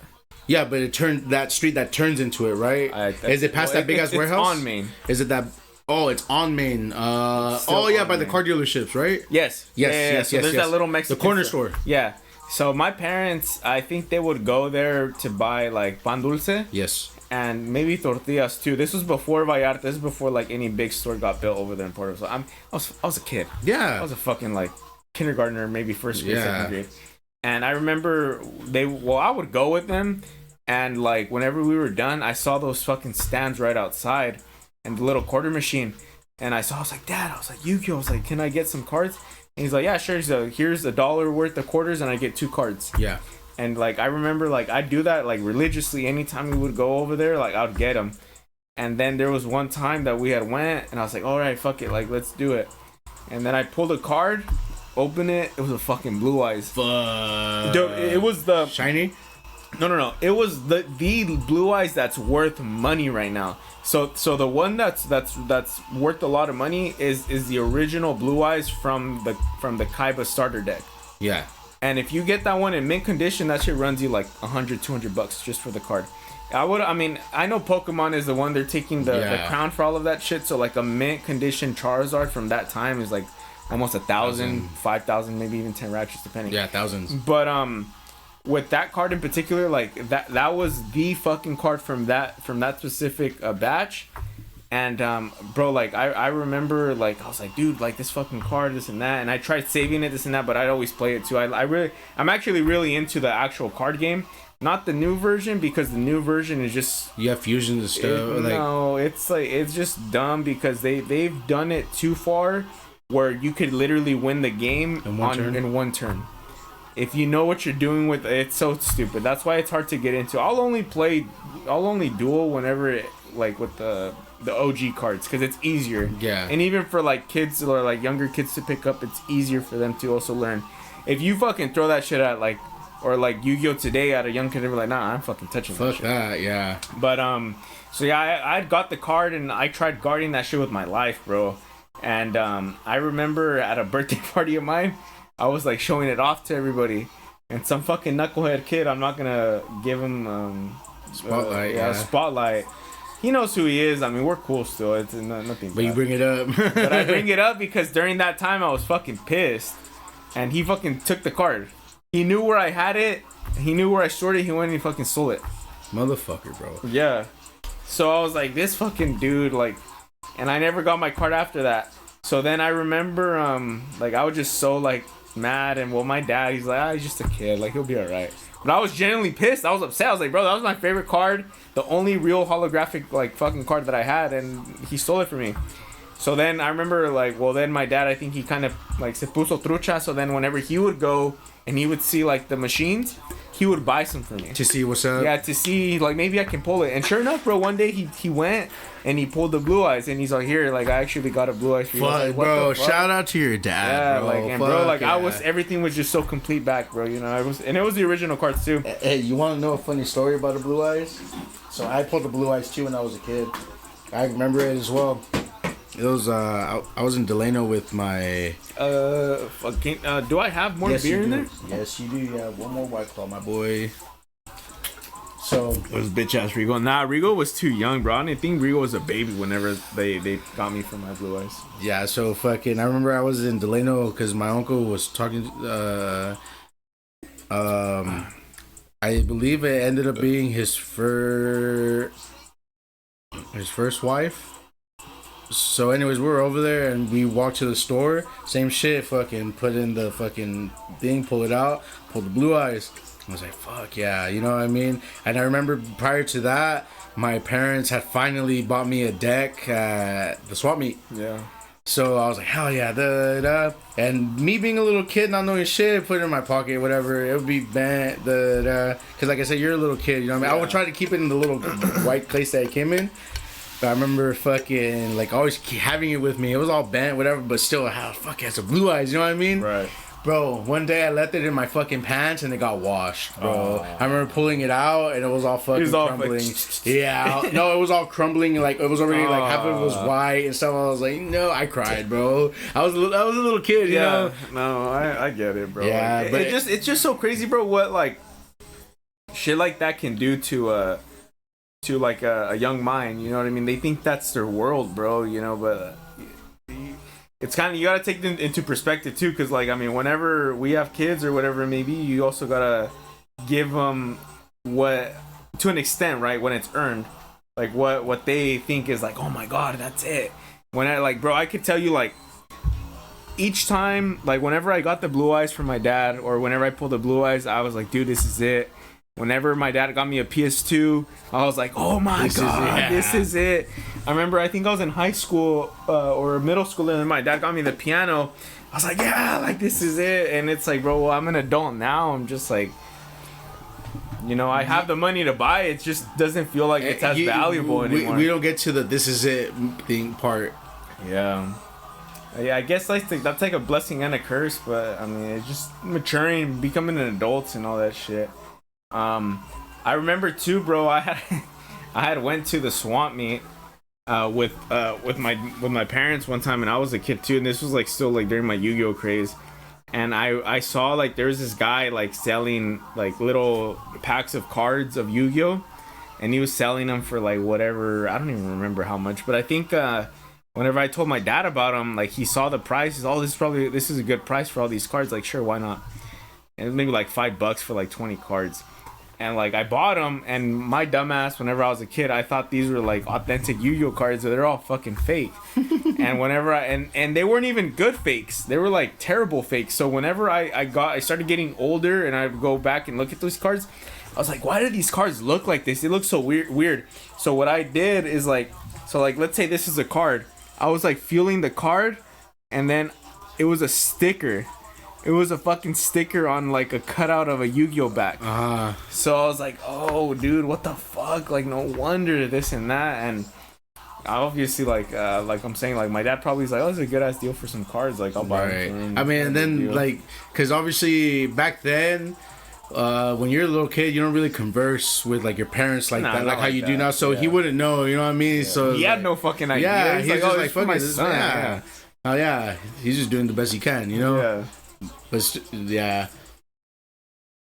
Yeah, but that street that turns into it, right? Is it past that big ass warehouse? It's on Main. Is it that? Oh, it's on Main. By the car dealerships, right? Yes. Yes. So there's that little Mexican the corner store. Yeah. So my parents, I think they would go there to buy like pan dulce. Yes. And maybe tortillas too. This was before Vallarta. This is before like any big store got built over there in Puerto. So I was a kid. Yeah. I was a fucking like kindergartner, maybe first grade, second grade. And I remember I would go with them, and like whenever we were done, I saw those fucking stands right outside, and the little quarter machine, and I was like, Dad, I was like, Yu-Gi-Oh, I was like, can I get some cards? And he's like, yeah, sure. So here's $1 worth of quarters, and I get 2 cards. Yeah. And like I remember, like I'd do that like religiously anytime we would go over there. Like I'd get them. And then there was one time that we had went, and I was like, all right, fuck it, like let's do it. And then I pulled a card, opened it. It was a fucking Blue Eyes. Fuck. Dude, it was the shiny. No. It was the Blue Eyes that's worth money right now. So the one that's worth a lot of money is the original Blue Eyes from the Kaiba starter deck. Yeah. And if you get that one in mint condition, that shit runs you like $100-$200 just for the card. I know Pokemon is the one they're taking the crown for all of that shit. So like a mint condition Charizard from that time is like almost 1,000, 5,000, maybe even 10 ratchets depending. Yeah, thousands. But with that card in particular, like that was the fucking card from that specific batch. And bro, like I remember, like I was like, dude, like this fucking card, this and that, and I tried saving it, this and that, but I'd always play it too. I'm actually really into the actual card game, not the new version, because the new version is just fusion and stuff. No, it's just dumb because they've done it too far, where you could literally win the game in one turn. If you know what you're doing with it, it's so stupid. That's why it's hard to get into. I'll only duel whenever like with the OG cards, because it's easier. Yeah. And even for like kids or like younger kids to pick up, it's easier for them to also learn. If you fucking throw that shit at like, or like Yu-Gi-Oh today at a young kid, they're like, nah, I'm fucking touching that shit. Fuck that, yeah. But so yeah, I got the card and I tried guarding that shit with my life, bro. And I remember at a birthday party of mine, I was like showing it off to everybody, and some fucking knucklehead kid, I'm not gonna give him spotlight. Spotlight. He knows who he is. I mean, we're cool still. It's nothing. But you bring it up. But I bring it up because during that time I was fucking pissed, and he fucking took the card. He knew where I had it. He knew where I stored it. He went and he fucking stole it. Motherfucker, bro. Yeah. So I was like, this fucking dude, like, and I never got my card after that. So then I remember, like, I was just so like mad, and well, my dad, he's like, he's just a kid, like he'll be alright. But I was genuinely pissed. I was upset. I was like, bro, that was my favorite card, the only real holographic like fucking card that I had, and he stole it from me. So then I remember, like, well, then my dad, I think he kind of like se puso trucha. So then whenever he would go and he would see like the machines, he would buy some for me to see what's up. Yeah, to see like maybe I can pull it. And sure enough, bro, one day he went and he pulled the Blue Eyes, and he's like, here, like I actually got a Blue Eyes for you. Fuck, like, bro, shout out to your dad. Yeah, bro. like, and bro, like I was, everything was just so complete back, bro. You know, it was the original cards too. Hey, you want to know a funny story about the Blue Eyes? So I pulled the Blue Eyes too when I was a kid. I remember it as well. It was I was in Delano with my do I have more beer in there? Yes, you do. You have one more White Claw, my boy. So It was bitch ass Rigo. Nah, Rigo was too young, bro. I didn't think Rigo was a baby whenever they got me for my blue eyes. yeah, so fucking. I remember I was in Delano because my uncle was talking. I believe it ended up being his first wife. So, anyways, we were over there and we walked to the store. Same shit, fucking put in the fucking thing, pull it out, pull the blue eyes. I was like, fuck yeah, you know what I mean? And I remember prior to that, my parents had finally bought me a deck at the swap meet. Yeah. So I was like, hell yeah, da, da. And me being a little kid, not knowing shit, put it in my pocket, whatever, it would be bent, da, da. Because like I said, you're a little kid, you know what I mean? Yeah. I would try to keep it in the little white case that it came in. But I remember fucking, like, always having it with me. It was all bent, whatever, but still, fuck, it has a blue eyes, you know what I mean? Right. Bro, one day I left it in my fucking pants and it got washed, bro. I remember pulling it out and it was all fucking crumbling. Yeah, no, it was all crumbling. Like it was already like half of it was white and stuff. I was like, no, I cried, bro. I was a little kid, you know. No, I get it, bro. Yeah, like, but it's just so crazy, bro. What like shit like that can do to like a young mind. You know what I mean? They think that's their world, bro. You know, but. It's kind of, you gotta take them into perspective too, because like, I mean, whenever we have kids or whatever it may be, you also gotta give them what, to an extent, right, when it's earned, like what they think is like, oh my god, that's it. When I like, bro, I could tell you like, each time, like whenever I got the blue eyes from my dad, or whenever I pulled the blue eyes, I was like, dude, this is it. Whenever my dad got me a PS2, I was like, oh my god, this is it. I remember, I think I was in high school or middle school, and my dad got me the piano. I was like, yeah, like this is it. And it's like, bro, well, I'm an adult now. I'm just like, you know, I have the money to buy it. It just doesn't feel like it's as valuable anymore. We don't get to the this is it thing part. Yeah. Yeah, I guess like that's like a blessing and a curse, but I mean, it's just maturing, becoming an adult and all that shit. I remember too, bro. I had went to the swamp meet with my parents one time, and I was a kid too, and this was like still like during my Yu-Gi-Oh craze, and I saw like there was this guy like selling like little packs of cards of Yu-Gi-Oh, and he was selling them for like whatever, I don't even remember how much, but I think whenever I told my dad about them, like he saw the prices. Oh, this is a good price for all these cards. Like, sure, why not? And it was maybe like $5 for like 20 cards. And like I bought them, and my dumbass, whenever I was a kid, I thought these were like authentic Yu-Gi-Oh cards, so they're all fucking fake. And whenever and they weren't even good fakes, they were like terrible fakes. So whenever I started getting older, and I would go back and look at those cards, I was like, why do these cards look like this? They look so weird. So what I did is like, let's say this is a card. I was like feeling the card, and then it was a sticker. It was a fucking sticker on like a cutout of a Yu-Gi-Oh back. So I was like, oh dude, what the fuck? Like no wonder this and that. And obviously like I'm saying, like my dad probably is like, oh, this is a good ass deal for some cards. Like I'll buy it. I mean, and then like, cause obviously back then, when you're a little kid, you don't really converse with like your parents like that, like how you do now. So he wouldn't know, you know what I mean? Yeah. So he had no fucking idea. Yeah, he's like, just oh, like, fuck my this, son. yeah. Oh yeah, he's just doing the best he can, you know? Yeah. But yeah,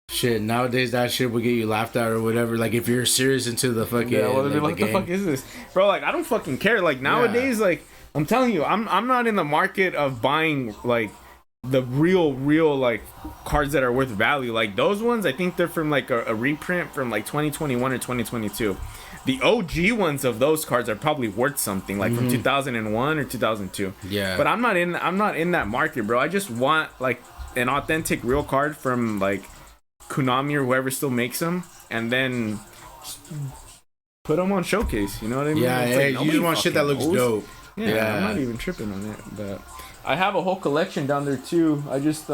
shit. Nowadays, that shit will get you laughed at or whatever. Like if you're serious into the fucking, yeah. Well, like, what the fuck is this, bro? Like I don't fucking care. Like nowadays, like I'm telling you, I'm not in the market of buying like the real like cards that are worth value. Like those ones, I think they're from like a reprint from like 2021 or 2022. The OG ones of those cards are probably worth something, like from 2001 or 2002. Yeah. But I'm not in that market, bro. I just want like an authentic real card from like Konami or whoever still makes them, and then put them on showcase. You know what I mean? Yeah, like, you just want shit that looks dope. Yeah, I'm not even tripping on it, but I have a whole collection down there too. I just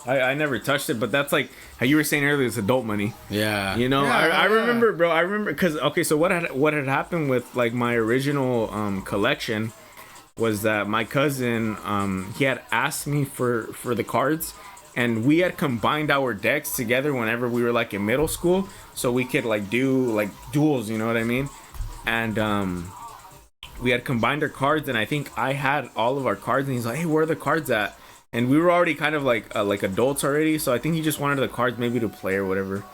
I never touched it, but that's like how you were saying earlier, it's adult money. Yeah. You know, I remember, bro. I remember because okay, so what had happened with like my original collection was that my cousin he had asked me for the cards, and we had combined our decks together whenever we were like in middle school, so we could like do like duels. You know what I mean? And we had combined our cards, and I think I had all of our cards, and he's like, hey, where are the cards at? And we were already kind of like adults already, so I think he just wanted the cards maybe to play or whatever.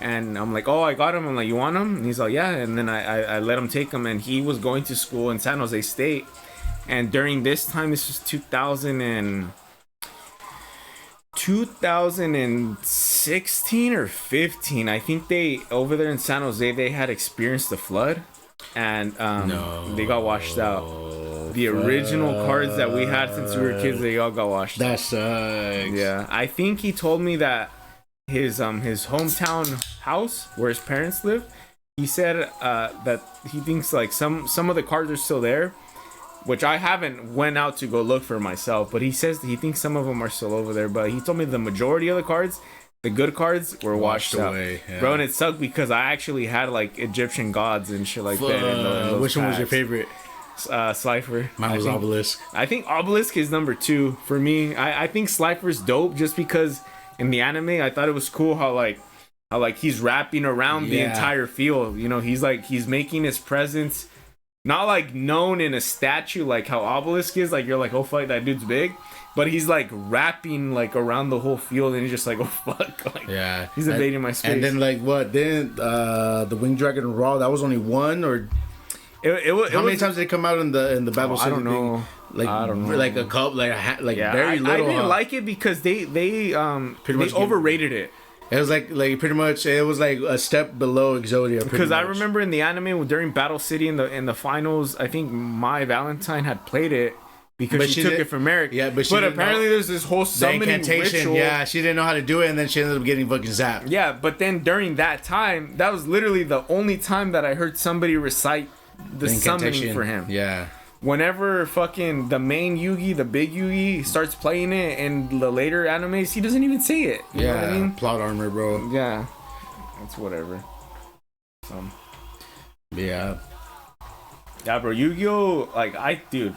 And I'm like, oh, I got him. I'm like, you want him? And he's like, yeah. And then I let him take him, and he was going to school in San Jose State. And during this time, this was 2016 or 15. I think they over there in San Jose they had experienced the flood, and they got washed out. The original cards that we had since we were kids, they all got washed out. That sucks. Yeah, I think he told me that his hometown house where his parents live, he said that he thinks like some of the cards are still there, which I haven't went out to go look for myself, but he says he thinks some of them are still over there. But he told me the majority of the cards, the good cards, were washed away, bro. And it sucked because I actually had like Egyptian gods and shit like that. In those which one was your favorite? Slifer. Mine was Obelisk. I think Obelisk is number 2 for me. I think Slifer's dope just because in the anime I thought it was cool how he's wrapping around the entire field. You know, he's making his presence not like known in a statue like how Obelisk is. Like you're like, oh fuck, that dude's big. But he's like wrapping like around the whole field, and he's just like, oh fuck, like he's invading my space. And then like what? Then the Winged Dragon Raw, that was only one or. How many times did it come out in the Battle City? I don't know. Thing? Like I don't know. Like a cup, like very little. I didn't like it because they overrated it. It was like pretty much it was like a step below Exodia. Because I remember in the anime during Battle City in the finals, I think My Valentine had played it because she took it from Merrick. Yeah, but apparently there's this whole summoning ritual. Yeah, she didn't know how to do it, and then she ended up getting fucking zapped. Yeah, but then during that time, that was literally the only time that I heard somebody recite the summoning for him. Yeah. Whenever fucking the main Yugi, the big Yugi, starts playing it in the later animes, he doesn't even say it. You know what I mean? Plot armor, bro. Yeah. It's whatever. Yeah. Yeah, bro. Yu-Gi-Oh! Dude.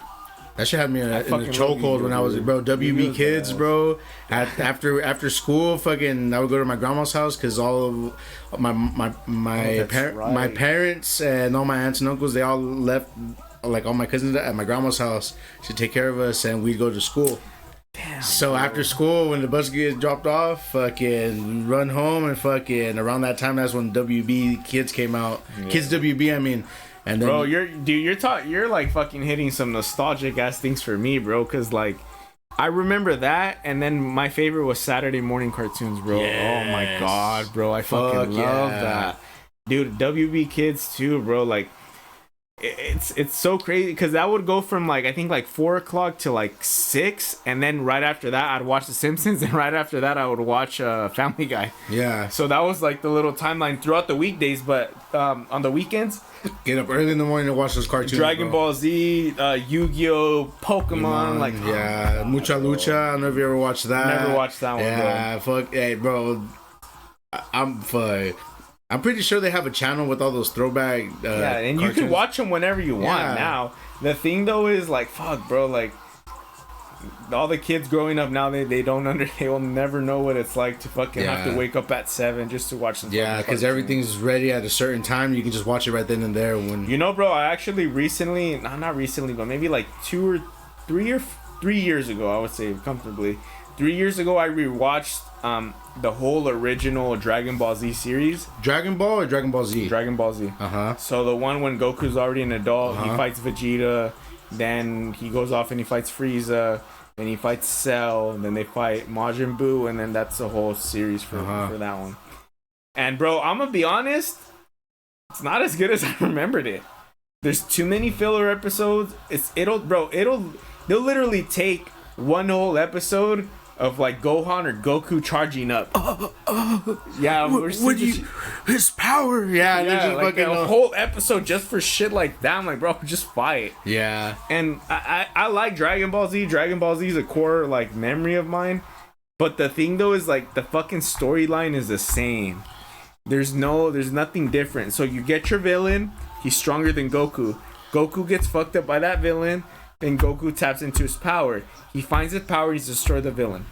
That shit had me in the chokehold when I was, bro. WB kids, bro. After school, fucking, I would go to my grandma's house because all of my parents and all my aunts and uncles, they all left. Like all my cousins at my grandma's house to take care of us, and we'd go to school. Damn. So after school, when the bus gets dropped off, fucking run home, and fucking around that time, that's when WB Kids came out. Yeah. Kids WB, I mean. And then, bro, you're like fucking hitting some nostalgic ass things for me, bro. Cause like I remember that, and then my favorite was Saturday morning cartoons, bro. Yes. Oh my god, bro, I fucking love that, dude. WB Kids too, bro. Like. It's so crazy because that would go from like I think like 4 o'clock to like 6, and then right after that I'd watch The Simpsons, and right after that I would watch Family Guy. Yeah. So that was like the little timeline throughout the weekdays, but on the weekends, get up early in the morning to watch those cartoons. Dragon Ball Z, Yu-Gi-Oh, Pokemon, like Mucha Lucha. I don't know if you ever watched that. Never watched that one. Yeah, bro. Fuck, hey, bro. I'm pretty sure they have a channel with all those throwback. And cartoons. you can watch them whenever you want now. The thing though is like, fuck, bro, like all the kids growing up now, they will never know what it's like to fucking have to wake up at 7 just to watch some. Yeah, because everything's ready at a certain time. You can just watch it right then and there. When bro, I actually recently, not recently, but maybe like 3 years ago, I would say comfortably. 3 years ago, I rewatched the whole original Dragon Ball Z series. Dragon Ball or Dragon Ball Z? Dragon Ball Z. So the one when Goku's already an adult, he fights Vegeta, then he goes off and he fights Frieza, then he fights Cell, then they fight Majin Buu, and then that's the whole series for that one. And bro, I'm gonna be honest, it's not as good as I remembered it. There's too many filler episodes. They'll literally take one whole episode of like Gohan or Goku charging up. His power. Yeah, just like a whole episode just for shit like that. I'm like, bro, just fight. Yeah. And I like Dragon Ball Z. Dragon Ball Z is a core like memory of mine. But the thing though is like the fucking storyline is the same. There's nothing different. So you get your villain, he's stronger than Goku. Goku gets fucked up by that villain. Then Goku taps into his power. He finds his power. He's destroyed the villain.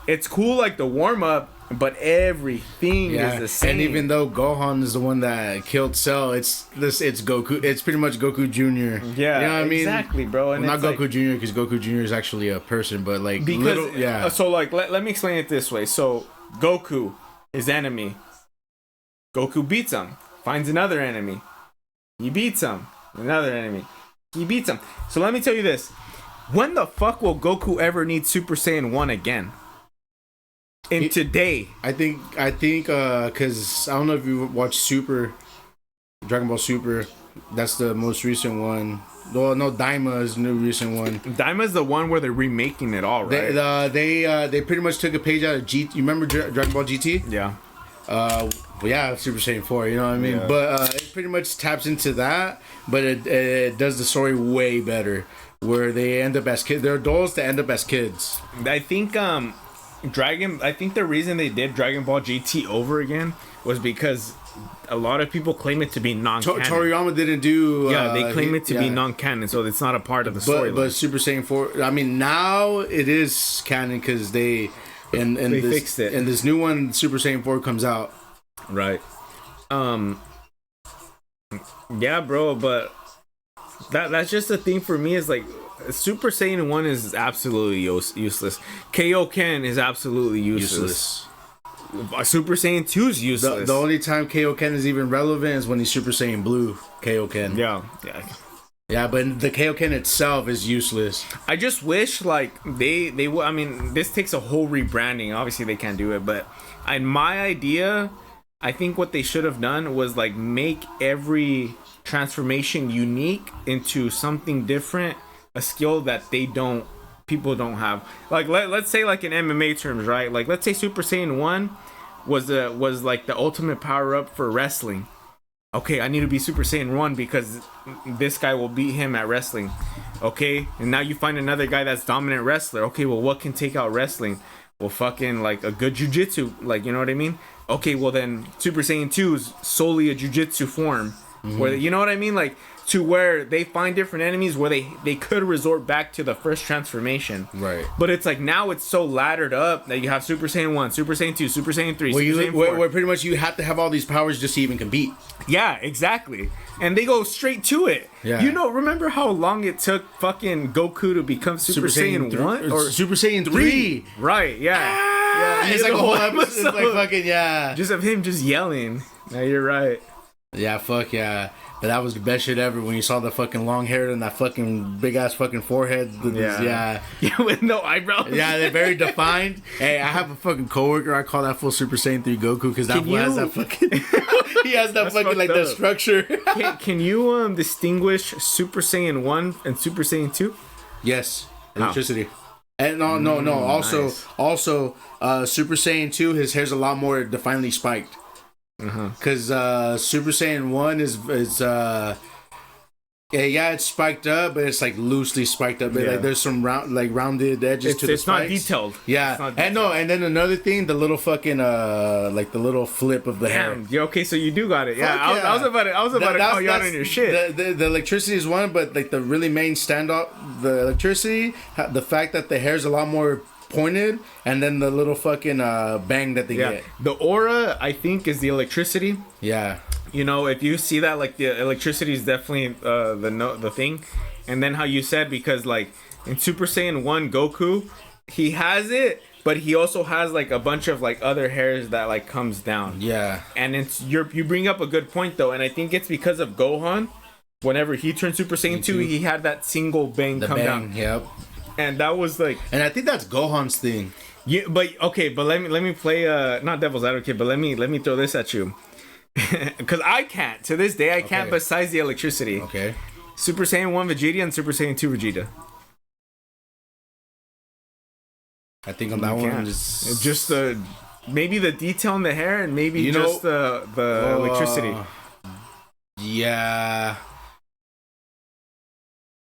It's cool, like the warm up, but everything is the same. And even though Gohan is the one that killed Cell, it's Goku. It's pretty much Goku Jr. Yeah, you know what I mean? Exactly, bro. And not Goku Jr. because Goku Jr. is actually a person, but like So like, let me explain it this way. So Goku, his enemy, Goku beats him, finds another enemy. He beats him, another enemy. He beats him. So let me tell you this. When the fuck will Goku ever need Super Saiyan 1 again? Today. I think, because I don't know if you watched Dragon Ball Super. That's the most recent one. Well, no, Daima is the new recent one. Daima's the one where they're remaking it all, right? They pretty much took a page out of GT. You remember Dragon Ball GT? Yeah. Well, yeah, Super Saiyan 4, you know what I mean? Yeah. But it pretty much taps into that, but it does the story way better, where they end up as kids. They're adults that end up as kids. I think the reason they did Dragon Ball GT over again was because a lot of people claim it to be non-canon. Toriyama didn't do... they claim it to be non-canon, so it's not a part of the story. But Super Saiyan 4... I mean, now it is canon because they fixed it. And this new one, Super Saiyan 4, comes out. Right. Yeah, bro, but that's just the thing for me is like Super Saiyan 1 is absolutely useless. Kaioken is absolutely useless. Super Saiyan 2 is useless. The only time Kaioken is even relevant is when he's Super Saiyan Blue Kaioken. Yeah, but the Kaioken itself is useless. I just wish like they I mean, this takes a whole rebranding. Obviously they can't do it, but in my idea, I think what they should have done was like make every transformation unique into something different, a skill that people don't have. Like let's say like in MMA terms, right? Like let's say Super Saiyan 1 was like the ultimate power up for wrestling. Okay, I need to be Super Saiyan 1 because this guy will beat him at wrestling. Okay, and now you find another guy that's dominant wrestler. Okay, well what can take out wrestling? Well, fucking like a good jujitsu, like, you know what I mean? Okay, well then Super Saiyan 2 is solely a jujitsu form. Where, you know what I mean? Like, to where they find different enemies where they could resort back to the first transformation. Right. But it's like now it's so laddered up that you have Super Saiyan 1, Super Saiyan 2, Super Saiyan 3, Super Saiyan 4. Where pretty much you have to have all these powers just to even compete. Yeah, exactly. And they go straight to it. Yeah. You know, remember how long it took fucking Goku to become Super Saiyan 1? Or Super Saiyan 3. Right, yeah. Yeah, it's like a whole episode. Like fucking, yeah. Just of him just yelling. Yeah, you're right. Yeah, fuck yeah. But that was the best shit ever when you saw the fucking long hair and that fucking big ass fucking forehead. Yeah, with no eyebrows. Yeah, they're very defined. Hey, I have a fucking coworker. I call that full Super Saiyan 3 Goku because that fool has that fucking. He has that fucking like that structure. Can you distinguish Super Saiyan 1 and Super Saiyan 2? Yes, electricity. And no. Also, Super Saiyan 2, his hair's a lot more definely spiked. Because Super Saiyan 1 is it's spiked up, but it's like loosely spiked up. Like there's some rounded edges to the spikes. It's not detailed. Yeah, and then another thing, the little fucking like the little flip of the hair. Yeah, okay, so you do got it. Yeah, I was about to call you out on your shit. The electricity is one, but like the really main standout, the electricity, the fact that the hair's a lot more pointed, and then the little fucking bang that they get. The aura, I think, is the electricity. Yeah. You know, if you see that, like, the electricity is definitely the thing. And then how you said, because, like, in Super Saiyan 1 Goku, he has it, but he also has, like, a bunch of, like, other hairs that, like, comes down. Yeah. And you bring up a good point, though, and I think it's because of Gohan. Whenever he turned Super Saiyan 2, he had that single bang come down. Yep. And that was like, and I think that's Gohan's thing. Yeah, but okay, but let me play not devil's advocate, but let me throw this at you, because I can't to this day I can't besides the electricity. Okay. Super Saiyan 1 Vegeta and Super Saiyan 2 Vegeta. I think on that one just the maybe the detail in the hair and maybe the electricity. Yeah.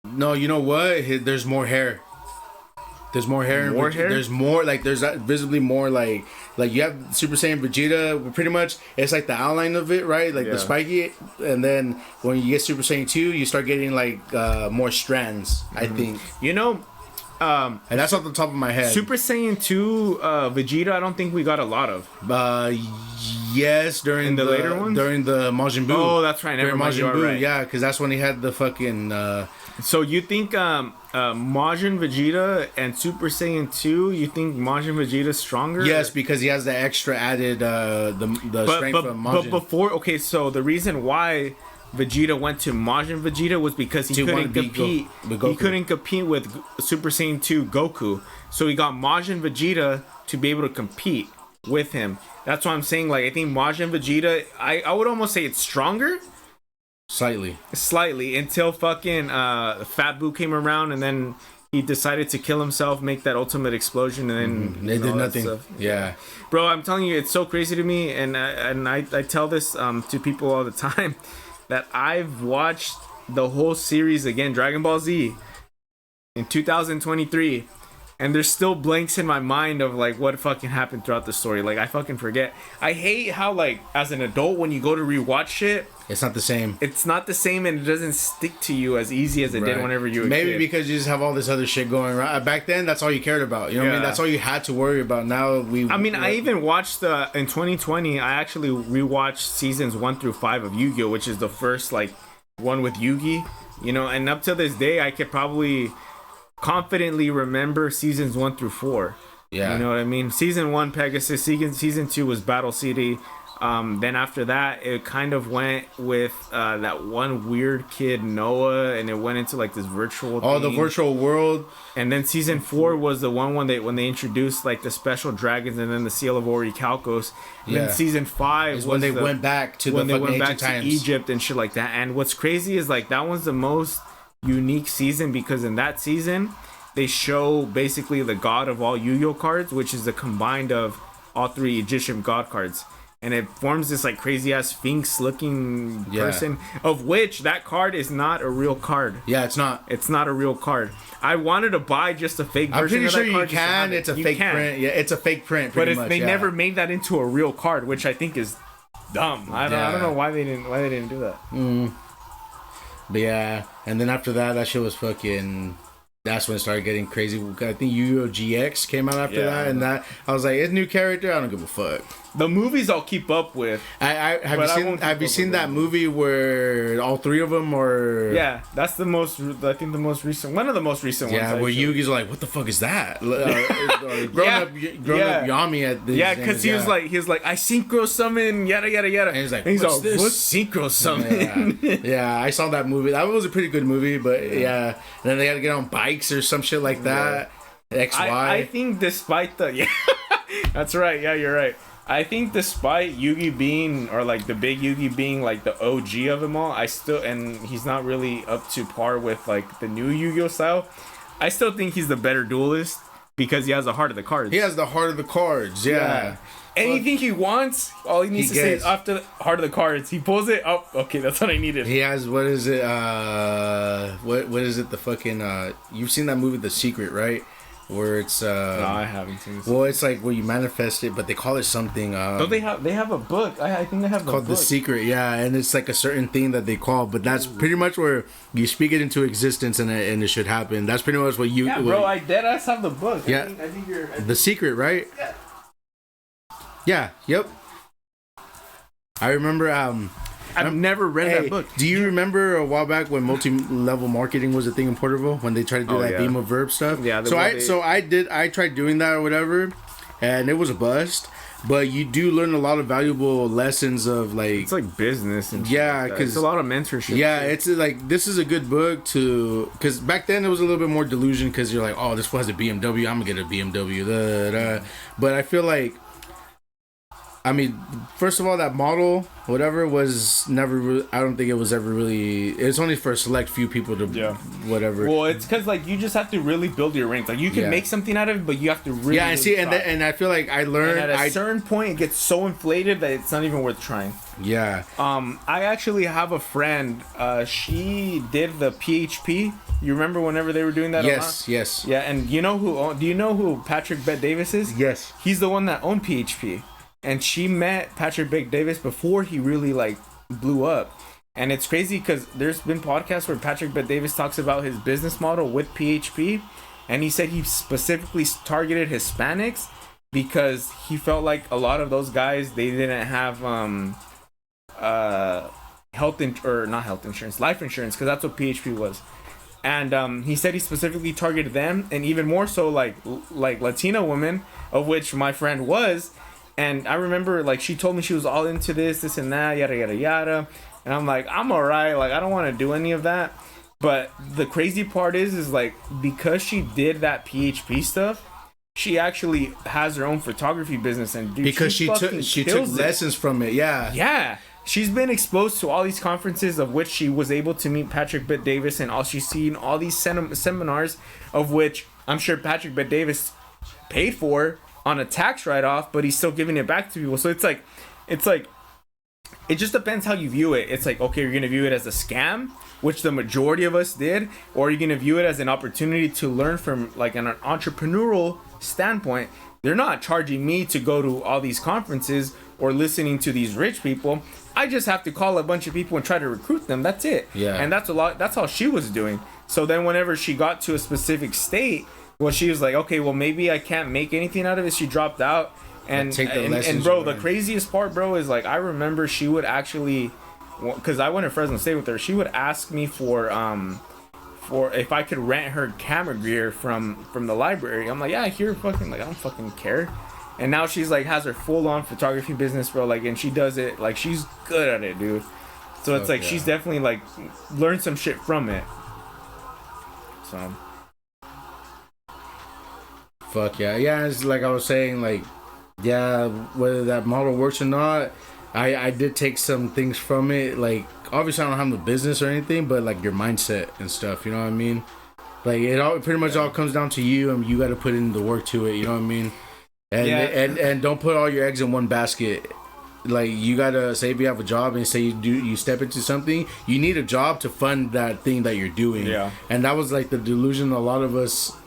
No, you know what? There's more hair. There's more hair. More hair? There's more, like, there's visibly more, like you have Super Saiyan Vegeta, pretty much, it's like the outline of it, right? Like the spiky, and then when you get Super Saiyan 2, you start getting, like, more strands, I think. You know, and that's off the top of my head. Super Saiyan 2 Vegeta, I don't think we got a lot of. Yes, during the later ones? During the Majin Buu. Oh, that's right. During Majin Buu, right. Yeah, because that's when he had the fucking... So you think Majin Vegeta and Super Saiyan 2, you think Majin Vegeta's stronger? Yes, because he has the extra added the strength from Majin. But before, okay, so the reason why Vegeta went to Majin Vegeta was because he couldn't compete. He couldn't compete with Super Saiyan 2 Goku. So he got Majin Vegeta to be able to compete with him. That's why I'm saying, like, I think Majin Vegeta, I would almost say it's stronger. Slightly, until fucking Fat Boo came around, and then he decided to kill himself, make that ultimate explosion, and then they did nothing. Yeah, bro, I'm telling you, it's so crazy to me, and I tell this to people all the time, that I've watched the whole series again, Dragon Ball Z, in 2023. And there's still blanks in my mind of like what fucking happened throughout the story. Like I fucking forget. I hate how like as an adult when you go to rewatch shit, it's not the same. It's not the same, and it doesn't stick to you as easy as it did whenever you were a Maybe kid. because you just have all this other shit going around. Back then, that's all you cared about. You know what I mean? That's all you had to worry about. Now I even watched in 2020. I actually rewatched seasons 1 through 5 of Yu-Gi-Oh, which is the first like one with Yugi. You know, and up to this day, I could probably confidently remember seasons 1 through 4. Yeah, you know what I mean. Season 1 Pegasus, season 2 was Battle City. Then after that, it kind of went with that one weird kid Noah, and it went into like this virtual. Oh, the virtual world. And then season 4 was the one when they introduced like the special dragons, and then the Seal of Orichalcos. And then season 5 is when they went back to Egypt and shit like that. And what's crazy is like that one's the most unique season, because in that season they show basically the god of all Yu-Gi-Oh cards, which is the combined of all 3 Egyptian god cards, and it forms this like crazy ass sphinx looking person, of which that card is not a real card. It's not a real card. I wanted to buy just a fake version. I'm pretty of that sure card you can. It's a fake print. Yeah, it's a fake print. But they never made that into a real card, which I think is dumb. I don't know why they didn't do that. But yeah, and then after that shit was fucking. That's when it started getting crazy. I think Yu-Gi-Oh! GX came out after that, and that I was like, it's a new character. I don't give a fuck. The movies I'll keep up with. Have you seen that movie where all 3 of them are? Yeah, that's the most. I think the most recent. One of the most recent ones. Yeah, where Yugi's like, what the fuck is that? Grown up Yami at this. Yeah, because he was like, I synchro summon, yada yada yada. And he's like, what's synchro summon? Yeah, I saw that movie. That was a pretty good movie, but and then they had to get on bikes or some shit like that. XY. I think despite the that's right. Yeah, you're right. I think despite Yugi being, or like the big Yugi being like the OG of them all, and he's not really up to par with like the new Yu-Gi-Oh style, I still think he's the better duelist because he has the heart of the cards. He has the heart of the cards, yeah. Anything he wants, all he needs to say is after the heart of the cards. He pulls it up. Okay, that's what I needed. He has, what is it? What is it? The fucking you've seen that movie The Secret, right? Where it's no, I haven't seen this. Well, it's like where you manifest it, but they call it something. Don't they have a book? I think they have called The Secret, and it's like a certain thing that they call, but that's pretty much where you speak it into existence and it should happen. That's pretty much what you. Yeah, bro, I deadass have the book. Yeah, I think you're The Secret, right? Yeah. Yeah. Yep. I remember. I've never read that book. Do you remember a while back when multi-level marketing was a thing in Porterville, when they tried to do that beam of verb stuff? Yeah. I tried doing that or whatever, and it was a bust. But you do learn a lot of valuable lessons of like, it's like business and because it's a lot of mentorship. Yeah, it's like, this is a good book to, because back then it was a little bit more delusion, because you're like, oh, this was a BMW, I'm gonna get a BMW. But I feel like, I mean, first of all, that model, whatever, was never. I don't think it was ever really. It's only for a select few people to, whatever. Well, it's because like you just have to really build your rank. Like you can make something out of it, but you have to really. Yeah, I see, and I feel like I learned. And at a certain point, it gets so inflated that it's not even worth trying. Yeah. I actually have a friend. She did the PHP. You remember whenever they were doing that? Yes. Yeah, and do you know who Patrick Bet Davis is? Yes. He's the one that owned PHP. And she met Patrick Bet Davis before he really like blew up. And it's crazy because there's been podcasts where Patrick Bet Davis talks about his business model with PHP, and he said he specifically targeted Hispanics because he felt like a lot of those guys, they didn't have life insurance, because that's what PHP was. And he said he specifically targeted them, and even more so like Latina women, of which my friend was. And I remember like she told me she was all into this and that, yada yada yada. And I'm like, I'm alright, like I don't want to do any of that. But the crazy part is like because she did that PHP stuff, she actually has her own photography business, and dude, because she took lessons from it. Yeah. She's been exposed to all these conferences, of which she was able to meet Patrick Bet-Davis, and she's seen all these seminars, of which I'm sure Patrick Bet-Davis paid for on a tax write-off, but he's still giving it back to people. So it's like it just depends how you view it. It's like, okay, you're gonna view it as a scam, which the majority of us did, or you're gonna view it as an opportunity to learn from like an entrepreneurial standpoint. They're not charging me to go to all these conferences or listening to these rich people. I just have to call a bunch of people and try to recruit them. That's it. Yeah. And that's all she was doing. So then whenever she got to a specific state, well, she was like, okay, well, maybe I can't make anything out of it. She dropped out. And bro, the craziest part, bro, is like I remember she would actually, because I went to Fresno State with her, she would ask me for if I could rent her camera gear from the library. I'm like, yeah, here, fucking, like I don't fucking care. And now she's like has her full on photography business, bro. Like, and she does it like she's good at it, dude. So it's like she's definitely like learned some shit from it. So. Fuck yeah, yeah. It's like I was saying, like, yeah, whether that model works or not, I did take some things from it. Like, obviously, I don't have the business or anything, but like your mindset and stuff. You know what I mean? Like it all pretty much all comes down to you, and you got to put in the work to it. You know what I mean? And don't put all your eggs in one basket. Like you gotta say if you have a job and say you step into something, you need a job to fund that thing that you're doing. Yeah. And that was like the delusion a lot of us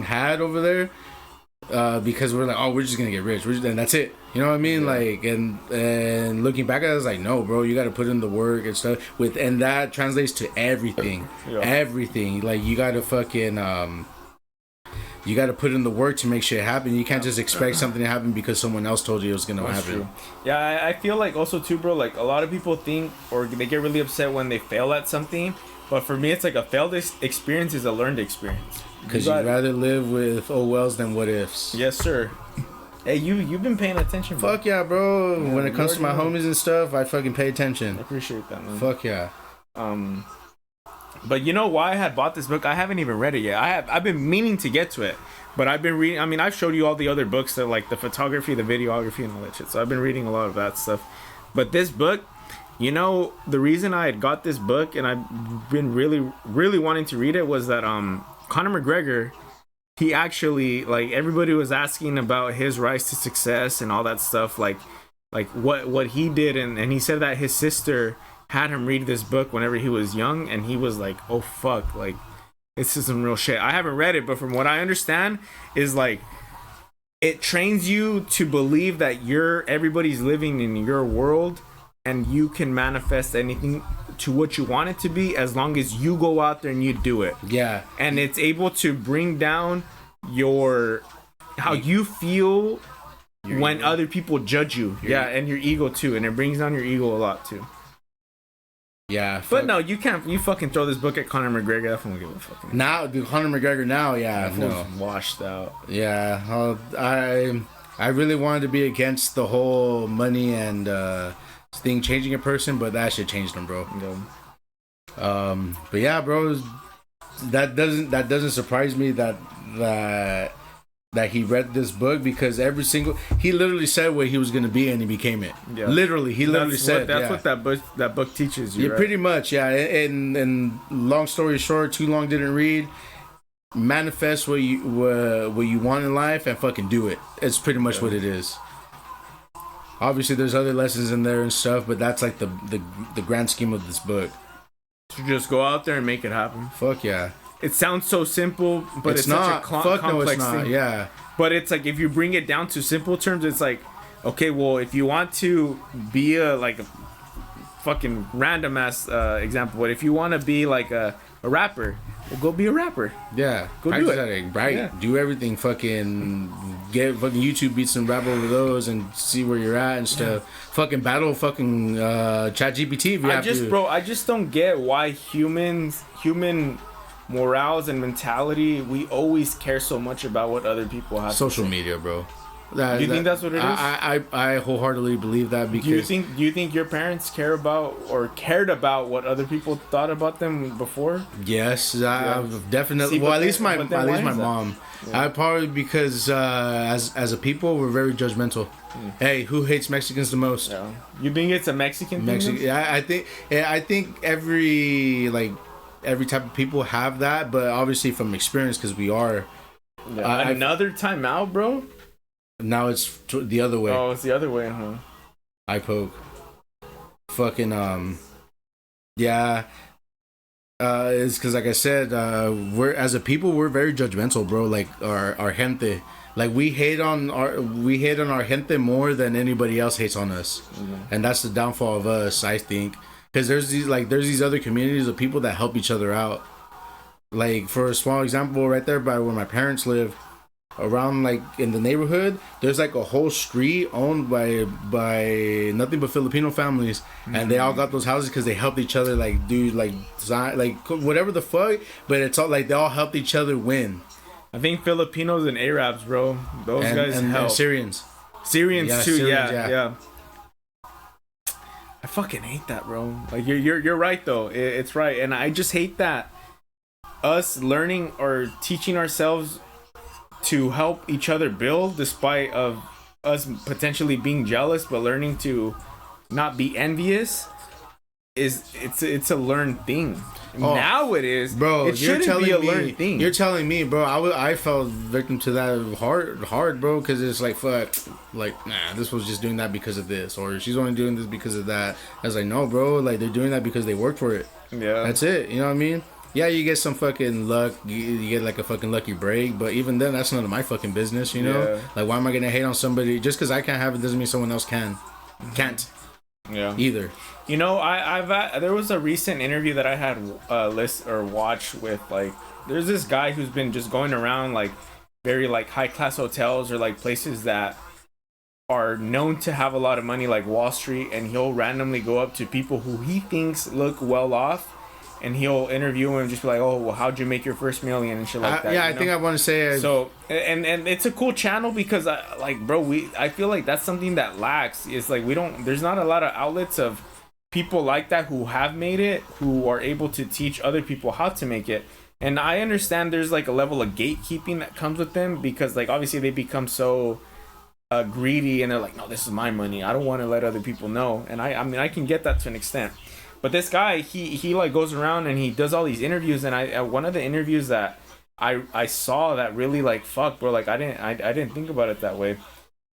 had over there, because we're like, oh, we're just gonna get rich, and that's it. You know what I mean? Yeah. Like, and looking back at it, I was like, no, bro, you gotta put in the work and stuff. And that translates to everything. Yeah. Everything. Like you gotta fucking you got to put in the work to make shit happen. You can't just expect something to happen because someone else told you it was going to happen. True. Yeah, I feel like also too, bro, like a lot of people think or they get really upset when they fail at something. But for me, it's like a failed experience is a learned experience. Because you'd rather live with oh wells than what ifs. Yes, sir. Hey, you've been paying attention, bro. Fuck yeah, bro. Yeah, when it comes to my homies and stuff, I fucking pay attention. I appreciate that, man. Fuck yeah. But you know why I had bought this book? I haven't even read it yet. I've been meaning to get to it, but I've been reading. I mean, I've showed you all the other books that like the photography, the videography, and all that shit. So I've been reading a lot of that stuff. But this book, you know, the reason I had got this book and I've been really, really wanting to read it was that Conor McGregor, he actually, like, everybody was asking about his rise to success and all that stuff, like what he did, and he said that his sister had him read this book whenever he was young, and he was like, oh fuck, like this is some real shit. I haven't read it, but from what I understand is like it trains you to believe that everybody's living in your world and you can manifest anything to what you want it to be as long as you go out there and you do it. Yeah. And it's able to bring down how you feel when ego. Other people judge you. And your ego too, and it brings down your ego a lot too. Yeah, but no, you can't. You fucking throw this book at Conor McGregor. That won't give a fucking. Now, dude, Conor McGregor now, yeah, no, washed out. Yeah, I really wanted to be against the whole money and thing changing a person, but that shit changed him, bro. Yeah. But yeah, bro, that doesn't surprise me that he read this book, because he literally said what he was gonna be and he became it. Yeah. Literally, he literally said that's what that book teaches you. Yeah, right? Pretty much, yeah. And long story short, too long didn't read. Manifest what you want in life and fucking do it. It's pretty much what it is. Obviously, there's other lessons in there and stuff, but that's like the grand scheme of this book. To just go out there and make it happen. Fuck yeah. It sounds so simple, but it's not. Such a complex thing. Yeah. But it's like if you bring it down to simple terms, it's like, okay, well, if you want to be a fucking random ass example, but if you want to be like a rapper, well, go be a rapper. Yeah. Go do it. Right. Yeah. Do everything. Fucking get fucking YouTube beats and rap over those and see where you're at and stuff. Yeah. Fucking battle fucking ChatGPT if you have to. Bro, I just don't get why human morals and mentality, we always care so much about what other people have. Social media, bro. Do you think that's what it is? I wholeheartely believe that because do you think your parents care about or cared about what other people thought about them before? Yes, definitely. See, well, at least my why mom. Yeah. I probably because as a people we're very judgmental. Hey, who hates Mexicans the most? Yeah. You think it's a Mexican thing? Yeah, I think every type of people have that, but obviously from experience because we are. Yeah. Another time out, bro. Now it's the other way. Oh, it's the other way, huh? I poke. Fucking yeah. It's because like I said, we're as a people we're very judgmental, bro. Like our gente, like we hate on our gente more than anybody else hates on us, and that's the downfall of us, I think. Because there's these other communities of people that help each other out. Like for a small example, right there by where my parents live. Around like in the neighborhood there's like a whole street owned by nothing but Filipino families, and they all got those houses because they helped each other like do like design like whatever the fuck, but it's all like they all helped each other win. I think Filipinos and Arabs, bro, those guys help. And Syrians too. Syrians, yeah. I fucking hate that, bro. Like you're right though. It's right, and I just hate that us learning or teaching ourselves to help each other build despite of us potentially being jealous, but learning to not be envious it's a learned thing. Now it is, bro. It shouldn't be a learned thing. You're telling me, bro. I fell victim to that hard, bro, because it's like fuck, like nah, this was just doing that because of this, or she's only doing this because of that. I was like, no, bro, like they're doing that because they work for it. Yeah, that's it. You know what I mean? Yeah, you get some fucking luck. You get like a fucking lucky break, but even then, that's none of my fucking business. You know, like why am I gonna hate on somebody just because I can't have it doesn't mean someone else can't. Yeah. Either. You know, there was a recent interview that I had watch with like there's this guy who's been just going around like very like high class hotels or like places that are known to have a lot of money like Wall Street, and he'll randomly go up to people who he thinks look well off. And he'll interview him and just be like, oh, well, how'd you make your first million and shit like that. Yeah, I think I want to say... So, and it's a cool channel because, I feel like that's something that lacks. It's like there's not a lot of outlets of people like that who have made it, who are able to teach other people how to make it. And I understand there's like a level of gatekeeping that comes with them because, like, obviously they become so greedy and they're like, no, this is my money. I don't want to let other people know. And I mean, I can get that to an extent. But this guy, he like goes around and he does all these interviews, and one of the interviews that I saw that really like fuck, bro, like I didn't think about it that way,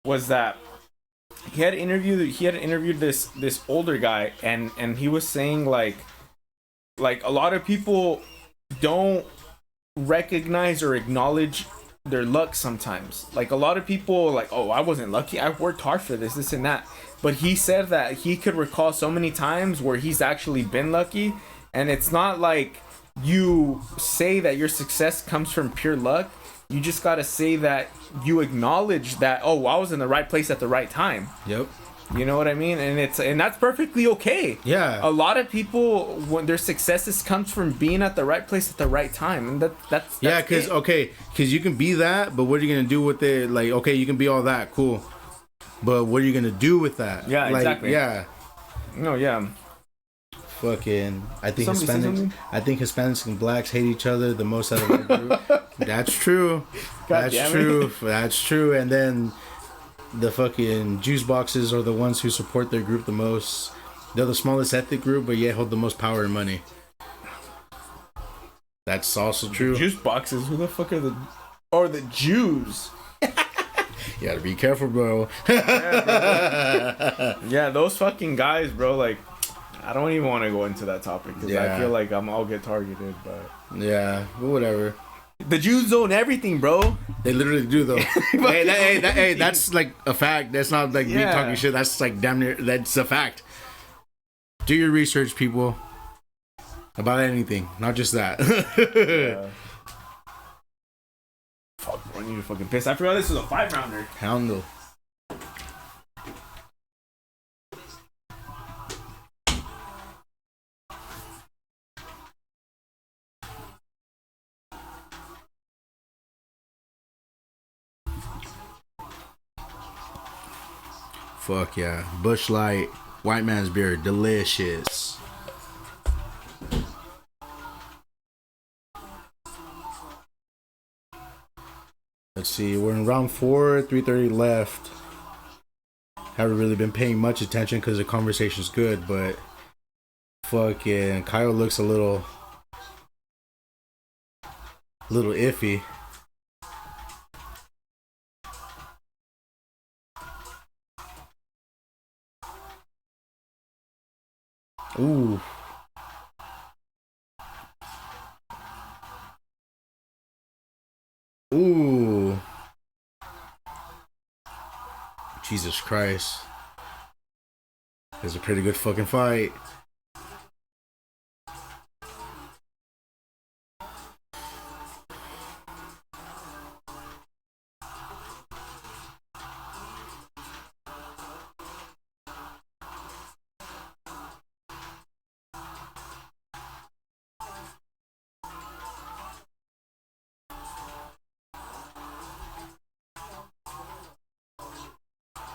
was that he had interviewed this older guy, and he was saying like a lot of people don't recognize or acknowledge their luck sometimes. Like a lot of people like, oh, I wasn't lucky, I worked hard for this and that. But he said that he could recall so many times where he's actually been lucky, and it's not like you say that your success comes from pure luck. You just gotta say that you acknowledge that, oh, I was in the right place at the right time. Yep. You know what I mean? And that's perfectly okay. Yeah. A lot of people, when their successes comes from being at the right place at the right time, and that's yeah, because you can be that, but what are you gonna do with it? Like, okay, you can be all that, cool. But what are you gonna do with that? Yeah, like, exactly. Yeah. No, yeah. Fucking, I think Somebody Hispanics and blacks hate each other the most out of our group. That's true. That's true. And then the fucking juice boxes are the ones who support their group the most. They're the smallest ethnic group, but yet hold the most power and money. That's also true. Juice boxes? Who the fuck are the Jews? You gotta be careful, bro. Yeah, those fucking guys, bro. Like, I don't even want to go into that topic because I feel like I'll get targeted. But yeah, but whatever. The Jews own everything, bro. They literally do, though. hey, that's like a fact. That's not like me talking shit. That's like damn near. That's a fact. Do your research, people. About anything, not just that. Yeah. Fuck, bro, I need to fucking piss. I forgot this was a 5-rounder. Handle. Fuck yeah. Bush Light, white man's beer, delicious. Let's see, we're in round 4, 3:30 left. Haven't really been paying much attention because the conversation's good, but fucking Kyle looks a little iffy. Ooh. Ooh. Jesus Christ. It's a pretty good fucking fight.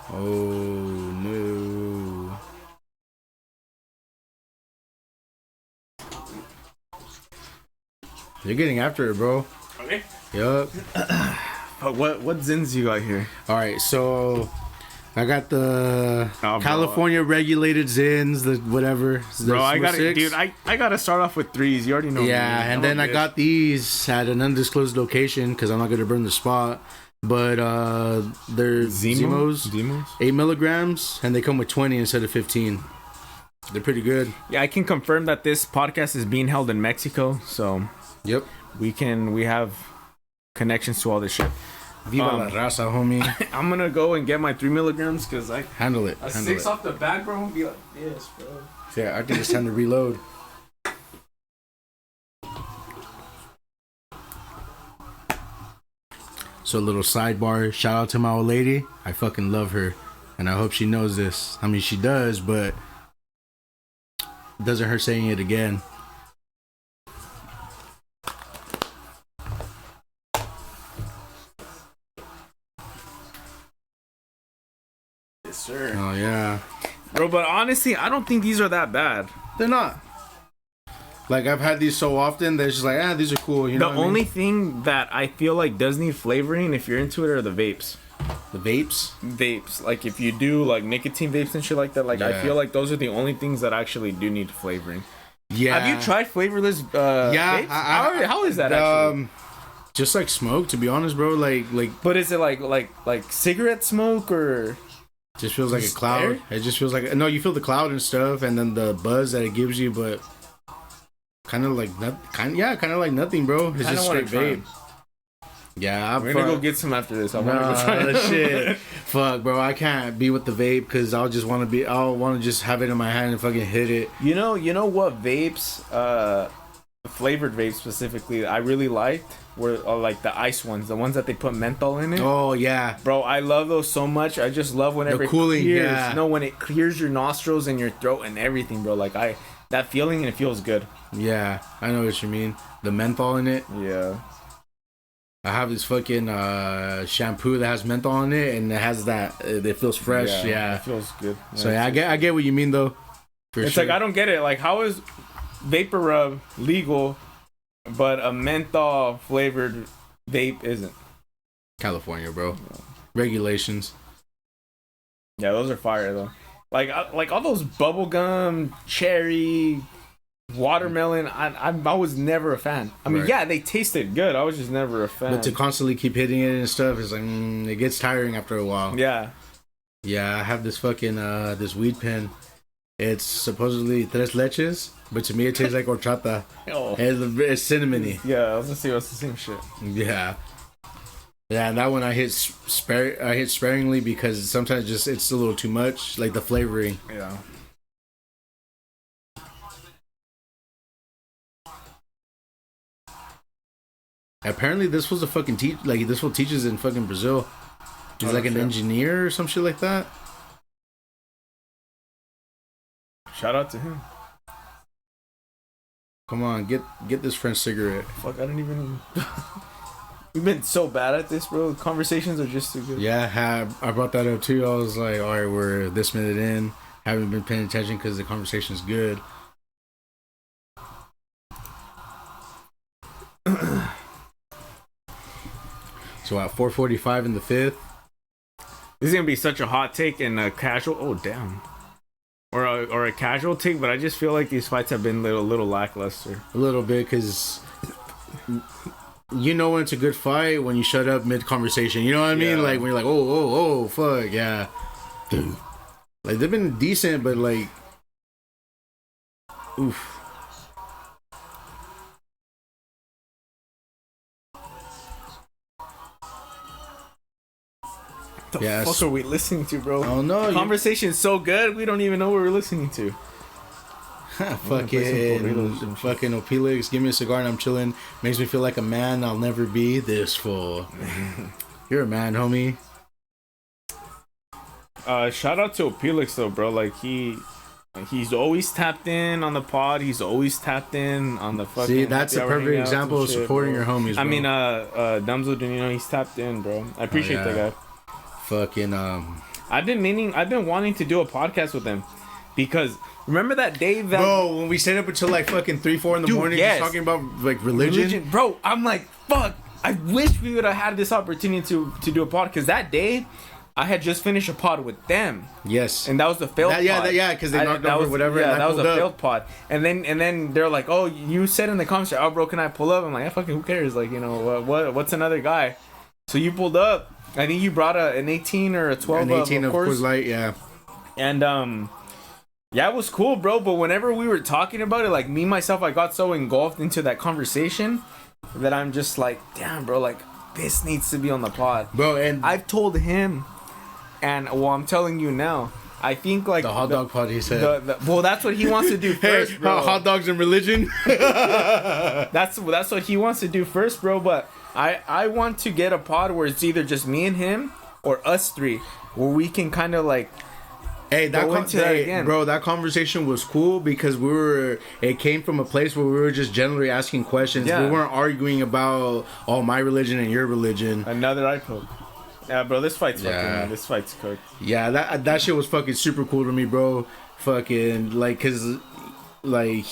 Oh no. You're getting after it, bro. Okay. Yup. What zins you got here? Alright, so I got the Oh, California regulated Zins, the whatever. Bro, I gotta, dude, I gotta start off with 3s. You already know. Yeah, me. and then I got these at an undisclosed location because I'm not gonna burn the spot. But they're Zimos, 8 milligrams, and they come with 20 instead of 15. They're pretty good. Yeah, I can confirm that this podcast is being held in Mexico, so Yep. we have connections to all this shit. Viva la raza, homie. I'm gonna go and get my 3 milligrams because I Handle it. a Handle 6 it. off the back, bro, would be like this, bro. Yeah, I think it's time to reload. So a little sidebar, shout out to my old lady. I fucking love her, and I hope she knows this. I mean, she does, but it doesn't hurt saying it again. Yes, sir. Oh yeah, Bro, but honestly, I don't think these are that bad. they're not. Like, I've had these so often that it's just like, these are cool. You know, The only thing that I feel like does need flavoring, if you're into it, are the vapes. the vapes. Vapes, like if you do like nicotine vapes and shit like that, like I Yeah. feel like those are the only things that actually do need flavoring. Yeah. Have you tried flavorless? Yeah. Vapes? How is that actually? Just like smoke, to be honest, bro. Like, But is it like cigarette smoke or? just feels like a cloud. Air? It just feels like, no, you feel the cloud and stuff, and then the buzz that it gives you, but kind of like nothing, bro. It's I just don't wanna straight try 'em. vape. Yeah, We're gonna go get some after this. I want to go try Nah, it. shit. Fuck, bro. I can't be with the vape because I'll want to just have it in my hand and fucking hit it. You know what vapes, flavored vapes specifically, I really liked were like the ice ones, the ones that they put menthol in it. Oh yeah, Bro, I love those so much. I just love whenever The cooling, it clears. yeah. No, when it clears your nostrils and your throat and everything, bro. Like that feeling, and it feels good. yeah. I know what you mean. The menthol in it. Yeah. I have this fucking shampoo that has menthol in it, and it has that. It feels fresh. Yeah. It feels good. So yeah, I get what you mean though. For It's sure. like I don't get it. Like, how is vapor rub legal, but a menthol flavored vape isn't? California, bro. Regulations. Yeah, those are fire though. Like all those bubblegum, cherry, watermelon. I was never a fan. I mean, Right. yeah, they tasted good. I was just never a fan. But to constantly keep hitting it and stuff is like it gets tiring after a while. Yeah. Yeah, I have this fucking this weed pen. It's supposedly tres leches, but to me it tastes like horchata. Oh. It's cinnamony. Yeah, I was gonna say it's the same shit. Yeah. Yeah, and that one I hit sparingly because sometimes it's a little too much, like the flavoring. Yeah. Apparently, this was a fucking this fool teaches in fucking Brazil. He's like an shit. engineer or some shit like that. Shout out to him. Come on, get this French cigarette. Fuck, I don't even. We've been so bad at this, bro. Conversations are just too good. Yeah, I brought that up too. I was like, all right, we're this minute in. Haven't been paying attention because the conversation's good. So at 4:45 in the 5th. This is gonna be such a hot take and a casual. Oh damn. Or a casual take, but I just feel like these fights have been a little lackluster. A little bit, because you know when it's a good fight when you shut up mid conversation. You know what I mean? Like when you're like, oh, fuck, yeah. Like they've been decent, but like, oof. What the fuck are we listening to, bro? Oh no, conversation is so good, we don't even know what we're listening to. fucking Opelix, give me a cigar and I'm chilling. Makes me feel like a man I'll never be this full. You're a man, homie. Shout out to Opelix though, bro. Like he's always tapped in on the pod. He's always tapped in on the fucking. See, that's a perfect example of supporting your homies, bro. I mean, Dumzo, you know, he's tapped in, bro. I appreciate that guy. Fucking I've been wanting to do a podcast with him because remember that day that bro, when we stayed up until like fucking 3-4 in the morning just talking about like religion, bro. I'm like, fuck, I wish we would have had this opportunity to do a pod, because that day I had just finished a pod with them. Yes, and that was the failed pod. Yeah, because they knocked over whatever. Yeah, and that was a failed pod. And then they're like, oh, you said in the comments, oh bro, can I pull up? I'm like, yeah, fucking who cares? Like, you know, what's another guy? So you pulled up. I think you brought an 18 or a 12. An 18 of course. Coors Light, yeah. And yeah, it was cool, bro. But whenever we were talking about it, like me myself, I got so engulfed into that conversation that I'm just like, damn, bro, like this needs to be on the pod, bro. And I've told him, and well, I'm telling you now. I think like the hot dog pod, he said. Well, that's what he wants to do first, hey, bro. Hot dogs and religion. That's what he wants to do first, bro. But I want to get a pod where it's either just me and him or us three, where we can kind of like. Hey, bro, that conversation was cool because it came from a place where we were just generally asking questions. Yeah. We weren't arguing about my religion and your religion. Another eye poke. Yeah, bro, this fight's cooked. Yeah, that shit was fucking super cool to me, bro. Fucking like, cause like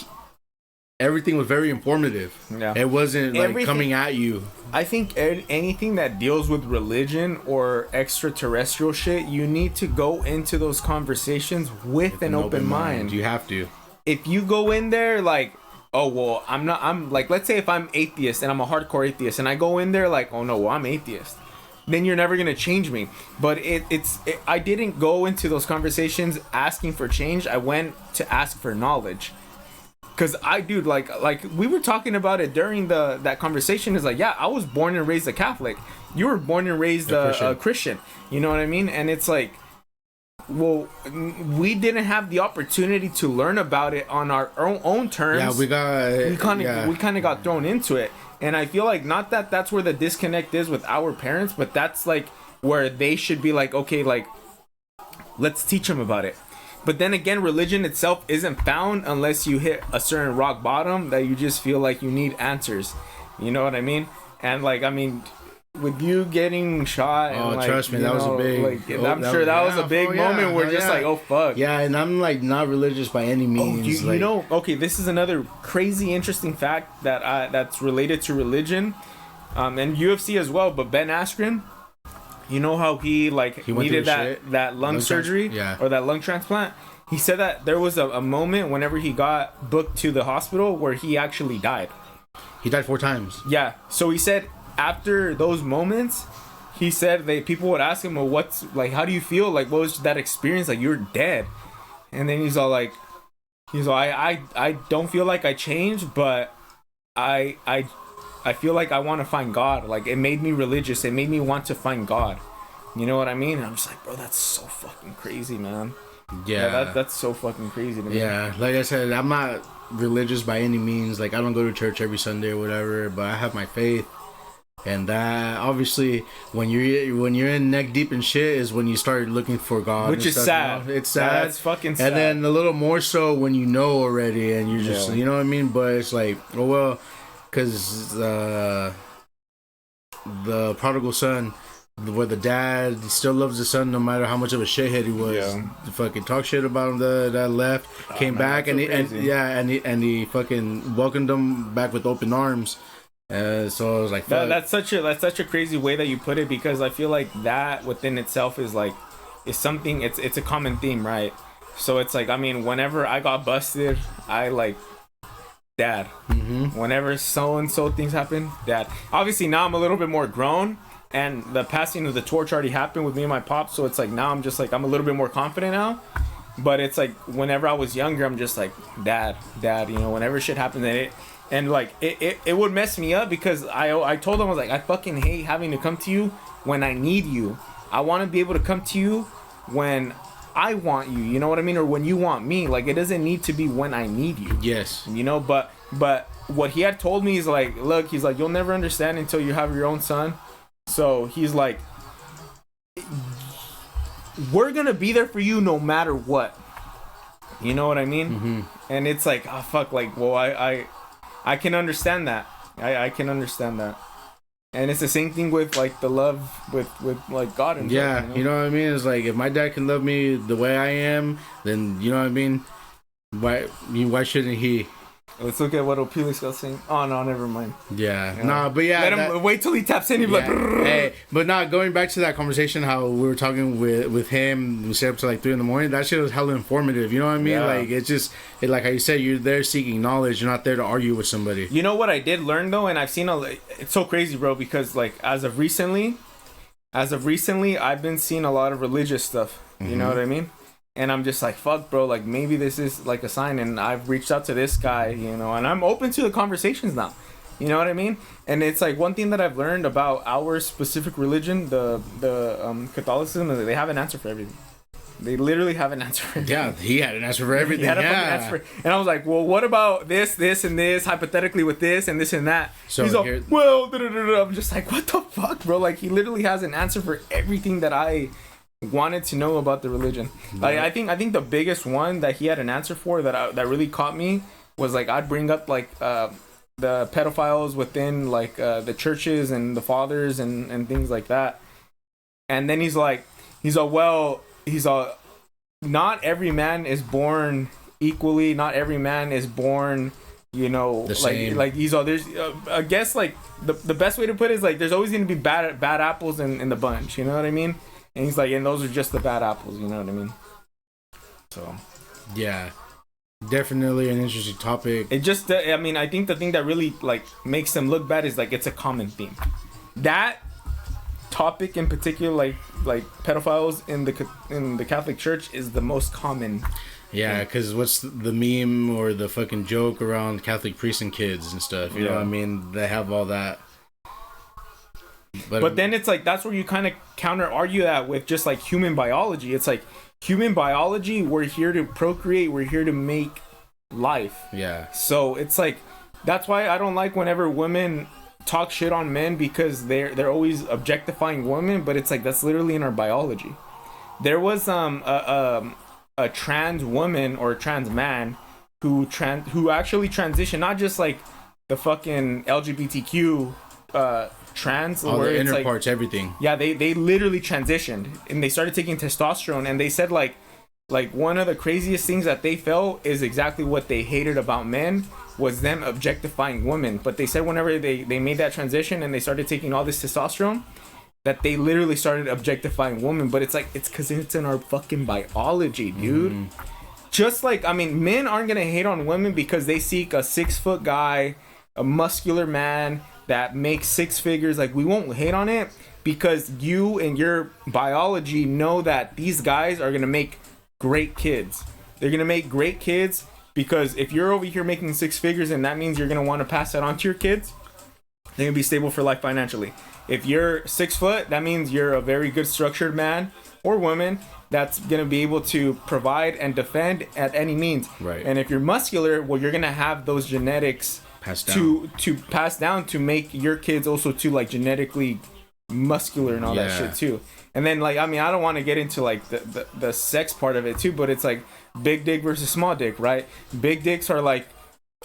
everything was very informative. Yeah, it wasn't like coming at you. I think anything that deals with religion or extraterrestrial shit, you need to go into those conversations with an open mind. You have to. If you go in there like, oh well, I'm like, let's say if I'm atheist and I'm a hardcore atheist and I go in there like, oh no, well, I'm atheist, then you're never gonna change me. But I didn't go into those conversations asking for change. I went to ask for knowledge. Cause like we were talking about it during that conversation. Is like, yeah, I was born and raised a Catholic. You were born and raised a Christian. You know what I mean? And it's like, well, we didn't have the opportunity to learn about it on our own terms. Yeah, we kind of got thrown into it. And I feel like not that that's where the disconnect is with our parents, but that's like where they should be like, okay, like let's teach them about it. But then again, religion itself isn't found unless you hit a certain rock bottom that you just feel like you need answers. You know what I mean? And like, I mean, with you getting shot, and like, trust me, that was a big. Like, I'm sure that was a big moment where just like, oh fuck. Yeah, and I'm like not religious by any means. You know, okay, this is another crazy interesting fact that's related to religion, and UFC as well. But Ben Askren, you know how he needed that lung surgery or that lung transplant. He said that there was a moment whenever he got booked to the hospital where he actually died. He died 4 times. Yeah, so he said. After those moments, he said people would ask him, well, what's like, how do you feel? Like, what was that experience? Like, you're dead. And then he's all, I don't feel like I changed, but I feel like I want to find God. Like, it made me religious. It made me want to find God. You know what I mean? And I'm just like, bro, that's so fucking crazy, man. Yeah, that's so fucking crazy to me. Yeah, like I said, I'm not religious by any means. Like, I don't go to church every Sunday or whatever, but I have my faith. And that obviously, when you're in neck deep in shit, is when you start looking for God, which is sad. You know? It's sad. That's fucking sad. And then a little more so when you know already, and you're just, you know what I mean. But it's like, oh well, because the prodigal son, where the dad still loves the son no matter how much of a shithead he was. Yeah. Fucking talk shit about him that left, came man, back, and that's so he fucking welcomed him back with open arms. So I was like, fuck. that's such a crazy way that you put it, because I feel like that within itself is something. It's a common theme, right? So it's like, I mean, whenever I got busted, I like, dad. Whenever so and so things happen, dad. Obviously now I'm a little bit more grown, and the passing of the torch already happened with me and my pop. So it's like now I'm just like, I'm a little bit more confident now. But it's like whenever I was younger, I'm just like, dad. You know, whenever shit happens, and like it would mess me up, because I told him, I was like, I fucking hate having to come to you when I need you. I want to be able to come to you when I want you, you know what I mean? Or when you want me. Like, it doesn't need to be when I need you. Yes. You know, but what he had told me is like, look, he's like, you'll never understand until you have your own son. So he's like, we're gonna be there for you no matter what. You know what I mean? And it's like, oh fuck, like, well, I can understand that. I can understand that. And it's the same thing with like the love with like God and yeah, God, you know what I mean? It's like, if my dad can love me the way I am, then you know what I mean? Why shouldn't he? Let's look at what Opelix got saying. Oh no, never mind. Yeah. Nah, but yeah. Let him wait till he taps in. He'll be like, hey, but not going back to that conversation, how we were talking with him, we stayed up to like 3 a.m. That shit was hella informative. You know what I mean? Yeah. Like, it's just, like how you said, you're there seeking knowledge. You're not there to argue with somebody. You know what I did learn though, and I've seen it's so crazy, bro, because like as of recently, I've been seeing a lot of religious stuff. You know what I mean? And I'm just like, fuck, bro, like maybe this is like a sign. And I've reached out to this guy, you know, and I'm open to the conversations now. You know what I mean? And it's like one thing that I've learned about our specific religion, the Catholicism, is that they have an answer for everything. They literally have an answer for everything. Yeah, he had an answer for everything. He had a fucking answer for, and I was like, well, what about this, and this, hypothetically with this and this and that? So he's all, well, I'm just like, what the fuck, bro? Like, he literally has an answer for everything that I wanted to know about the religion. Like, I think the biggest one that he had an answer for that really caught me was like, I'd bring up like the pedophiles within like the churches and the fathers and things like that. And then he's all, not every man is born equally. Not every man is born, you know, like he's all, there's I guess like the best way to put it is like, there's always going to be bad apples in the bunch. You know what I mean? And he's like, and those are just the bad apples, you know what I mean? So, yeah, definitely an interesting topic. It just, I mean, I think the thing that really like makes them look bad is like, it's a common theme. That topic in particular, like pedophiles in the Catholic Church, is the most common. Yeah, because what's the meme or the fucking joke around Catholic priests and kids and stuff? You know what I mean? They have all that. But then it's like, that's where you kind of counter argue that with just like human biology. It's like, human biology, we're here to procreate, we're here to make life. Yeah. So it's like, that's why I don't like whenever women talk shit on men, because they're always objectifying women, but it's like, that's literally in our biology. There was a trans woman or a trans man who actually transitioned, not just like the fucking LGBTQ trans, all where the inner like, parts, everything. Yeah, they literally transitioned, and they started taking testosterone, and they said like one of the craziest things that they felt is exactly what they hated about men, was them objectifying women. But they said whenever they made that transition and they started taking all this testosterone, that they literally started objectifying women. But it's like, it's because it's in our fucking biology, dude. Just like, I mean, men aren't gonna hate on women because they seek a 6-foot guy, a muscular man that makes 6 figures. Like, we won't hate on it because you and your biology know that these guys are gonna make great kids. They're gonna make great kids, because if you're over here making 6 figures, and that means you're gonna want to pass that on to your kids, they're gonna be stable for life financially. If you're 6 foot, that means you're a very good structured man or woman that's gonna be able to provide and defend at any means. Right. And if you're muscular, well, you're gonna have those genetics to pass down to make your kids also too, like, genetically muscular and all that shit too. And then, like, I mean, I don't want to get into like the sex part of it too, but it's like big dick versus small dick, right? Big dicks are like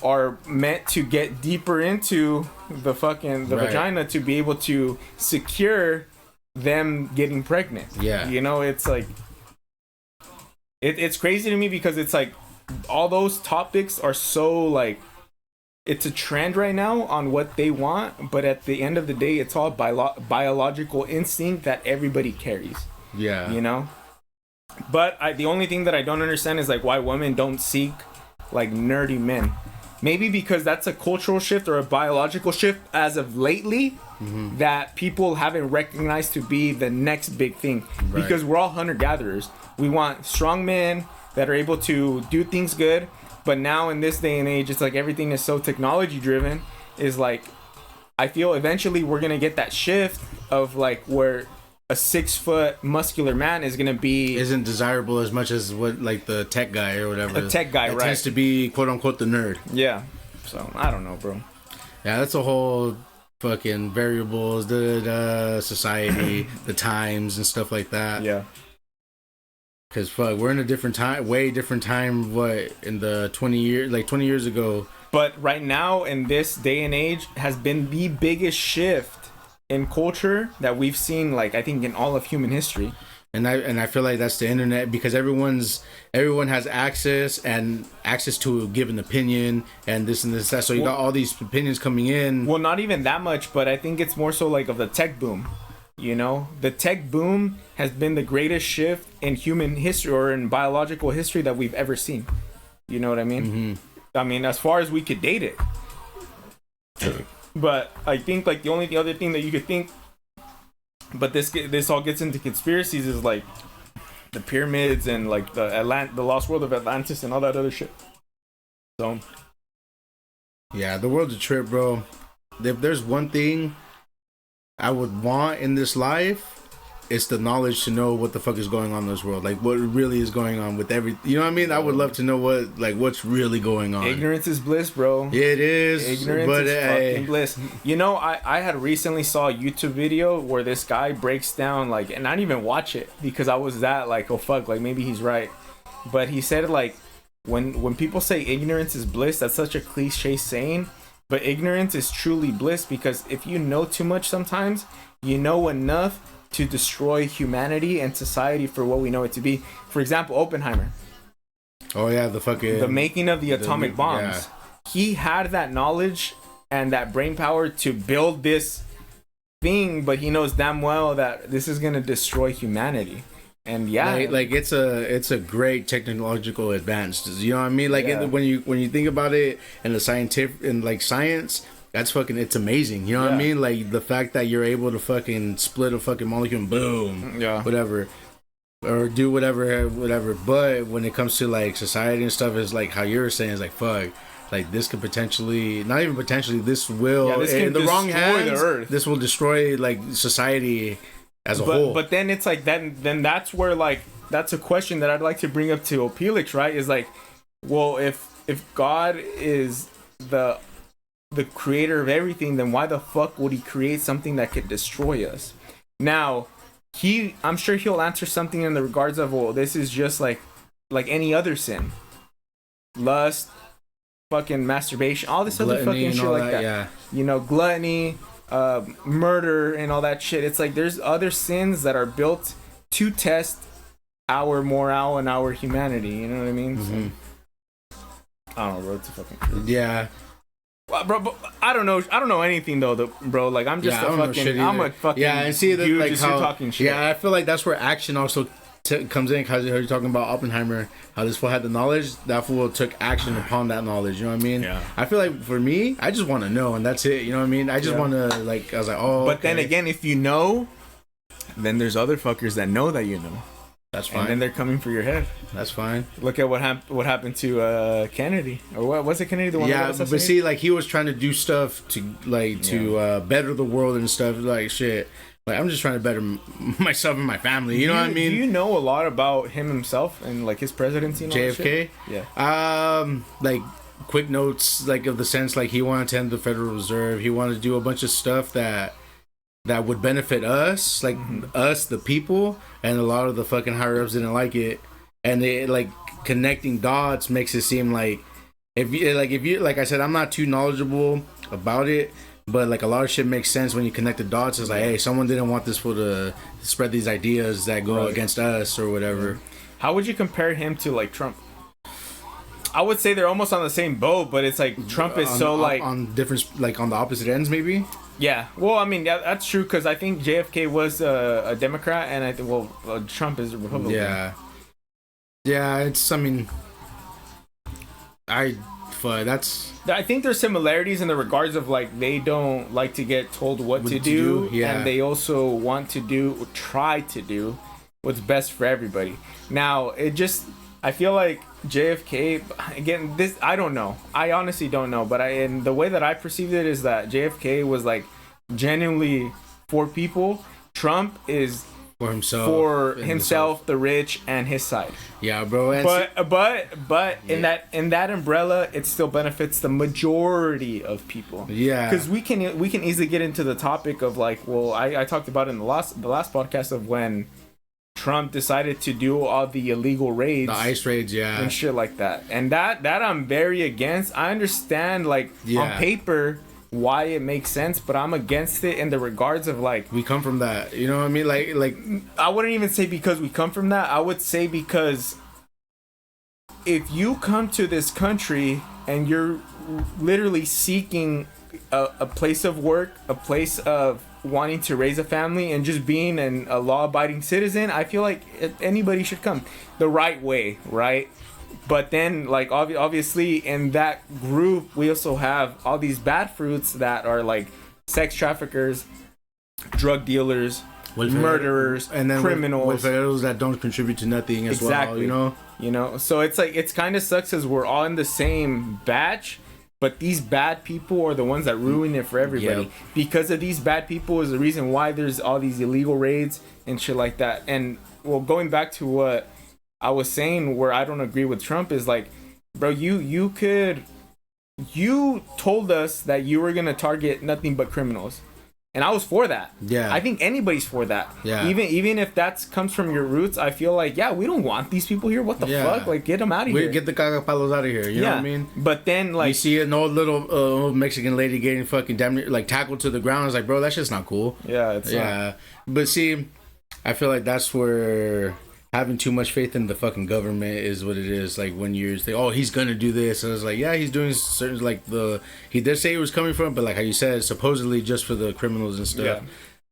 are meant to get deeper into the vagina to be able to secure them getting pregnant. Yeah. You know, it's like it's crazy to me because it's like all those topics are so like it's a trend right now on what they want, but at the end of the day, it's all biological instinct that everybody carries. Yeah. You know? But the only thing that I don't understand is like why women don't seek like nerdy men. Maybe because that's a cultural shift or a biological shift as of lately that people haven't recognized to be the next big thing. Right. Because we're all hunter-gatherers. We want strong men that are able to do things good. But now in this day and age, it's like everything is so technology driven. Is like, I feel eventually we're going to get that shift of like where a 6 foot muscular man is gonna be isn't desirable as much as what like the tech guy or whatever. A tech guy, right? Tends to be quote unquote the nerd. Yeah. So I don't know, bro. Yeah, that's a whole fucking variables, the society, the times and stuff like that. Yeah. Cause fuck, we're in a different time, way different time. What in the 20 years ago. But right now in this day and age has been the biggest shift in culture that we've seen, like I think in all of human history. And I feel like that's the internet, because everyone has access to give an opinion and this and this that. So you got all these opinions coming in. Well, not even that much, but I think it's more so like of the tech boom. You know, the tech boom has been the greatest shift in human history or in biological history that we've ever seen. You know what I mean? Mm-hmm. I mean, as far as we could date it. But I think like the other thing that you could think, but this all gets into conspiracies, is like the pyramids and like the lost world of Atlantis and all that other shit. So yeah, the world's a trip, bro. If there's one thing I would want in this life, it's the knowledge to know what the fuck is going on in this world, like what really is going on with every. You know what I mean? I would love to know what's really going on. Ignorance is bliss, bro. Yeah, it is. Ignorance is fucking bliss. You know, I had recently saw a YouTube video where this guy breaks down like, and I didn't even watch it because I was that like, oh fuck, like maybe he's right. But he said like, when people say ignorance is bliss, that's such a cliche saying, but ignorance is truly bliss, because if you know too much, sometimes you know enough to destroy humanity and society for what we know it to be. For example, Oppenheimer. Oh yeah, the making of the atomic bombs. Yeah. He had that knowledge and that brain power to build this thing, but he knows damn well that this is gonna destroy humanity. And yeah, like it's a great technological advance. You know what I mean? Like yeah. when you think about it in the scientific and like science. That's fucking, it's amazing. You know what I mean? Like the fact that you're able to fucking split a fucking molecule and boom, whatever, or do whatever. But when it comes to like society and stuff, it's like how you were saying, is like fuck, like this could potentially, not even potentially, this will, this in the wrong hands, the earth. This will destroy like society as a whole. But then it's like then that's where like that's a question that I'd like to bring up to Opelix, right? Is like, well, if God is the creator of everything, then why the fuck would he create something that could destroy us? Now, I'm sure he'll answer something in the regards of, well, this is just like any other sin. Lust, fucking masturbation, all this Gluttony, other fucking shit like that. Yeah. You know, gluttony, murder, and all that shit. It's like there's other sins that are built to test our morale and our humanity. You know what I mean? Mm-hmm. So, I don't know, bro. It's a fucking yeah. Well, bro, I don't know anything though, bro. Like I'm just a fucking and see that dude like just how, talking shit. Yeah, I feel like that's where action also comes in, because you're talking about Oppenheimer, how this fool had the knowledge, that fool took action upon that knowledge. You know what I mean? Yeah. I feel like for me, I just want to know, and that's it. You know what I mean? I just want to like. I was like, oh. But then again, if you know, then there's other fuckers that know that you know. That's fine. And then they're coming for your head. That's fine. Look at what happened to Kennedy, or what was it, Kennedy? The one. Yeah, but see, like he was trying to do stuff to better the world and stuff. Like shit. Like I'm just trying to better myself and my family. You know what I mean? Do you know a lot about him himself and like his presidency and all that shit? JFK? Yeah. Like quick notes, like of the sense, like he wanted to end the Federal Reserve. He wanted to do a bunch of stuff that would benefit us, like us, the people, and a lot of the fucking higher ups didn't like it. And they like connecting dots makes it seem like if you like I said, I'm not too knowledgeable about it, but like a lot of shit makes sense when you connect the dots. It's like, hey, someone didn't want this fool to spread these ideas that go against us or whatever. How would you compare him to like Trump? I would say they're almost on the same boat, but it's like Trump is on different, like on the opposite ends, maybe. Yeah, well, I mean, that's true because I think JFK was a Democrat, and I think Trump is a Republican. Yeah. It's. I mean, I think there's similarities in the regards of like they don't like to get told what to do, and they also want to try to do what's best for everybody. Now, I feel like JFK, again, this, I don't know. I honestly don't know, but and the way that I perceived it is that JFK was like genuinely for people. Trump is for himself, the rich, and his side. Yeah, bro. But in that umbrella, it still benefits the majority of people. Yeah, because we can easily get into the topic of like, well, I talked about it in the last podcast of when Trump decided to do all the illegal raids, the ICE raids, and shit like that, and that I'm very against. I understand like on paper why it makes sense, but I'm against it in the regards of like we come from that, you know what I mean? Like I wouldn't even say because we come from that. I would say because if you come to this country and you're literally seeking a place of work, a place of wanting to raise a family, and just being a law-abiding citizen, I feel like anybody should come the right way, right? But then, like, obviously, in that group, we also have all these bad fruits that are like sex traffickers, drug dealers, murderers, and then criminals, with those that don't contribute to nothing as well. You know. So it's like it's kind of sucks because we're all in the same batch. But these bad people are the ones that ruin it for everybody. Yep. Because of these bad people is the reason why there's all these illegal raids and shit like that. And, well, going back to what I was saying where I don't agree with Trump is like, bro, you told us that you were going to target nothing but criminals. And I was for that. Yeah. I think anybody's for that. Yeah. Even if that comes from your roots, I feel like, we don't want these people here. What the fuck? Like, get them out of here. Get the cagapalos out of here. You know what I mean? But then, like, you see an old little Mexican lady getting fucking damn near like tackled to the ground. It's like, bro, that shit's not cool. Yeah, it's not. But see, I feel like that's where having too much faith in the fucking government is what it is. Like when you're saying, oh, he's gonna do this, and it's like, yeah, he's doing certain, like he did say it was coming from, but like how you said, supposedly just for the criminals and stuff. Yeah.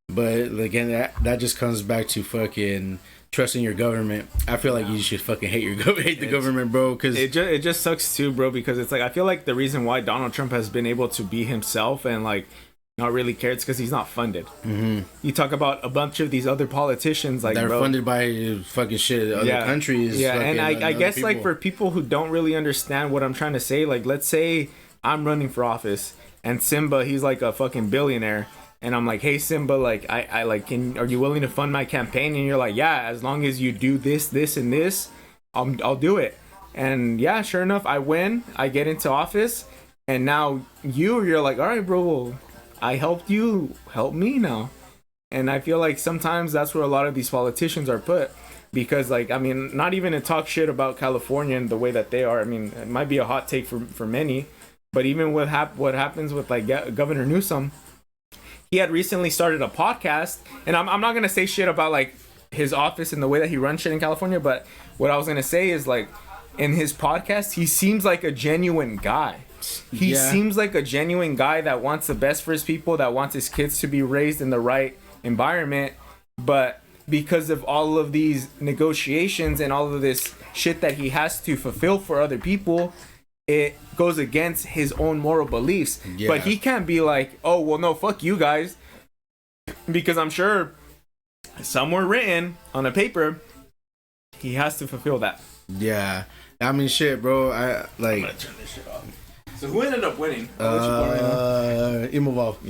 But again, that just comes back to fucking trusting your government. I feel like you should fucking hate the government, bro. Because it just sucks too, bro. Because it's like I feel like the reason why Donald Trump has been able to be himself and like not really care, it's because he's not funded. Mm-hmm. You talk about a bunch of these other politicians, like they're funded by fucking shit, other countries. Yeah, and I guess people. Like for people who don't really understand what I'm trying to say, like let's say I'm running for office and Simba, he's like a fucking billionaire, and I'm like, hey Simba, like I like, are you willing to fund my campaign? And you're like, yeah, as long as you do this, and this, I'll do it. And yeah, sure enough, I win, I get into office, and now you're like, all right, bro. Well, I helped you, help me now. And I feel like sometimes that's where a lot of these politicians are put. Because, like, I mean, not even to talk shit about California and the way that they are. I mean, it might be a hot take for many. But even with what happens with, like, Governor Newsom, he had recently started a podcast. And I'm not going to say shit about, like, his office and the way that he runs shit in California. But what I was going to say is, like, in his podcast, he seems like a genuine guy. He seems like a genuine guy that wants the best for his people, that wants his kids to be raised in the right environment. But because of all of these negotiations and all of this shit that he has to fulfill for other people, it goes against his own moral beliefs. Yeah. But he can't be like, oh, well, no, fuck you guys. Because I'm sure somewhere written on a paper, he has to fulfill that. Yeah. I mean, shit, bro. I'm gonna turn this shit off. So who ended up winning? Imovov.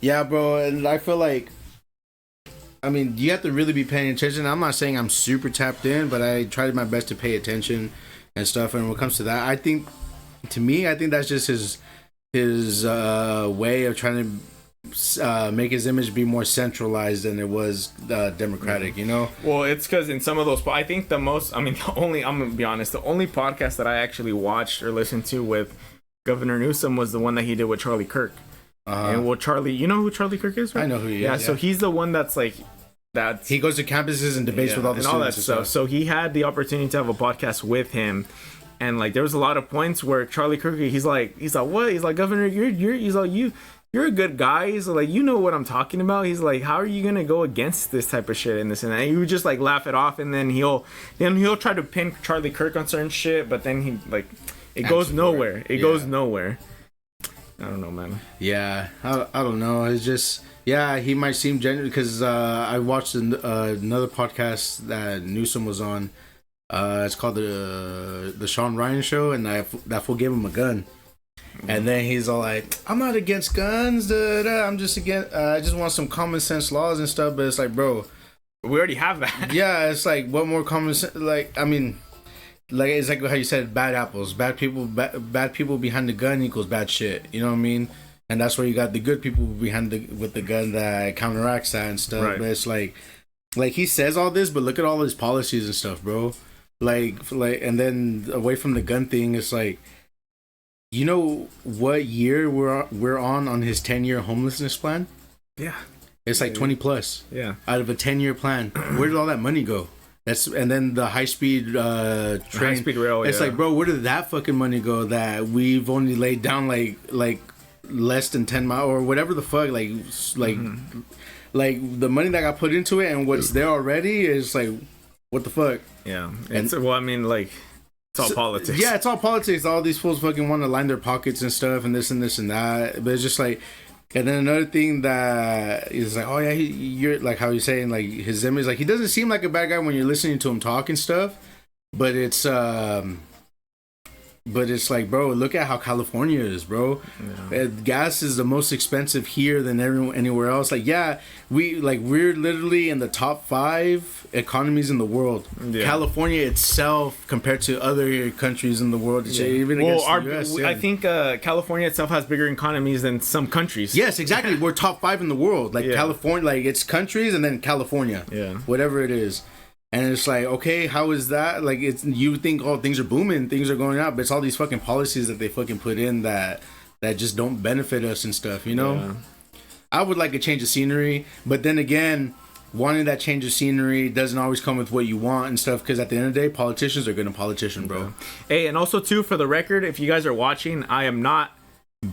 Yeah, bro, and I feel like, I mean, you have to really be paying attention. I'm not saying I'm super tapped in, but I tried my best to pay attention and stuff. And when it comes to that, I think that's just his way of trying to make his image be more centralized than it was democratic, you know? Well, it's because in some of those, I think I'm gonna be honest, the only podcast that I actually watched or listened to with Governor Newsom was the one that he did with Charlie Kirk. And well, Charlie, you know who Charlie Kirk is, right? I know who he is. Yeah, so he's the one that's like, he goes to campuses and debates with all the students and all that stuff. So he had the opportunity to have a podcast with him. And like there was a lot of points where Charlie Kirk, he's like what? He's like, Governor, you're a good guy. He's like, you know what I'm talking about. He's like, how are you gonna go against this type of shit and this and that? And he would just like laugh it off, and then he'll try to pin Charlie Kirk on certain shit, but then he like it goes nowhere. It goes nowhere. I don't know, man. Yeah, I don't know. It's just he might seem genuine because I watched another podcast that Newsom was on. It's called the Sean Ryan Show, and that fool gave him a gun, and then he's all like, "I'm not against guns, I'm just against. I just want some common sense laws and stuff." But it's like, bro, we already have that. Yeah, it's like, what more common sense? Like, I mean, like it's like how you said, bad apples, bad people behind the gun equals bad shit. You know what I mean? And that's where you got the good people behind with the gun that counteracts that and stuff. Right. But it's like he says all this, but look at all his policies and stuff, bro. Like, and then away from the gun thing, it's like, you know what year we're on his 10-year homelessness plan? Yeah, it's like 20 plus. Yeah, out of a 10-year plan, where did all that money go? And then the high speed train, high speed rail. It's like, bro, where did that fucking money go? That we've only laid down like less than 10 miles or whatever the fuck, like the money that got put into it and what's there already is like, what the fuck? Yeah, it's well, I mean, like, it's all politics. Yeah, it's all politics. All these fools fucking want to line their pockets and stuff, and this and this and that. But it's just like, and then another thing that is like, oh yeah, you're like how you're saying, like his image, like he doesn't seem like a bad guy when you're listening to him talk and stuff. But it's like, bro, look at how California is, bro. Yeah. Gas is the most expensive here than anywhere else. Like, yeah, we're literally in the top 5 economies in the world. Yeah. California itself, compared to other countries in the world, even against the US, I think California itself has bigger economies than some countries. Yes, exactly. We're top 5 in the world. Like California, like it's countries and then California. Yeah, whatever it is. And it's like, okay, how is that? Like, it's, you think, oh, things are booming, things are going out, but it's all these fucking policies that they fucking put in that just don't benefit us and stuff, you know? Yeah. I would like a change of scenery, but then again, wanting that change of scenery doesn't always come with what you want and stuff, because at the end of the day, politicians are going to politician, bro. Hey, and also, too, for the record, if you guys are watching, I am not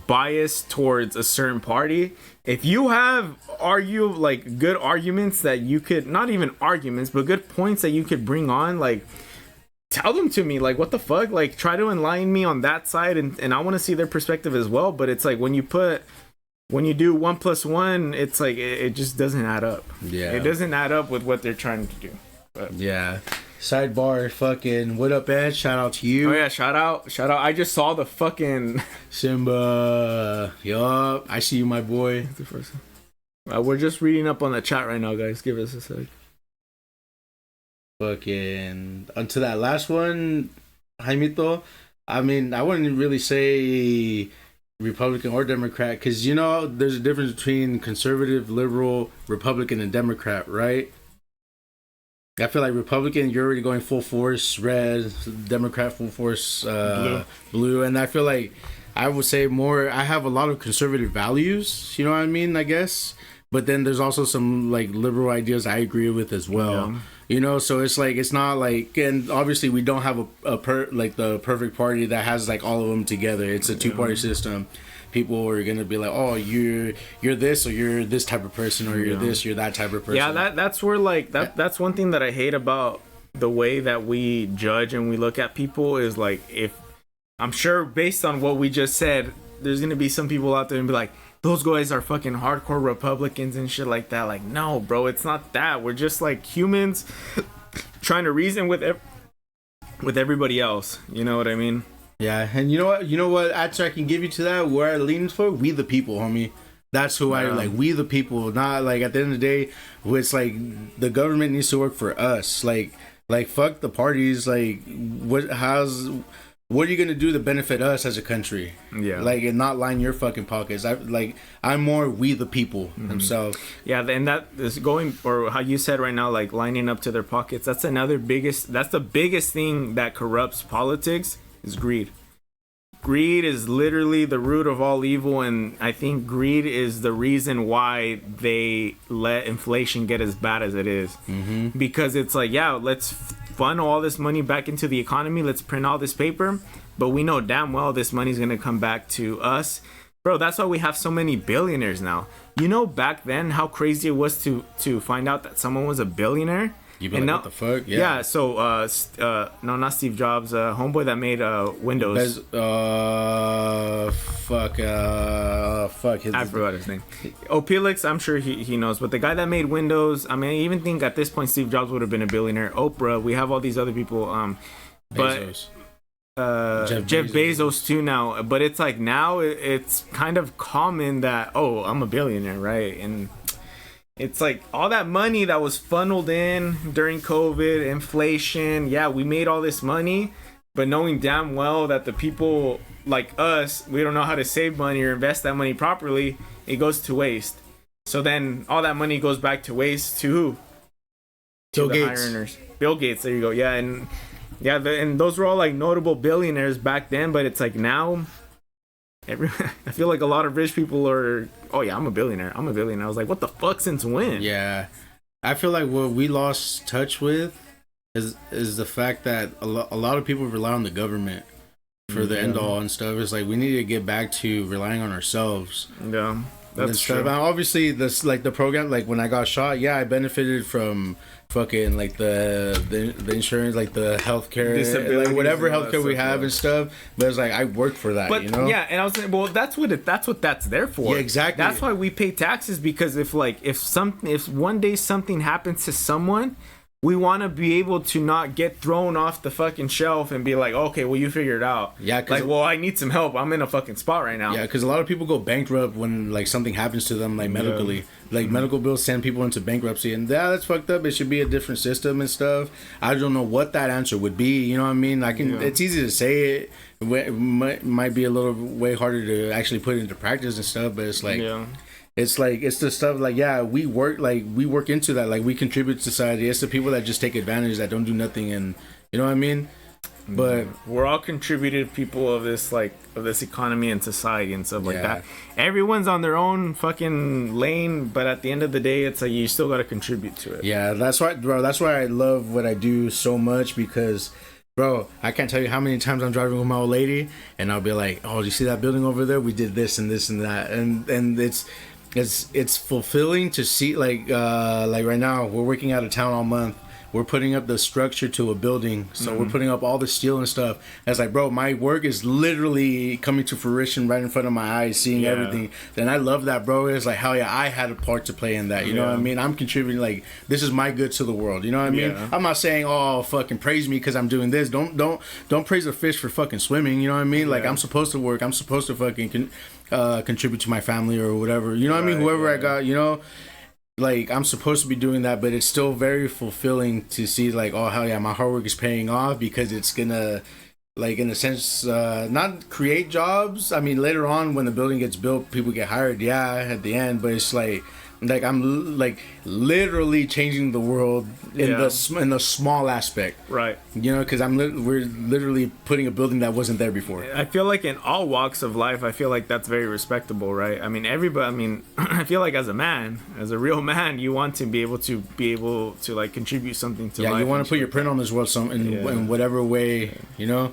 biased towards a certain party. If you have like good arguments that you could, not even arguments, but good points that you could bring on, like tell them to me. Like, what the fuck? Like, try to enlighten me on that side, and I want to see their perspective as well. But it's like when you do 1 + 1, it's like it just doesn't add up. Yeah, it doesn't add up with what they're trying to do. But yeah. Sidebar, fucking, what up, Ed? Shout out to you. Oh yeah, shout out. I just saw the fucking Simba. Yup, I see you, my boy. The first we're just reading up on the chat right now, guys. Give us a sec. Fucking onto that last one, Jaimito. I mean, I wouldn't really say Republican or Democrat, because you know there's a difference between conservative, liberal, Republican, and Democrat, right? I feel like Republican, you're already going full force red, Democrat full force blue, and I feel like I would say more. I have a lot of conservative values, you know what I mean? I guess, but then there's also some like liberal ideas I agree with as well. Yeah. You know, so it's like, it's not like, and obviously we don't have the perfect party that has like all of them together. It's a two-party system. People are gonna be like, oh, you're this, or you're this type of person, or you're this, you're that type of person. Yeah, that's where like that's one thing that I hate about the way that we judge and we look at people is like, if I'm sure based on what we just said, there's gonna be some people out there and be like, those guys are fucking hardcore Republicans and shit like that. Like, no, bro, it's not that. We're just like humans trying to reason with everybody else. You know what I mean? Yeah, and you know what answer I can give you to that, where I lean for? We the people, homie. That's who I like. We the people. Not like, at the end of the day, it's like the government needs to work for us. Like fuck the parties. Like, what are you gonna do to benefit us as a country? Yeah. Like, and not line your fucking pockets. I'm more we the people themselves. Yeah, and that is going, or how you said right now, like lining up to their pockets. That's the biggest thing that corrupts politics is greed. Greed is literally the root of all evil, and I think greed is the reason why they let inflation get as bad as it is. Because it's like, yeah, let's funnel all this money back into the economy, let's print all this paper, but we know damn well this money's gonna come back to us. Bro, that's why we have so many billionaires now. You know, back then how crazy it was to find out that someone was a billionaire. You be like, now, what the fuck? Yeah. So no, not Steve Jobs, homeboy that made Windows. Fuck. I forgot his name. Felix, I'm sure he knows, but the guy that made Windows, I mean, I even think at this point Steve Jobs would have been a billionaire. Oprah, we have all these other people, but Bezos. Jeff Bezos too now. But it's like now it's kind of common that, oh, I'm a billionaire, right? And it's like all that money that was funneled in during COVID, inflation. Yeah, we made all this money, but knowing damn well that the people like us, we don't know how to save money or invest that money properly, it goes to waste. So then all that money goes back to waste to who? Bill the Gates. high earners. Bill Gates, there you go. Yeah, and and those were all like notable billionaires back then, but it's like now I feel like a lot of rich people are, oh yeah, I'm a billionaire. I was like, what the fuck, since when? Yeah, I feel like what we lost touch with is the fact that a lot of people rely on the government for the end all and stuff. It's like we need to get back to relying on ourselves. Yeah, that's true. And obviously, this like the program, like when I got shot, yeah, I benefited from fucking like the insurance, like the healthcare, like whatever healthcare we have and stuff. But it's like I worked for that, but you know. Yeah, and I was saying, well, that's what that's there for. Yeah, exactly. That's why we pay taxes, because if one day something happens to someone, we want to be able to not get thrown off the fucking shelf and be like, okay, well, you figure it out. Yeah, like, well, I need some help. I'm in a fucking spot right now. Yeah, because a lot of people go bankrupt when like something happens to them, like medically. Yeah. Like medical bills send people into bankruptcy, and that's fucked up. It should be a different system and stuff. I don't know what that answer would be. You know what I mean? It's easy to say it. It might be a little way harder to actually put it into practice and stuff. But it's like. Yeah. It's like, it's the stuff like, yeah, we work into that, like we contribute to society. It's the people that just take advantage, that don't do nothing, and you know what I mean. But we're all contributive people of this economy and society and stuff like that. Everyone's on their own fucking lane, but at the end of the day, it's like you still got to contribute to it. Yeah, that's why, bro. That's why I love what I do so much, because, bro, I can't tell you how many times I'm driving with my old lady, and I'll be like, "Oh, do you see that building over there? We did this and this and that," and it's fulfilling to see, like right now we're working out of town all month. We're putting up the structure to a building, so we're putting up all the steel and stuff. And it's like, bro, my work is literally coming to fruition right in front of my eyes, seeing everything. And I love that, bro. It's like, hell yeah, I had a part to play in that. You know what I mean? I'm contributing. Like, this is my good to the world. You know what I mean? I'm not saying, oh, fucking praise me because I'm doing this. Don't praise a fish for fucking swimming. You know what I mean? Like, I'm supposed to work. I'm supposed to fucking contribute to my family or whatever. You know what I mean? Whoever I got, you know. Like, I'm supposed to be doing that, but it's still very fulfilling to see, like, oh, hell yeah, my hard work is paying off, because it's gonna, like, in a sense, not create jobs. I mean, later on when the building gets built, people get hired, at the end, but it's like I'm like literally changing the world in the small aspect, right? You know, because we're literally putting a building that wasn't there before. I feel like in all walks of life, I feel like that's very respectable, right? I mean, everybody. I mean, I feel like as a real man, you want to be able to like contribute something to life. Yeah, you want to put your print on this world, in whatever way, you know.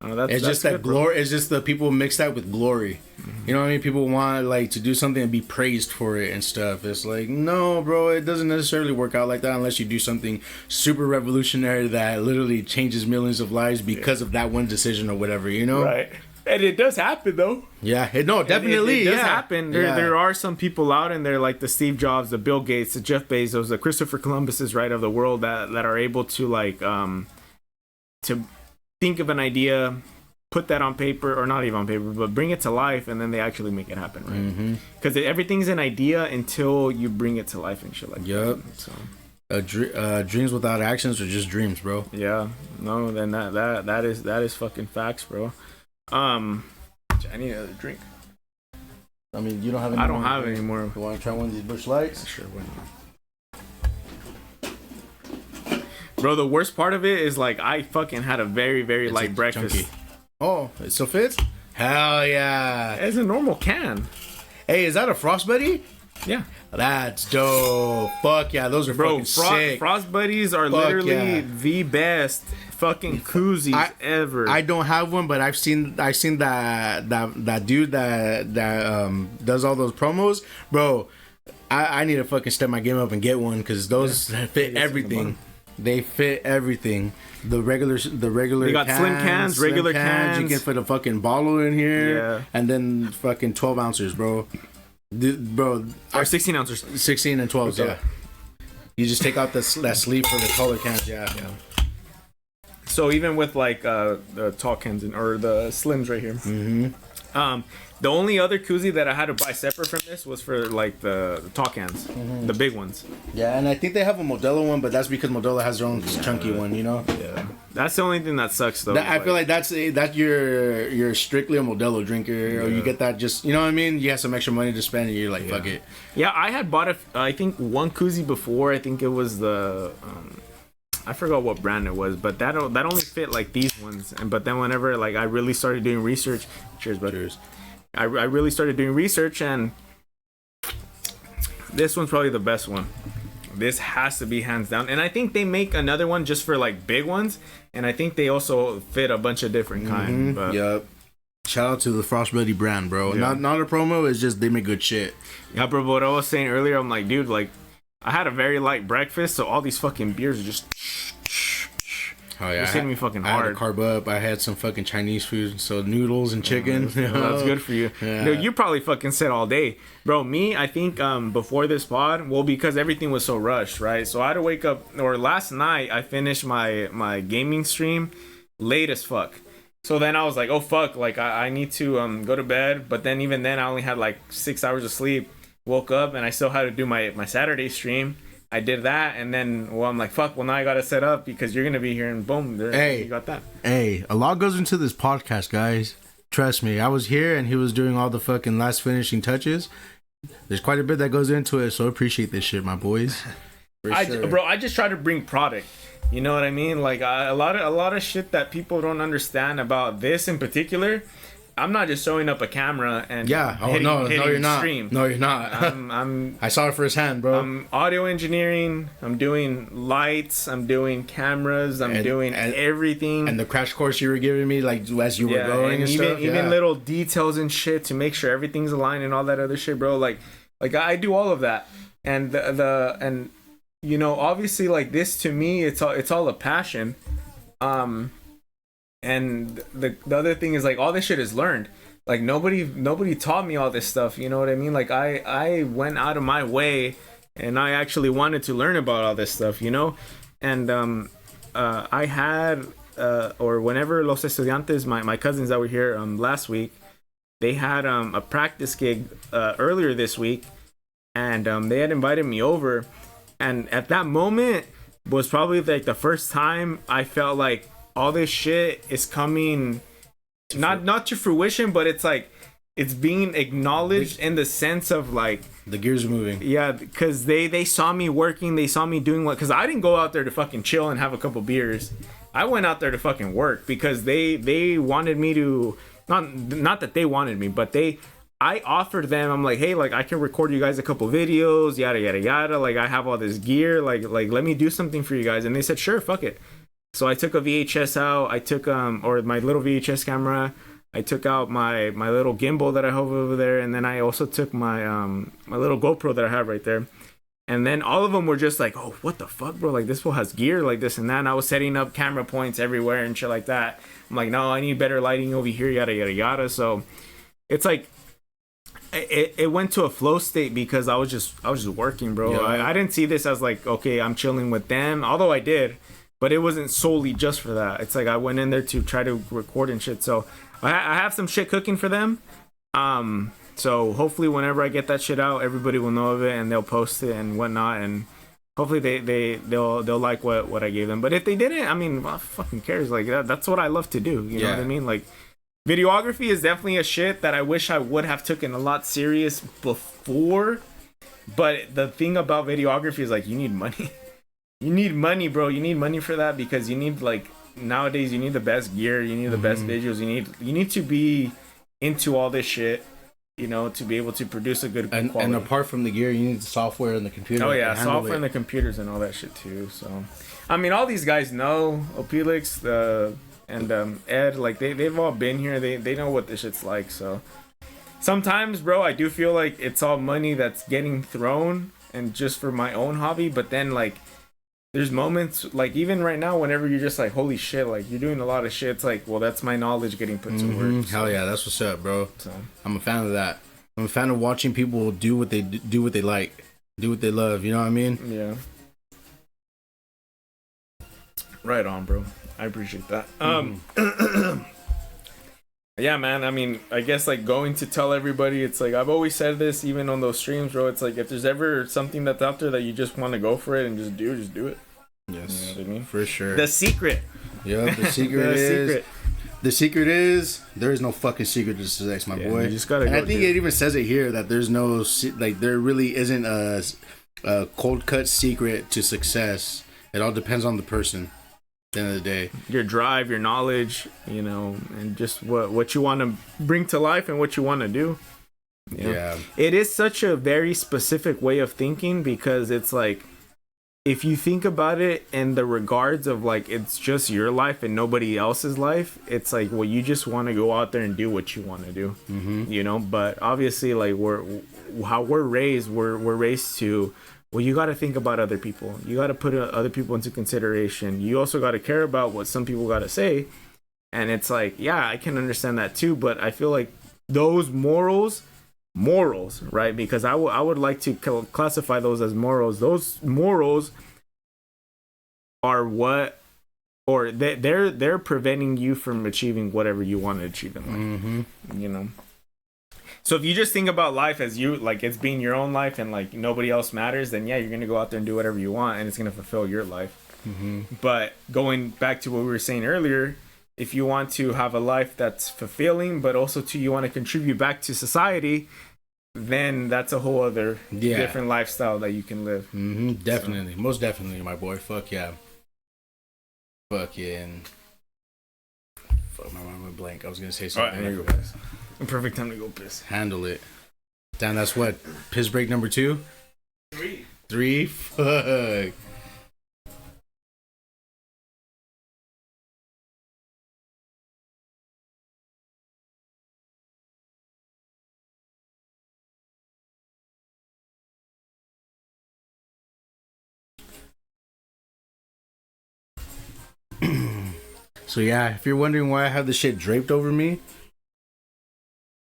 It's just that glory. It's just the people mix that with glory. You know what I mean? People want like to do something and be praised for it and stuff. It's like, no, bro, it doesn't necessarily work out like that unless you do something super revolutionary that literally changes millions of lives because of that one decision or whatever, you know? Right. And it does happen though. Yeah, definitely. It does happen. There are some people out in there like the Steve Jobs, the Bill Gates, the Jeff Bezos, the Christopher Columbuses, right, of the world that are able to like to think of an idea, put that on paper, or not even on paper, but bring it to life, and then they actually make it happen, right? Because everything's an idea until you bring it to life and shit like that. So dreams without actions are just dreams, bro. Yeah, no, then that is fucking facts, bro. I need another drink. I mean, you don't have any I don't have any more. You want to try one of these Busch Lights? Sure, why not? Bro, the worst part of it is like I fucking had a very, very light breakfast. Chunky. Oh, it still fits? Hell yeah. It's a normal can. Hey, is that a Frost Buddy? Yeah. That's dope. Fuck yeah, those are fucking sick. Frost Buddies are literally the best fucking koozies ever. I don't have one, but I've seen that dude that does all those promos, bro. I need to fucking step my game up and get one because those fit everything. They fit everything. The regular. You got slim cans, regular cans. You can fit a fucking bottle in here, yeah, and then fucking 12 ounces, bro. Bro, or 16 ounces, 16 and 12s, yeah. You just take out that sleeve for the color cans, yeah. So even with like the tall cans or the slims right here, the only other koozie that I had to buy separate from this was for like the tall cans, the big ones. Yeah, and I think they have a Modelo one, but that's because Modelo has their own chunky one, you know. Yeah, that's the only thing that sucks though. I feel like that's you're strictly a Modelo drinker, or you get that just, you know what I mean. You have some extra money to spend, and you're like, fuck it. Yeah, I had bought I think one koozie before. I think it was the. I forgot what brand it was, but that only fit like these ones. But then whenever like I really started doing research, cheers, buddies. I really started doing research, and this one's probably the best one. This has to be hands down. And I think they make another one just for like big ones, and I think they also fit a bunch of different kind. But yep. Shout out to the Frost Buddy brand, bro. Yeah. Not a promo. It's just they make good shit. Yeah, bro. What I was saying earlier, I'm like, dude, like I had a very light breakfast, so all these fucking beers are just. Oh yeah, it's hitting me fucking hard. I had to carb up. I had some fucking Chinese food, so noodles and chicken. That's good for you. Yeah. Dude, you probably fucking sit all day, bro. Me, I think before this pod, well, because everything was so rushed, right? So I had to wake up. Or last night, I finished my gaming stream late as fuck. So then I was like, oh fuck, like I need to go to bed. But then even then, I only had like 6 hours of sleep. Woke up and I still had to do my Saturday stream. I did that, and then, well, I'm like, fuck, well, now I gotta set up because you're gonna be here, and boom, you got that. Hey, a lot goes into this podcast, guys. Trust me. I was here, and he was doing all the fucking last finishing touches. There's quite a bit that goes into it, so appreciate this shit, my boys. Bro, I just try to bring product. You know what I mean? Like, a lot of shit that people don't understand about this in particular. I'm not just showing up a camera and hitting you're not. Stream. No, you're not. I saw it firsthand, bro. I'm audio engineering. I'm doing lights. I'm doing cameras. I'm doing everything. And the crash course you were giving me, like as you were going, and stuff. Even little details and shit to make sure everything's aligned and all that other shit, bro. Like I do all of that. And and you know, obviously, like this to me, it's all a passion. And the other thing is like all this shit is learned. Like nobody taught me all this stuff. You know what I mean? Like I went out of my way and I actually wanted to learn about all this stuff. You know, and I had or whenever los estudiantes, my cousins that were here last week, they had a practice gig earlier this week, and they had invited me over, and at that moment was probably like the first time I felt like all this shit is coming not to fruition, but it's like it's being acknowledged in the sense of like the gears are moving. Yeah, because they saw me working, they saw me doing what, because I didn't go out there to fucking chill and have a couple beers. I went out there to fucking work because they wanted me to, not that they wanted me, but I offered them, I'm like, hey, like I can record you guys a couple videos, yada yada yada, like I have all this gear, like let me do something for you guys. And they said, sure, fuck it. So I took a VHS out. I took or my little VHS camera. I took out my little gimbal that I have over there, and then I also took my my little GoPro that I have right there. And then all of them were just like, oh, what the fuck, bro? Like this fool has gear like this and that. And I was setting up camera points everywhere and shit like that. I'm like, no, I need better lighting over here, yada yada yada. So it's like it went to a flow state because I was just working, bro. Yeah. I didn't see this as like, okay, I'm chilling with them, although I did. But it wasn't solely just for that. It's like I went in there to try to record and shit. So I have some shit cooking for them. So hopefully whenever I get that shit out, everybody will know of it and they'll post it and whatnot. And hopefully they'll like what I gave them. But if they didn't, I mean, what fucking cares? Like that's what I love to do. You know what I mean? Like videography is definitely a shit that I wish I would have taken a lot serious before. But the thing about videography is like you need money. You need money, bro. You need money for that because you need like nowadays you need the best gear, you need the best visuals, you need to be into all this shit, you know, to be able to produce a good quality. And apart from the gear, you need the software and the computer. Oh yeah, software and the computers and all that shit too. So, I mean, all these guys know Opelix, and Ed, like they've all been here. They know what this shit's like. So, sometimes, bro, I do feel like it's all money that's getting thrown and just for my own hobby. But then like, there's moments like even right now, whenever you're just like, holy shit, like you're doing a lot of shit. It's like, well, that's my knowledge getting put to work. So. Hell yeah, that's what's up, bro. So I'm a fan of that. I'm a fan of watching people do what they like, do what they love. You know what I mean? Yeah. Right on, bro. I appreciate that. Yeah, man. I mean, I guess like going to tell everybody, it's like I've always said this, even on those streams, bro. It's like if there's ever something that's out there that you just want to go for it and just do it. Yes, you know what I mean? For sure. The secret. Yeah, the secret The secret is there is no fucking secret to success, my boy. You just gotta. And I think it even says it here that there's no like there really isn't a cold cut secret to success. It all depends on the person. At the end of the day, your drive, your knowledge, you know, and just what you want to bring to life and what you want to do. You know? Yeah, it is such a very specific way of thinking because it's like if you think about it in the regards of like it's just your life and nobody else's life, it's like well you just want to go out there and do what you want to do, you know. But obviously, like we're raised to. Well, you got to think about other people. You got to put other people into consideration. You also got to care about what some people got to say. And it's like, yeah, I can understand that too. But I feel like those morals, right? Because I would like to classify those as morals. Those morals are what, or they're preventing you from achieving whatever you want to achieve in life. You know. So if you just think about life as you like it's being your own life and like nobody else matters, then yeah, you're gonna go out there and do whatever you want and it's gonna fulfill your life. But going back to what we were saying earlier, if you want to have a life that's fulfilling but also you want to contribute back to society, then that's a whole other different lifestyle that you can live. Definitely. Most definitely, my boy. Fuck yeah. Fucking fuck, my mind went blank. I was gonna say something. All right, there you go. Perfect time to go piss. Handle it. Damn, that's what? Piss break number 2? 3? Fuck. So yeah, if you're wondering why I have this shit draped over me,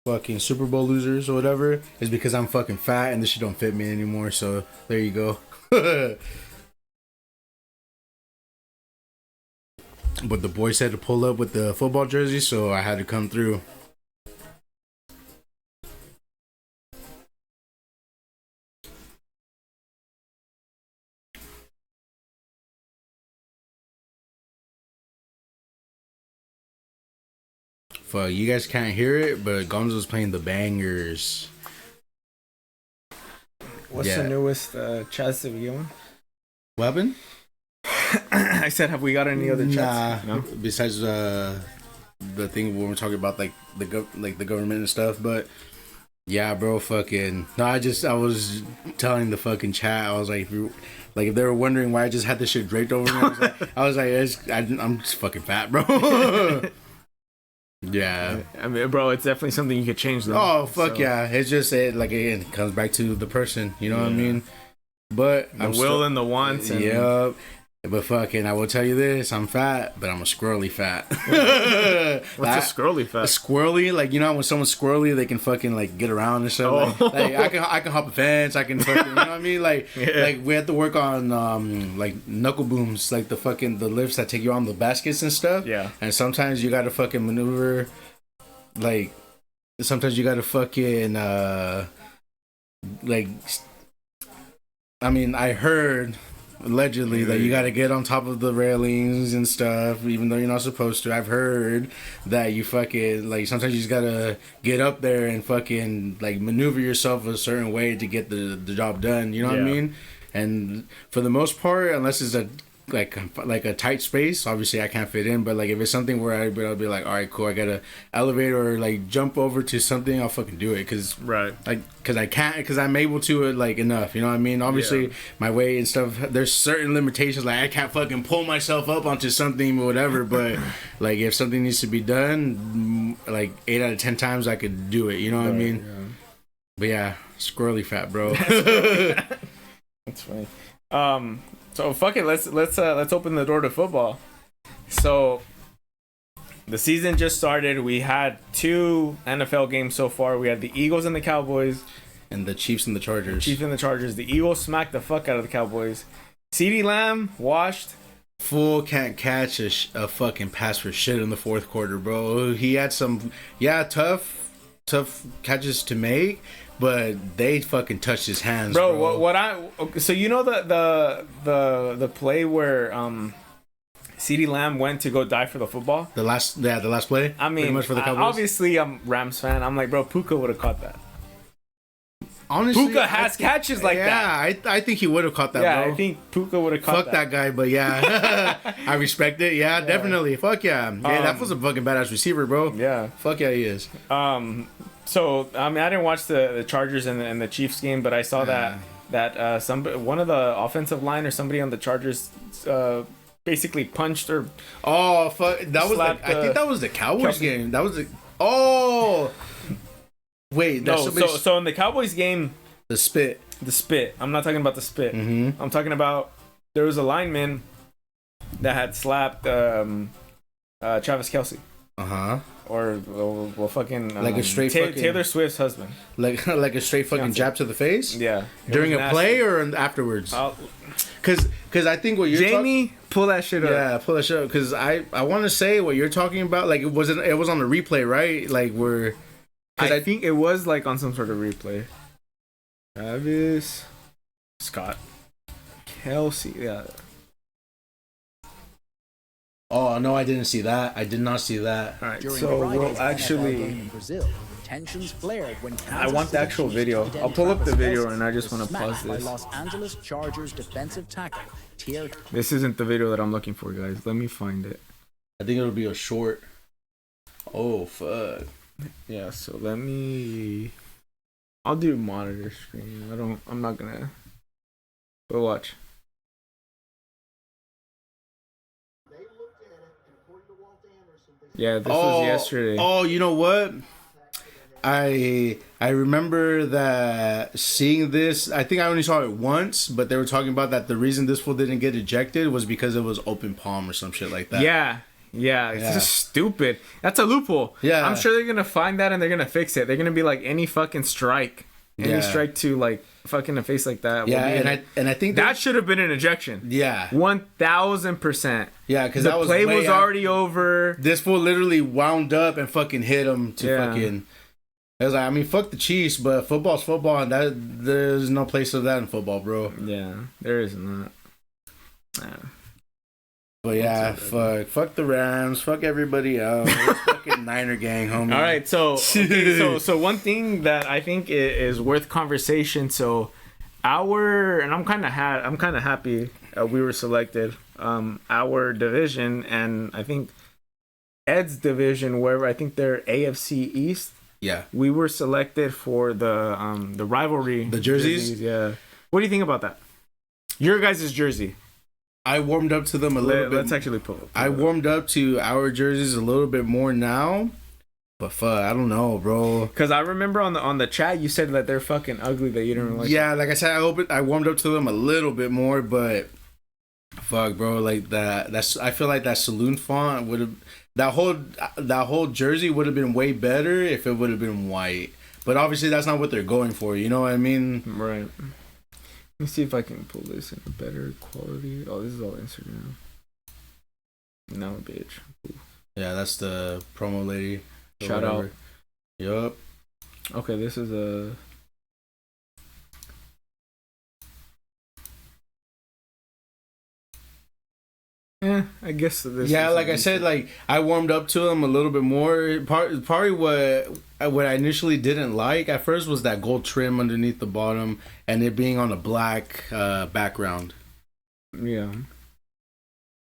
fucking Super Bowl losers or whatever, is because I'm fucking fat and this shit don't fit me anymore. So there you go. But the boy said to pull up with the football jersey, so I had to come through. Fuck, you guys can't hear it, but Gonzo's playing the bangers. What's the newest chats that we going? Weapon? I said, have we got any other chats? Nah, no? Besides the thing when we're talking about like the government and stuff, but yeah, bro, fucking no. I was telling the fucking chat. I was like, if they were wondering why I just had this shit draped over me, I'm just fucking fat, bro. Yeah, I mean, bro, it's definitely something you could change though. Oh fuck so. Yeah, it's just it comes back to the person. You know what I mean? But the will and the wants. Yep. But fucking, I will tell you this: I'm fat, but I'm a squirrely fat. What's a squirrely fat? A squirrely, like you know, when someone's squirrely, they can fucking like get around and stuff. Oh. Like I can hop a fence. I can fucking, you know what I mean? Like like we have to work on like knuckle booms, like the lifts that take you on the baskets and stuff. Yeah. And sometimes you gotta fucking maneuver, like sometimes you gotta fucking like. I mean, I heard allegedly that you got to get on top of the railings and stuff, even though you're not supposed to. I've heard that you fucking like sometimes you just gotta get up there and fucking like maneuver yourself a certain way to get the job done. You know what I mean? And for the most part, unless it's a like a tight space, obviously I can't fit in. But like if it's something where I'll be like, all right, cool, I gotta elevate or like jump over to something, I'll fucking do it. Cause I can't, cause I'm able to it like enough. You know what I mean? Obviously my weight and stuff. There's certain limitations. Like I can't fucking pull myself up onto something or whatever. But like if something needs to be done, like 8 out of 10 times I could do it. You know what I mean? Yeah. But yeah, squirrely fat, bro. That's funny. So fuck it, let's open the door to football. So the season just started. We had 2 NFL games so far. We had the Eagles and the Cowboys. And the Chiefs and the Chargers. The Eagles smacked the fuck out of the Cowboys. CeeDee Lamb washed. Fool can't catch a fucking pass for shit in the fourth quarter, bro. He had some tough catches to make. But they fucking touched his hands, bro. So you know the play where CeeDee Lamb went to go die for the football? The last play. I mean, pretty much for the Cowboys. Obviously, I'm Rams fan. I'm like, bro, Puka would have caught that. Honestly, Puka has catches like that. Yeah, I think he would have caught that, bro. Yeah, I think Puka would have caught that. Fuck that guy, but yeah. I respect it. Yeah, definitely. Fuck yeah. Yeah, that was a fucking badass receiver, bro. Yeah. Fuck yeah, he is. So I mean, I didn't watch the Chargers and the Chiefs game, but I saw that one of the offensive line or somebody on the Chargers basically punched or fuck, that was I think that was the Cowboys game. That was wait, so in the Cowboys game, the spit. I'm not talking about the spit. Mm-hmm. I'm talking about there was a lineman that had slapped Travis Kelce. Or fucking like a straight Taylor Swift's husband, like a straight fucking jab to the face. Yeah, during a play or afterwards. Because I think what you're Jamie pull that shit up. Yeah, pull that shit up. Because I want to say what you're talking about. Like it was on the replay, right? Like where. I think it was like on some sort of replay. Travis Scott Kelce, yeah. Oh no, I didn't see that. I did not see that. All right, so we'll actually. Tensions flared when I want the actual video. I'll pull up the video and I just want to pause this. Los Angeles Chargers defensive tackle. This isn't the video that I'm looking for, guys. Let me find it. I think it'll be a short. Oh fuck. Yeah. So let me. I'll do monitor screen. I'm not gonna. But watch. Yeah, this was yesterday. Oh, you know what? I remember that seeing this. I think I only saw it once, but they were talking about that the reason this fool didn't get ejected was because it was open palm or some shit like that. Yeah. It's just stupid. That's a loophole. Yeah. I'm sure they're gonna find that and they're gonna fix it. They're gonna be like any fucking strike. Any strike to like fucking a face like that. Yeah, and I think that should have been an ejection. Yeah, 1000%. Yeah, because the play was already over. This fool literally wound up and fucking hit him to fucking. I was like, I mean, fuck the Chiefs, but football's football, and there's no place for that in football, bro. Yeah, there isn't that. Yeah. But yeah, fuck the Rams, fuck everybody else. Fucking Niner gang, homie. All right, so one thing that I think is worth conversation. So and I'm kind of happy we were selected. Our division, and I think Ed's division, wherever I think they're AFC East. Yeah, we were selected for the rivalry. The jerseys. Yeah. What do you think about that? Your guys' jersey. I warmed up to them a little bit. Let's actually pull it. I warmed up to our jerseys a little bit more now, but fuck, I don't know, bro. Because I remember on the chat you said that they're fucking ugly, that you didn't like. Yeah, like I said, I warmed up to them a little bit more, but fuck, bro, like I feel like that saloon font would have that whole jersey would have been way better if it would have been white. But obviously that's not what they're going for. You know what I mean? Right. Let me see if I can pull this in a better quality. Oh, this is all Instagram. No, bitch. Ooh. Yeah, that's the promo lady. Shout out. Yup. Okay, this is a... I guess this. Yeah, like I said, like I warmed up to them a little bit more. Probably what I initially didn't like at first was that gold trim underneath the bottom and it being on a black background. Yeah.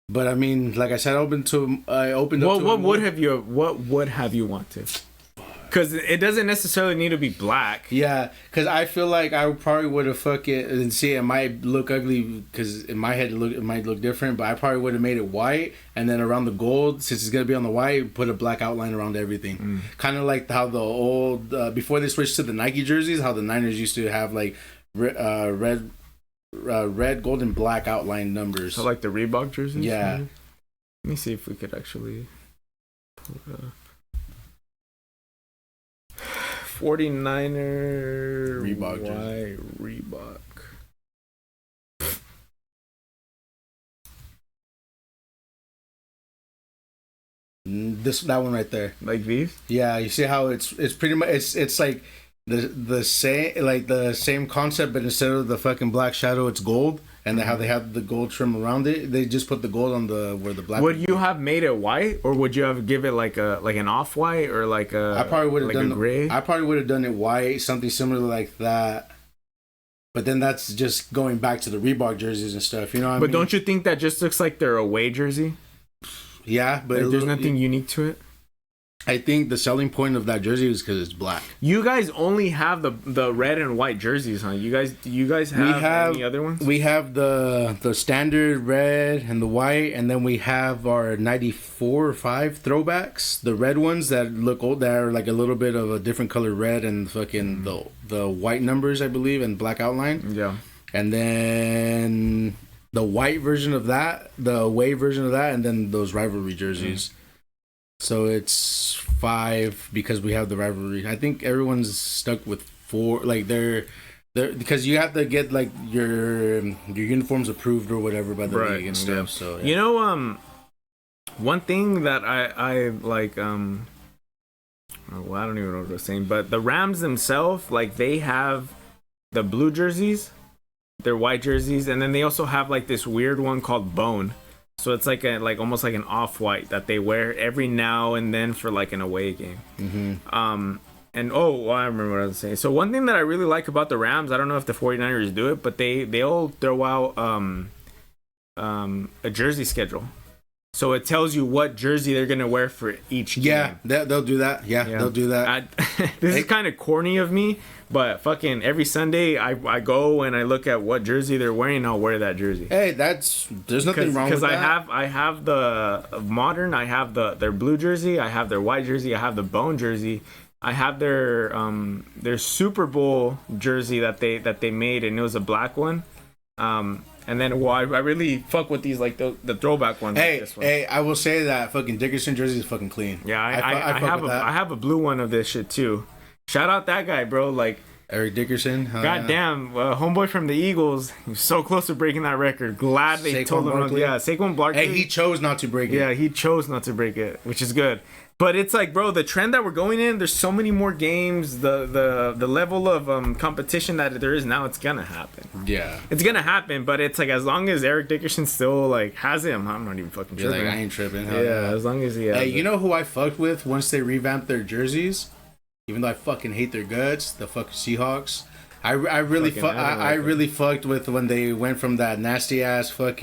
But I mean, like I said, I opened up. What would have you wanted? Because it doesn't necessarily need to be black. Yeah, because I feel like I probably would have fucking and see it might look ugly because in my head it might look different, but I probably would have made it white and then around the gold, since it's gonna be on the white, put a black outline around everything. Kind of like how the old before they switched to the Nike jerseys, how the Niners used to have like red, gold, and black outline numbers. So like the Reebok jerseys. Yeah. Maybe? Let me see if we could actually pull it up. 49er Reebok jersey. Reebok. That one right there. Like these? Yeah, you see how it's pretty much it's like the same concept, but instead of the fucking black shadow, it's gold, and how they have the gold trim around it. They just put the gold on where the black. Would you have made it white, or would you have give it like an off white, or like a? I probably would have done gray. I probably would have done it white, something similar like that. But then that's just going back to the Reebok jerseys and stuff, you know what I mean? But don't you think that just looks like their away jersey? Yeah, but like there's nothing unique to it. I think the selling point of that jersey is because it's black. You guys only have the red and white jerseys, huh? You guys have any other ones? We have the standard red and the white, and then we have our 94 or 5 throwbacks, the red ones that look old, that are like a little bit of a different color red and fucking the white numbers, I believe, and black outline. Yeah. And then the white version of that, the away version of that, and then those rivalry jerseys. So it's 5 because we have the rivalry. I think everyone's stuck with 4. Like they're because you have to get like your uniforms approved or whatever by the league and stuff. Yeah. So yeah. You know, one thing that I like, well, I don't even know what I was saying, but the Rams themselves, like they have the blue jerseys, their white jerseys, and then they also have like this weird one called Bone. So it's like almost like an off-white that they wear every now and then for like an away game. Mm-hmm. And I remember what I was saying. So one thing that I really like about the Rams, I don't know if the 49ers do it, but they'll throw out a jersey schedule. So it tells you what jersey they're gonna wear for each game. Yeah, they'll do that. Yeah, they'll do that. This is kind of corny of me, but fucking every Sunday I go and I look at what jersey they're wearing and I'll wear that jersey. Hey, there's nothing wrong with that. Because I have the modern, I have their blue jersey, I have their white jersey, I have the Bone jersey, I have their Super Bowl jersey that they made, and it was a black one. And then I really fuck with these, like the throwback ones. Hey, like this one. hey, I will say that fucking Dickerson jersey is fucking clean. Yeah, I have a blue one of this shit too. Shout out that guy, bro. Like Eric Dickerson. Goddamn, homeboy from the Eagles. He was so close to breaking that record. Glad they told him. Yeah, Saquon Barkley. Hey, he chose not to break it. Yeah, he chose not to break it, which is good. But it's like, bro, the trend that we're going in, there's so many more games. The level of competition that there is now, it's gonna happen. Yeah, it's gonna happen. But it's like, as long as Eric Dickerson still like has him, I'm not even fucking tripping. Like, I ain't tripping. Yeah, as long as he has. Hey, you know who I fucked with once they revamped their jerseys? Even though I fucking hate their guts, the fucking Seahawks. I really fucked with when they went from that nasty ass like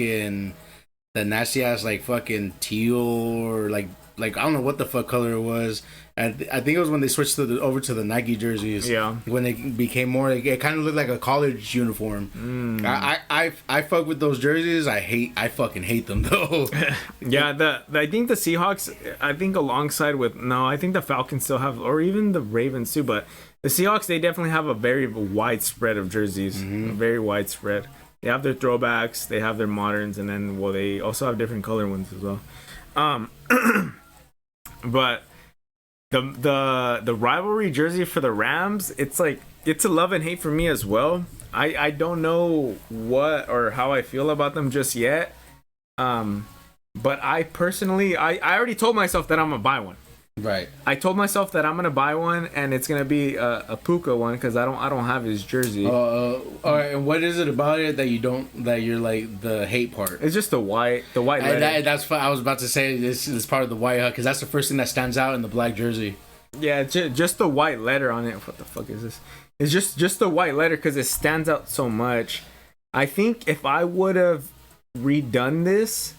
fucking teal or like I don't know what the fuck color it was. And I think it was when they switched over to the Nike jerseys. Yeah. When it became more, it kind of looked like a college uniform. I fuck with those jerseys. I fucking hate them though. Yeah. I think the Seahawks. I think alongside with I think the Falcons still have, or even the Ravens too. But the Seahawks, they definitely have a very wide spread of jerseys. Mm-hmm. Very widespread. They have their throwbacks. They have their moderns, and then they also have different color ones as well. But the rivalry jersey for the Rams, it's like, it's a love and hate for me as well. I don't know what or how I feel about them just yet. But I personally, I already told myself that I'm gonna buy one. Right. I told myself that I'm gonna buy one, and it's gonna be a Puka one because I don't have his jersey. All right. And what is it about it that you're like the hate part? It's just the white letter. That's what I was about to say. This is part of the white because that's the first thing that stands out in the black jersey. Yeah, just the white letter on it. What the fuck is this? It's just the white letter because it stands out so much. I think if I would have redone this,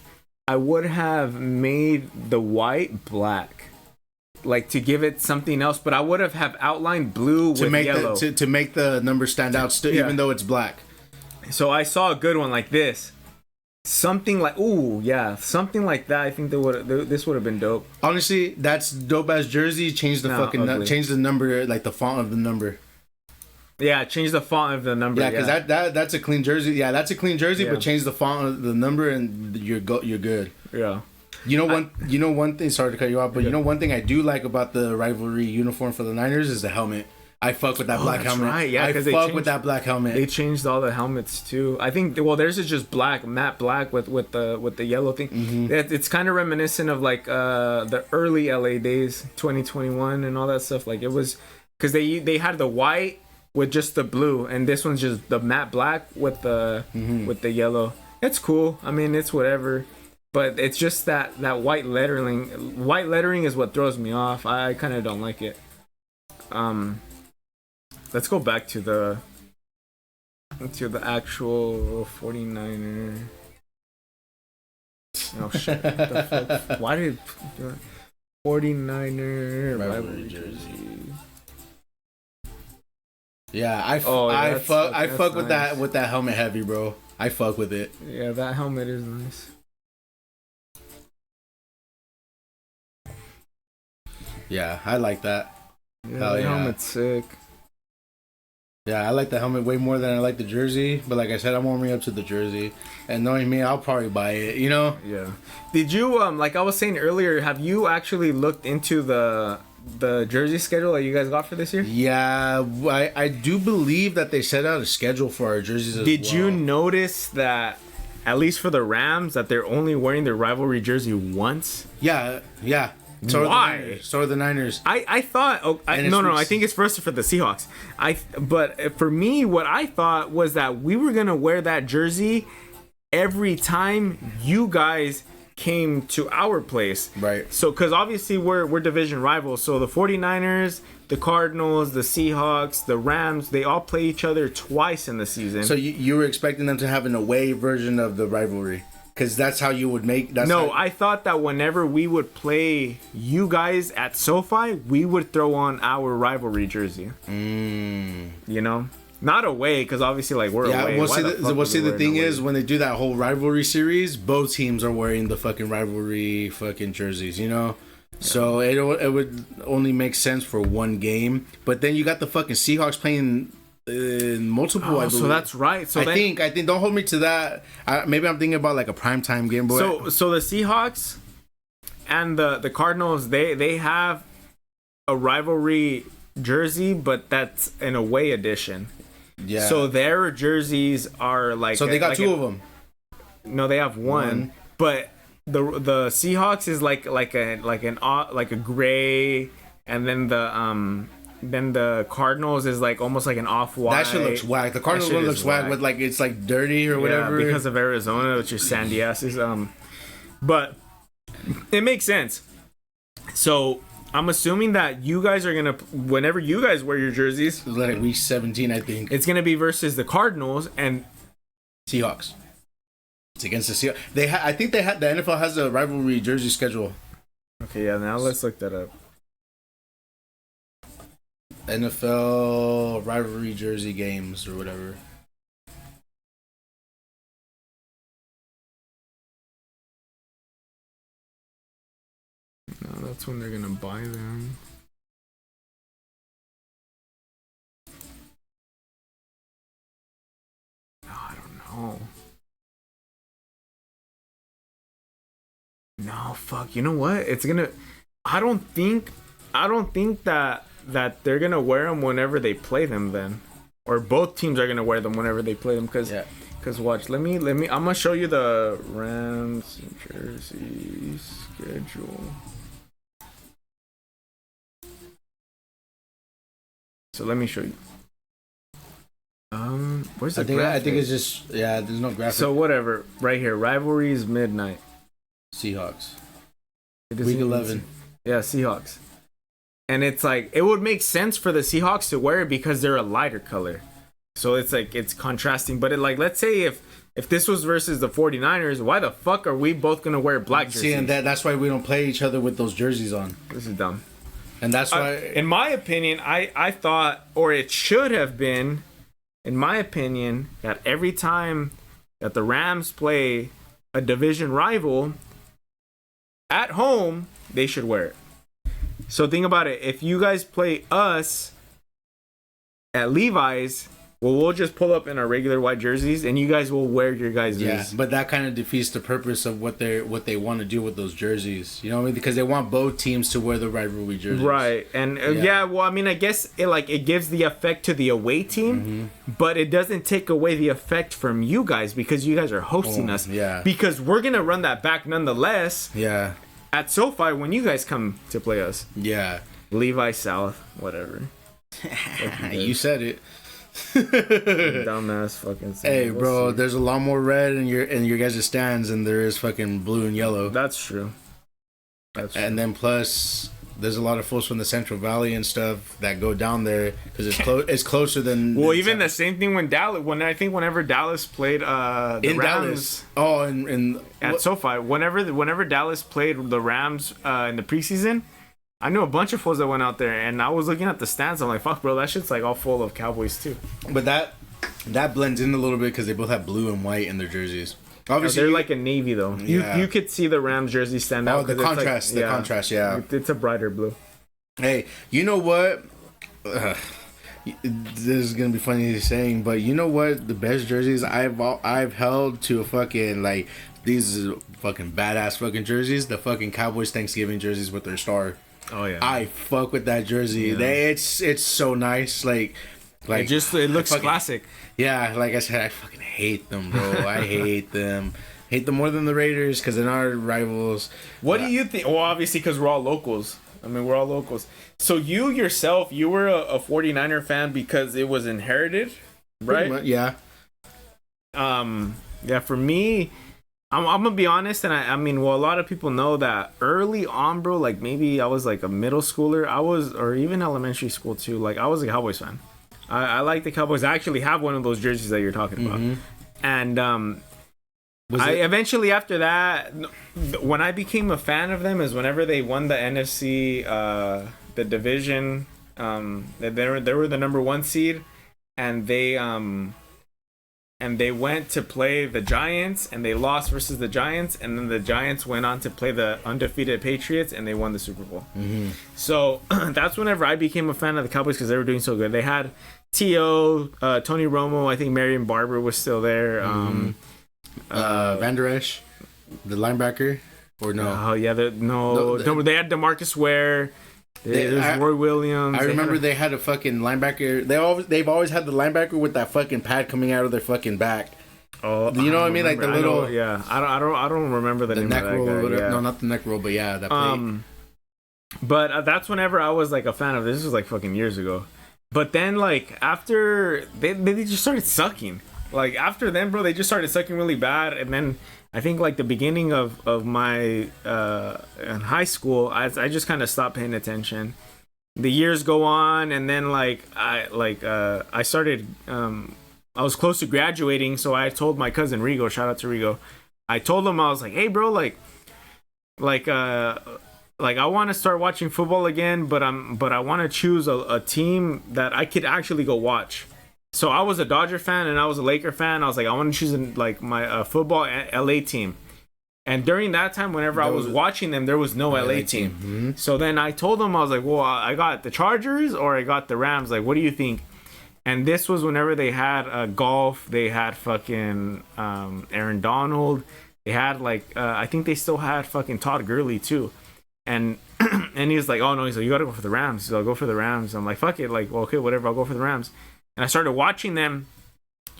I would have made the white black. Like to give it something else, but I would have outlined blue with yellow to make the number stand out still, even though it's black. So I saw a good one like this, something like something like that. I think this would have been dope. Honestly, that's dope ass jersey. Change the change the number, like the font of the number. Yeah, change the font of the number. Yeah, because that's a clean jersey. Yeah, that's a clean jersey, but change the font of the number and you're good. Yeah. You know one thing. Sorry to cut you off, but you know one thing I do like about the rivalry uniform for the Niners is the helmet. I fuck with that black helmet. Right, yeah, I fuck with that black helmet. They changed all the helmets too. I think theirs is just black, matte black with the yellow thing. Mm-hmm. It's kind of reminiscent of like the early LA days, 2021 and all that stuff. Like it was because they had the white with just the blue, and this one's just the matte black with the yellow. It's cool. I mean, it's whatever. But it's just that white lettering. White lettering is what throws me off. I kind of don't like it. Let's go back to the actual 49er. Oh shit! What the fuck? Why did 49er rivalry jersey? Yeah, I fuck with nice. with that helmet heavy, bro. I fuck with it. Yeah, that helmet is nice. Yeah, I like that. Yeah, the helmet's sick. Yeah, I like the helmet way more than I like the jersey. But like I said, I'm warming up to the jersey. And knowing me, I'll probably buy it, you know? Yeah. Did you, like I was saying earlier, have you actually looked into the jersey schedule that you guys got for this year? Yeah, I do believe that they set out a schedule for our jerseys as well. Did you notice that, at least for the Rams, that they're only wearing their rivalry jersey once? Yeah. Why? So are the Niners. I thought I think it's first for the Seahawks. But for me, what I thought was that we were gonna wear that jersey every time you guys came to our place. Right. So because obviously we're division rivals. So the 49ers, the Cardinals, the Seahawks, the Rams, they all play each other twice in the season. So you were expecting them to have an away version of the rivalry? Because that's how you would make... I thought that whenever we would play you guys at SoFi, we would throw on our rivalry jersey. You know? Not away, because obviously, like, we're away. The thing is, when they do that whole rivalry series, both teams are wearing the fucking rivalry fucking jerseys, you know? Yeah. So it would only make sense for one game. But then you got the fucking Seahawks playing... multiple, I believe. So that's right. So I think don't hold me to that. Maybe I'm thinking about like a primetime game. But so the Seahawks and the Cardinals, they have a rivalry jersey, but that's an away edition. Yeah. So their jerseys are like. So they got two of them. No, they have one. But the Seahawks is like a gray, and then the Cardinals is like almost like an off-white. That shit looks whack. The Cardinals one looks whack with like it's like dirty or whatever. Yeah, because of Arizona, which is sandy asses. But it makes sense. So I'm assuming that you guys are gonna, whenever you guys wear your jerseys, it's like week 17, I think it's gonna be versus the Cardinals and Seahawks. It's against the Seahawks. I think the NFL has a rivalry jersey schedule. Okay, yeah. Now let's look that up. NFL rivalry jersey games or whatever. No, that's when they're gonna buy them. No, I don't know. No, fuck. You know what? It's gonna. I don't think that they're gonna wear them whenever they play them then, or both teams are gonna wear them whenever they play them because watch, let me I'm gonna show you the Rams jersey schedule. So let me show you. Where's the I graphic? think it's just there's no graphic. So whatever, right here, rivalries midnight. Seahawks. It Week 11. Yeah, Seahawks. And it's like it would make sense for the Seahawks to wear it because they're a lighter color. So it's like it's contrasting. But it, like, let's say if this was versus the 49ers, why the fuck are we both gonna wear black jerseys? See, and that's why we don't play each other with those jerseys on. This is dumb. And that's why, In my opinion, I thought, or it should have been, in my opinion, that every time that the Rams play a division rival at home, they should wear it. So think about it. If you guys play us at Levi's, well, we'll just pull up in our regular white jerseys, and you guys will wear your guys' jerseys. but that kind of defeats the purpose of what they want to do with those jerseys. You know what I mean? Because they want both teams to wear the rivalry jerseys. Right. And well, I mean, I guess it gives the effect to the away team, but it doesn't take away the effect from you guys because you guys are hosting us. Yeah. Because we're gonna run that back nonetheless. Yeah. At SoFi when you guys come to play us. Yeah. Levi South, whatever. You said it. Dumbass fucking. Hey, bro, there's a lot more red in your guys' stands than there is fucking blue and yellow. That's true. And then plus, there's a lot of folks from the Central Valley and stuff that go down there because it's closer than. Well, even the same thing when Dallas. Whenever Dallas played the in Rams. Dallas. Oh, in at SoFi, whenever Dallas played the Rams in the preseason, I knew a bunch of fools that went out there, and I was looking at the stands. I'm like, "Fuck, bro, that shit's like all full of Cowboys too." But that blends in a little bit because they both have blue and white in their jerseys. Obviously, they're like a navy though. Yeah. You could see the Rams jersey stand out. Oh, the contrast, yeah. It's a brighter blue. Hey, you know what? This is gonna be funny saying, but you know what? The best jerseys I've held to a fucking like these fucking badass fucking jerseys. The fucking Cowboys Thanksgiving jerseys with their star. Oh yeah, I fuck with that jersey. Yeah. It's so nice. Like it looks classic. Yeah, like I said, I fucking hate them, bro. I hate them. Hate them more than the Raiders because they're not rivals. What do you think? Well, obviously because we're all locals. I mean, we're all locals. So you yourself, you were a 49er fan because it was inherited, right? Yeah. Yeah. For me, I'm gonna be honest, and I mean, well, a lot of people know that early on, bro. Like maybe I was like a middle schooler. or even elementary school too. Like I was a Cowboys fan. I like the Cowboys. I actually have one of those jerseys that you're talking about, and eventually after that, when I became a fan of them is whenever they won the NFC, the division. They were the number 1 seed, and they went to play the Giants, and they lost versus the Giants, and then the Giants went on to play the undefeated Patriots, and they won the Super Bowl. So that's whenever I became a fan of the Cowboys because they were doing so good. They had T.O., Tony Romo, I think Marion Barber was still there. Van Der Esch, the linebacker, or no? Oh yeah, they had DeMarcus Ware. There's Roy Williams. I remember they had a fucking linebacker. They've always had the linebacker with that fucking pad coming out of their fucking back. Oh, you know what I mean? Like the little I don't remember the name neck of that roll. guy. Yeah. No, not the neck roll, but yeah, that plate. But that's whenever I was like a fan of this. This was like fucking years ago. But then like after they just started sucking. Like after them, bro, they just started sucking really bad, and then. I think like the beginning of my in high school, I just kind of stopped paying attention. The years go on, and then I started. I was close to graduating, so I told my cousin Rigo. Shout out to Rigo. I told him I was like, "Hey, bro, like I want to start watching football again, but I want to choose a team that I could actually go watch." So I was a Dodger fan and I was a Laker fan. I was like, I want to choose like my football LA team. And during that time, whenever I was watching them, there was no LA team. Mm-hmm. So then I told them, I was like, well, I got the Chargers or I got the Rams. Like, what do you think? And this was whenever they had golf. They had fucking Aaron Donald. They had I think they still had fucking Todd Gurley too. And and he was like, oh no, he's like, you gotta go for the Rams. So I'll go for the Rams. I'm like, fuck it. Like, well, okay, whatever. I'll go for the Rams. And I started watching them.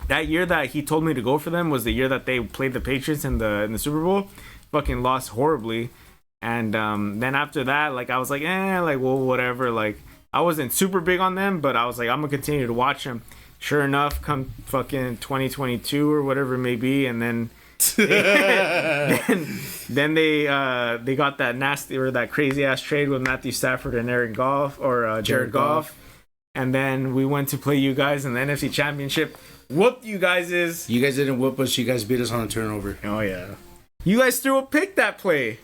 That year that he told me to go for them was the year that they played the Patriots in the Super Bowl. Fucking lost horribly. And then after that, like I was like, well, whatever. Like I wasn't super big on them, but I was like, I'm gonna continue to watch them. Sure enough, come fucking 2022 or whatever it may be, and then then they got that nasty or that crazy ass trade with Matthew Stafford and Aaron Goff or Jared Goff. And then we went to play you guys in the NFC Championship. Whooped you guys is. You guys didn't whoop us. You guys beat us on a turnover. Oh yeah. You guys threw a pick that play.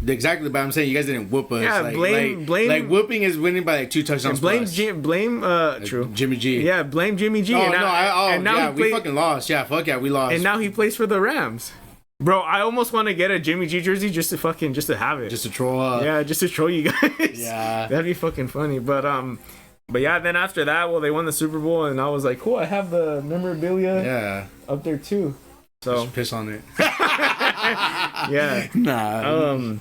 Exactly, but I'm saying you guys didn't whoop us. Yeah, blame. Like whooping is winning by like 2 touchdowns. Blame true. Jimmy G. Yeah, blame Jimmy G. Oh, and now we fucking lost. Yeah, fuck yeah, we lost. And now he plays for the Rams. Bro, I almost want to get a Jimmy G jersey just to have it. Just to troll. Yeah, just to troll you guys. Yeah, that'd be fucking funny. But yeah, then after that, well, they won the Super Bowl, and I was like, cool, I have the memorabilia. Up there too. So just piss on it. Yeah. Nah.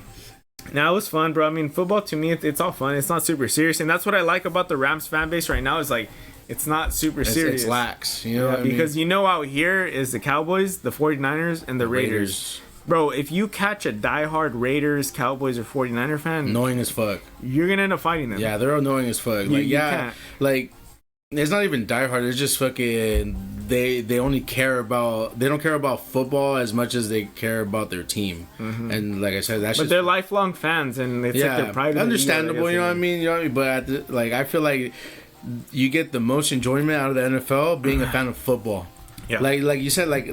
Now it was fun, bro. I mean, football to me, it's all fun. It's not super serious, and that's what I like about the Rams fan base right now. Is like, it's not super serious. It's lax, you know. What I because mean? you know, out here is the Cowboys, the 49ers, and the Raiders. Bro, if you catch a diehard Raiders, Cowboys, or 49er fan, annoying as fuck, you're gonna end up fighting them. Yeah, they're annoying as fuck. Like, like it's not even diehard. It's just fucking. They only care about. They don't care about football as much as they care about their team. Mm-hmm. And like I said, that's. But they're lifelong fans, and it's like their pride. Understandable, you know what I mean? You know what I mean? But like, I feel like you get the most enjoyment out of the NFL being a fan of football. Yeah. Like you said, like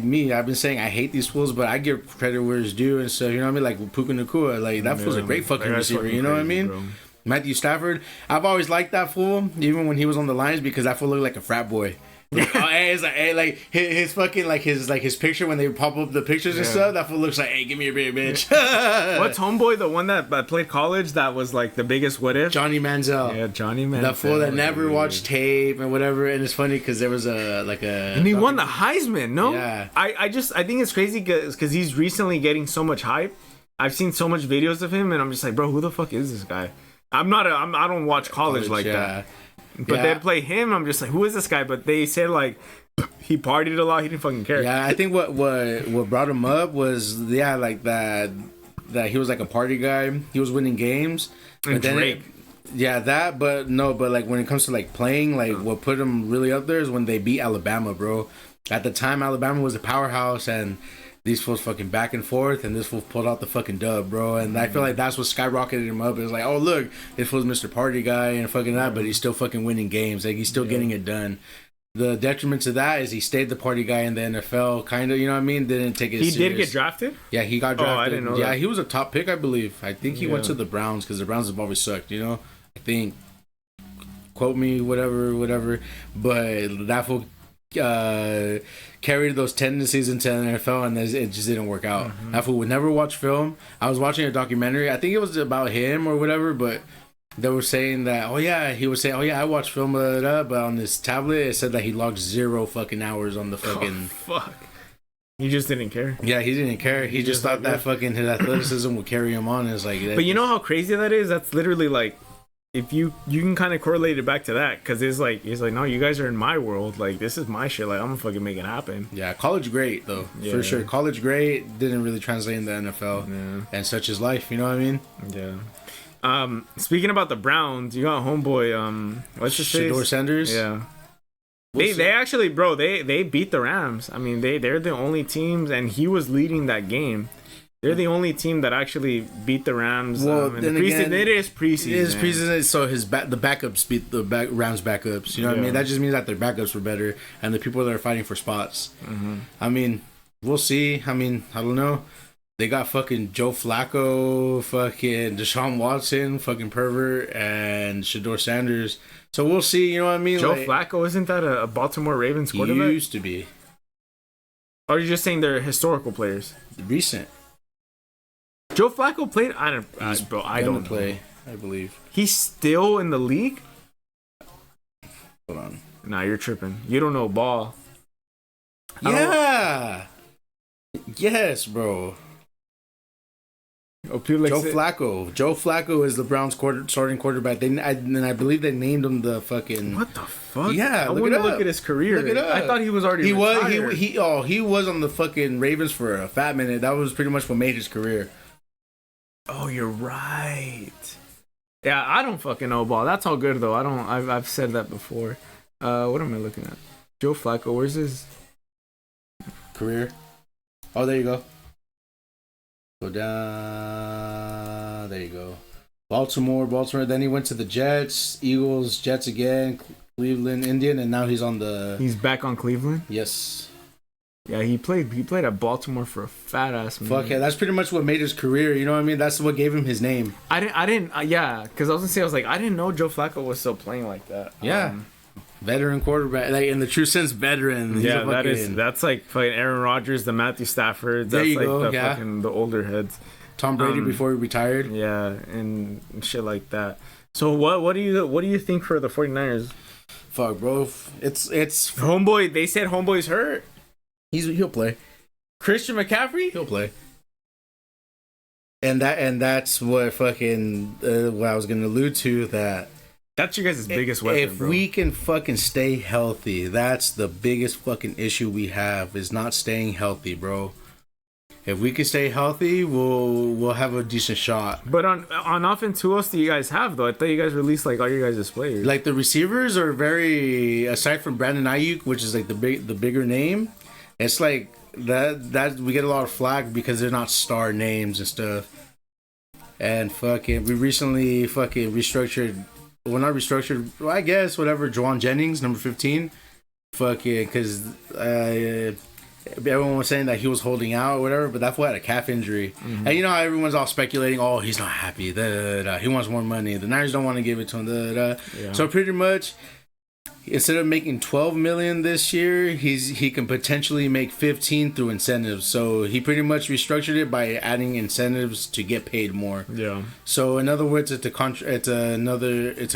me, I've been saying I hate these fools, but I give credit where it's due and stuff. You know what I mean? Like Puka Nacua, like that fool's a great fucking receiver. You know what I mean? Bro. Matthew Stafford, I've always liked that fool, even when he was on the Lions, because that fool looked like a frat boy. It's like his fucking his picture when they pop up the pictures and stuff. That fool looks like, hey, give me your beer, bitch. What's homeboy, the one that played college? That was like the biggest what if? Johnny Manziel. Yeah, Johnny Manziel. That fool that never watched tape and whatever. And it's funny because there was and he won the Heisman. No, yeah. I think it's crazy because he's recently getting so much hype. I've seen so much videos of him, and I'm just like, bro, who the fuck is this guy? I don't watch college like that. But they'd play him. I'm just like, who is this guy? But they said like he partied a lot. He didn't fucking care. Yeah, I think what brought him up was like that he was like a party guy. He was winning games. And Drake. But like when it comes to like playing, like what put him really up there is when they beat Alabama, bro. At the time, Alabama was a powerhouse, and these fools fucking back and forth, and this fool pulled out the fucking dub, bro. And I feel like that's what skyrocketed him up. It was like, oh look, this fool's Mr. Party Guy and fucking that, but he's still fucking winning games. Like he's still getting it done. The detriment to that is he stayed the party guy in the NFL, kind of, you know what I mean? Didn't take it serious. He did get drafted? Yeah, he got drafted. Oh, I didn't know that. He was a top pick, I believe. I think he went to the Browns because the Browns have always sucked, you know? I think, quote me, whatever. But that fool carried those tendencies into the NFL, and it just didn't work out. Mm-hmm. That fool would never watch film. I was watching a documentary. I think it was about him or whatever, but they were saying that, he was saying, I watched film, but on his tablet, it said that he logged 0 fucking hours on the fucking... Oh, fuck. He just didn't care. Yeah, he didn't care. He just thought that fucking his athleticism would carry him on. It's like... But you know how crazy that is? That's literally like... If you can kind of correlate it back to that, because it's like no, you guys are in my world, like this is my shit, like I'm gonna fucking make it happen. Yeah, college great though, for sure. College great didn't really translate in the NFL, and such is life. You know what I mean? Yeah. Speaking about the Browns, you got homeboy. What's his face? Shador Sanders. Yeah. They actually, bro, they beat the Rams. I mean, they're the only teams, and he was leading that game. They're the only team that actually beat the Rams. Well, in the preseason. It is preseason. It is preseason, so the backups beat the Rams backups. You know what I mean? That just means that their backups were better, and the people that are fighting for spots. Mm-hmm. I mean, we'll see. I mean, I don't know. They got fucking Joe Flacco, fucking Deshaun Watson, fucking pervert, and Shador Sanders. So we'll see. You know what I mean? Joe Flacco, isn't that a Baltimore Ravens quarterback? He used to be. Or are you just saying they're historical players? Recent. Joe Flacco played. I don't play. I believe he's still in the league. Hold on. Nah, you're tripping. You don't know ball. Yeah. Yes, bro. Oh, Joe Flacco. Joe Flacco is the Browns starting quarterback. I believe they named him the fucking. What the fuck? Yeah, I want to look at his career. Look it up. I thought he was already. Retired. He was on the fucking Ravens for a fat minute. That was pretty much what made his career. Oh, you're right. Yeah, I don't fucking know ball. That's all good though. I've said that before. What am I looking at? Joe Flacco. Where's his career? Oh, there you go. Go down. There you go. Baltimore. Then he went to the Jets, Eagles, Jets again, Cleveland, Indian, and now he's on the. He's back on Cleveland. Yes. Yeah, he played at Baltimore for a fat ass minute. Fuck yeah, that's pretty much what made his career. You know what I mean? That's what gave him his name. I didn't. Yeah, because I was gonna say, I didn't know Joe Flacco was still playing like that. Yeah. Veteran quarterback, like in the true sense, veteran. Yeah, that's like fucking Aaron Rodgers, the Matthew Stafford. That's fucking the older heads. Tom Brady before he retired. Yeah, and shit like that. So what do you think for the 49ers? Fuck, bro. It's homeboy. They said homeboy's hurt. He'll play. Christian McCaffrey? He'll play. And that's what fucking what I was gonna allude to, that that's your guys' biggest weapon, if bro. we can fucking stay healthy, that's the biggest fucking issue we have, is not staying healthy, bro. If we can stay healthy, we'll have a decent shot. But on offense, who else do you guys have though? I thought you guys released like all your guys' players. Like the receivers are very, aside from Brandon Ayuk, which is like the bigger name. It's like that we get a lot of flack because they're not star names and stuff. And fucking, we recently fucking restructured. Well, not restructured. Well, I guess whatever. Juwan Jennings, number 15. Fucking, because everyone was saying that he was holding out or whatever, but that fool had a calf injury. Mm-hmm. And you know how everyone's all speculating, oh, he's not happy. He wants more money. The Niners don't want to give it to him. Yeah. So pretty much, instead of making $12 million this year, he can potentially make 15 through incentives. So he pretty much restructured it by adding incentives to get paid more. Yeah. So in other words, it's a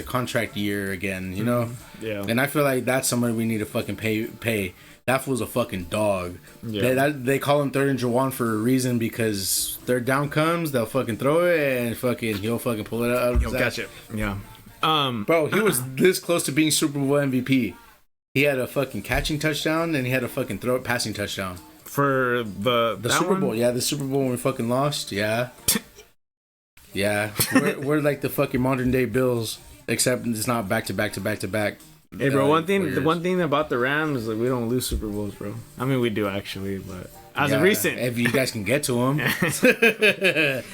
contract year again, you know. Yeah. And I feel like that's somebody we need to fucking pay. That fool's a fucking dog. Yeah. They call him third and Juwan for a reason, because third down comes, they'll fucking throw it and fucking he'll fucking pull it out. He'll catch it. Yeah. Bro, he was this close to being Super Bowl MVP. He had a fucking catching touchdown and he had a fucking passing touchdown for the Super Bowl. Yeah, the Super Bowl when we fucking lost. Yeah, yeah. We're like the fucking modern day Bills, except it's not back to back to back to back. Hey, bro. One thing about the Rams is like we don't lose Super Bowls, bro. I mean, we do actually, but. As of recent, if you guys can get to them. I think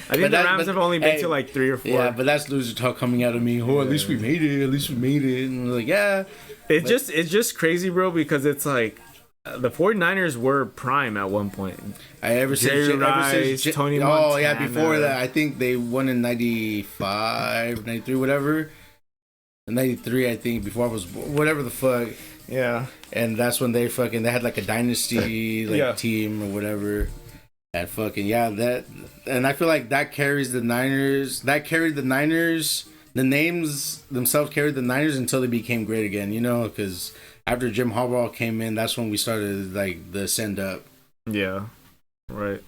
the Rams have only been to like 3 or 4. Yeah, but that's loser talk coming out of me. Oh, at least we made it. At least we made it. And like, yeah. It's just crazy, bro, because it's like the 49ers were prime at one point. Ever since Tony Montana. Oh, yeah, before that. I think they won in 95, 93, whatever. 93, I think, before I was whatever the fuck. Yeah. And that's when they had like a dynasty team or whatever. And fucking and I feel like that carries the Niners. That carried the Niners. The names themselves carried the Niners until they became great again, you know, because after Jim Harbaugh came in, that's when we started like the send up. Yeah. Right.